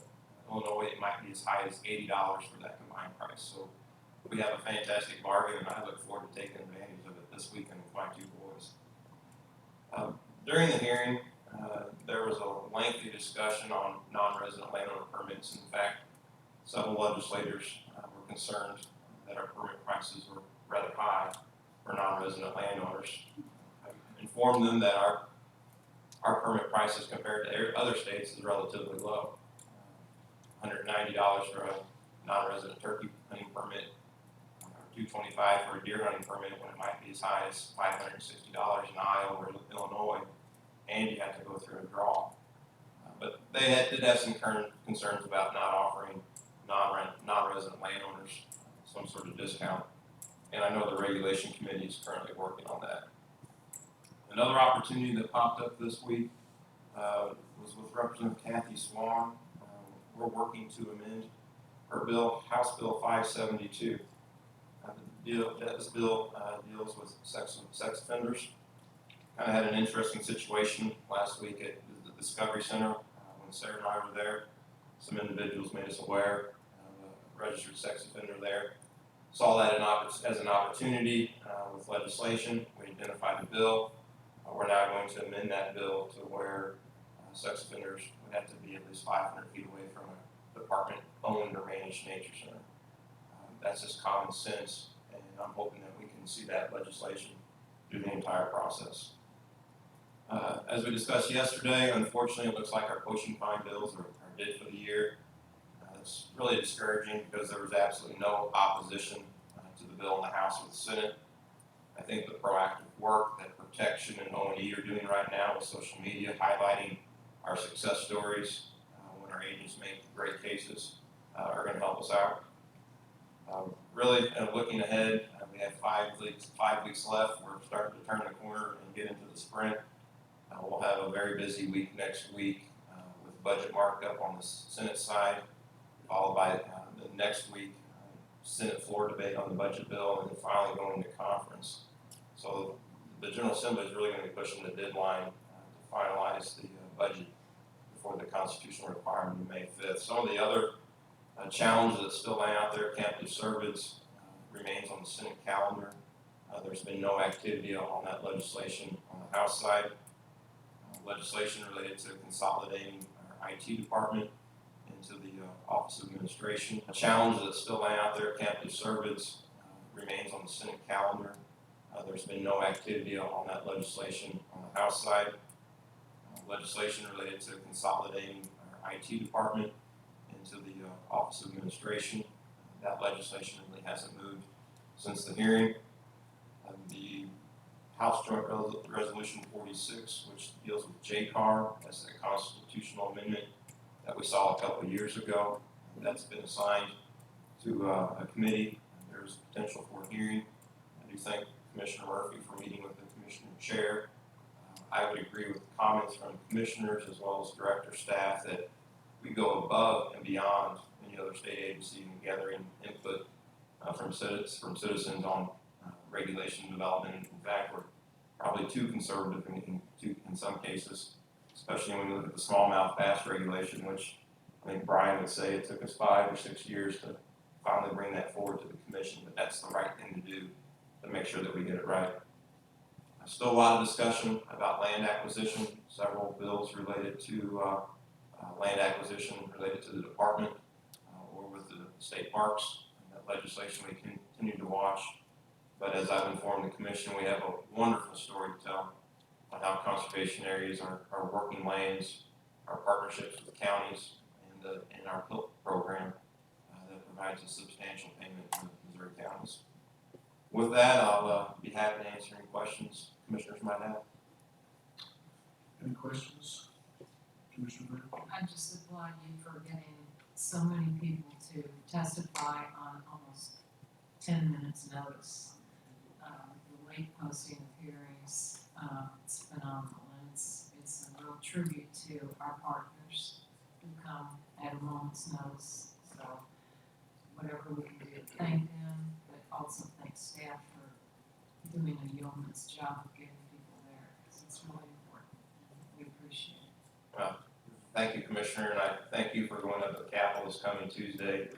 Illinois, it might be as high as $80 for that combined price. So we have a fantastic bargain, and I look forward to taking advantage of it this weekend with my two boys. During the hearing, there was a lengthy discussion on non-resident landowner permits. In fact, several legislators were concerned that our permit prices were rather high for non-resident landowners. I informed them that our permit prices compared to other states is relatively low. $190 for a non-resident turkey hunting permit, or $225 for a deer hunting permit when it might be as high as $560 in Iowa or Illinois, and you have to go through a draw. But they did have some concerns about not offering non-resident landowners some sort of discount, and I know the regulation committee is currently working on that. Another opportunity that popped up this week was with Representative Kathy Swan. We're working to amend her bill, House Bill 572. This bill deals with sex offenders. Kind of had an interesting situation last week at the Discovery Center when Sarah and I were there. Some individuals made us aware of a registered sex offender there. Saw that as an opportunity with legislation. We identified the bill. We're now going to amend that bill to where sex offenders would have to be at least 500 feet away from a department-owned or managed nature center. That's just common sense, and I'm hoping that we can see that legislation through the entire process. As we discussed yesterday, unfortunately, it looks like our poaching fine bills are dead for the year. It's really discouraging because there was absolutely no opposition to the bill in the House or the Senate. I think the proactive work that Protection and O&E are doing right now with social media, highlighting our success stories when our agents make great cases, are going to help us out. Really, looking ahead, we have 5 weeks left. We're starting to turn the corner and get into the sprint. We'll have a very busy week next week with budget markup on the Senate side, followed by the next week Senate floor debate on the budget bill, and then finally going to conference. So the General Assembly is really going to be pushing the deadline to finalize the budget before the constitutional requirement of May 5th. Some of the other challenges that still lay out there, captive cervids remains on the Senate calendar. There's been no activity on that legislation on the House side. Legislation related to consolidating our IT department into the Office of Administration. A challenge that's still laying out there, captive cervids remains on the Senate calendar. There's been no activity on that legislation on the House side. Legislation related to consolidating our IT department into the Office of Administration. That legislation really hasn't moved since the hearing. The House Joint Resolution 46, which deals with JCAR, that's the constitutional amendment that we saw a couple of years ago. That's been assigned to a committee. There's potential for a hearing. I do thank Commissioner Murphy for meeting with the Commissioner Chair. I would agree with the comments from commissioners as well as director staff that we go above and beyond any other state agency in gathering input from citizens on regulation development. In fact, we're probably too conservative in some cases, especially when we look at the smallmouth bass regulation, which I think Brian would say it took us 5 or 6 years to finally bring that forward to the commission, but that's the right thing to do to make sure that we get it right. Still a lot of discussion about land acquisition, several bills related to land acquisition related to the department or with the state parks. That legislation we continue to watch. But as I've informed the commission, we have a wonderful story to tell on how conservation areas are working lands, our partnerships with the counties, and our PILT program that provides a substantial payment to the Missouri counties. With that, I'll be happy to answer any questions commissioners might have. Any questions? Commissioner Byrd? I just applaud you for getting so many people to testify on almost 10 minutes notice. The late posting of hearings, it's phenomenal, and it's a real tribute to our partners who come at a moment's notice. So whatever we can do to thank them, but also thank staff for doing a yeoman's job of getting people there, because it's really important. We appreciate it. Thank you, Commissioner, and I thank you for going up to the Capitol this coming Tuesday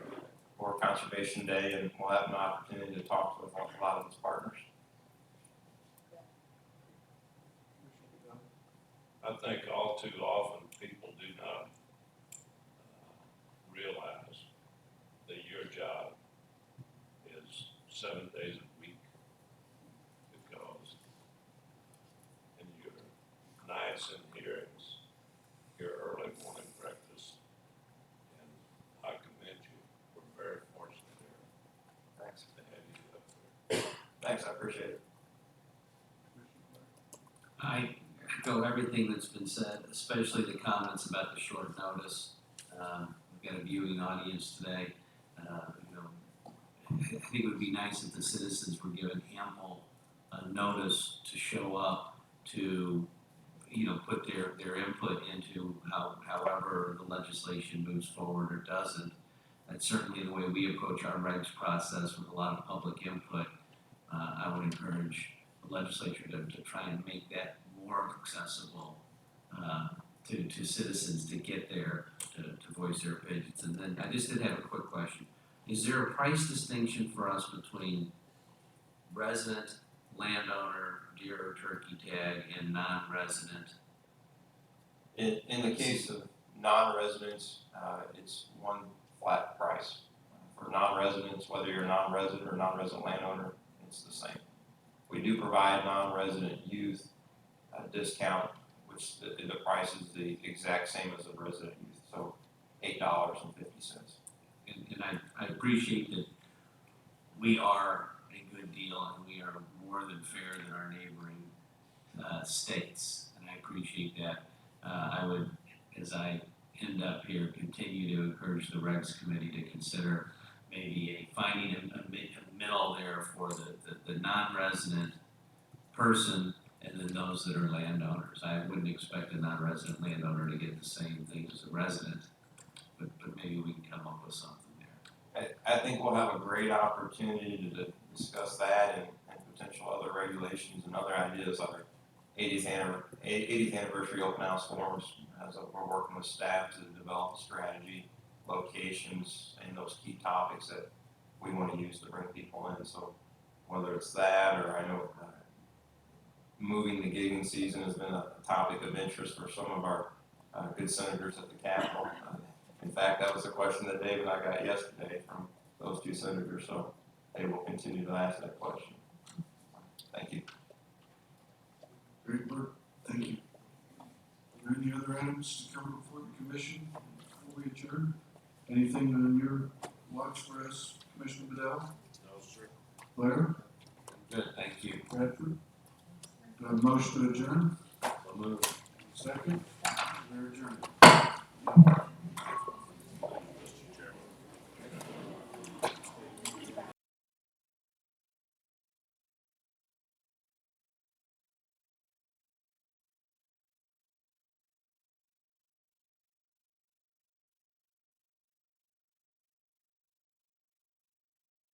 for Conservation Day, and we'll have an opportunity to talk to a lot of its partners. I think all too often people do not realize that your job is 7 days a week, because in your nights and hearings, your early morning breakfast, and I commend you. We're very fortunate here. Thanks. To have you up there. Thanks, I appreciate it. I echo everything that's been said, especially the comments about the short notice. We've got a viewing audience today. I think it would be nice if the citizens were given ample notice to show up to, put their input into however the legislation moves forward or doesn't. That's certainly the way we approach our regs process with a lot of public input. I would encourage the legislature to try and make that more accessible to citizens to get there, to voice their opinions. And then I just did have a quick question. Is there a price distinction for us between resident, landowner, deer or turkey tag, and non-resident? In the case of non-residents, it's one flat price. For non-residents, whether you're a non-resident or non-resident landowner, it's the same. We do provide non-resident youth a discount, which the price is the exact same as a resident youth, so $8.50. And I appreciate that we are a good deal and we are more than fair than our neighboring states, and I appreciate that. I would, as I end up here, continue to encourage the Regs Committee to consider maybe finding a middle there for the non-resident person and then those that are landowners. I wouldn't expect a non-resident landowner to get the same thing as a resident, but maybe we can come up with something there. I think we'll have a great opportunity to discuss that and potential other regulations and other ideas, other 80th anniversary open house forums. As we're working with staff to develop a strategy, locations, and those key topics that we want to use to bring people in. So whether it's that, or I know moving the gigging season has been a topic of interest for some of our good senators at the Capitol. In fact, that was a question that Dave and I got yesterday from those two senators, so they will continue to ask that question. Thank you. Great work, thank you. Are there any other items to come before the commission before we adjourn? Anything on your watch for us, Commissioner Bedell? No, sir. Blair? Good, thank you. Bradford? Do I have a motion to adjourn? So moved. Second?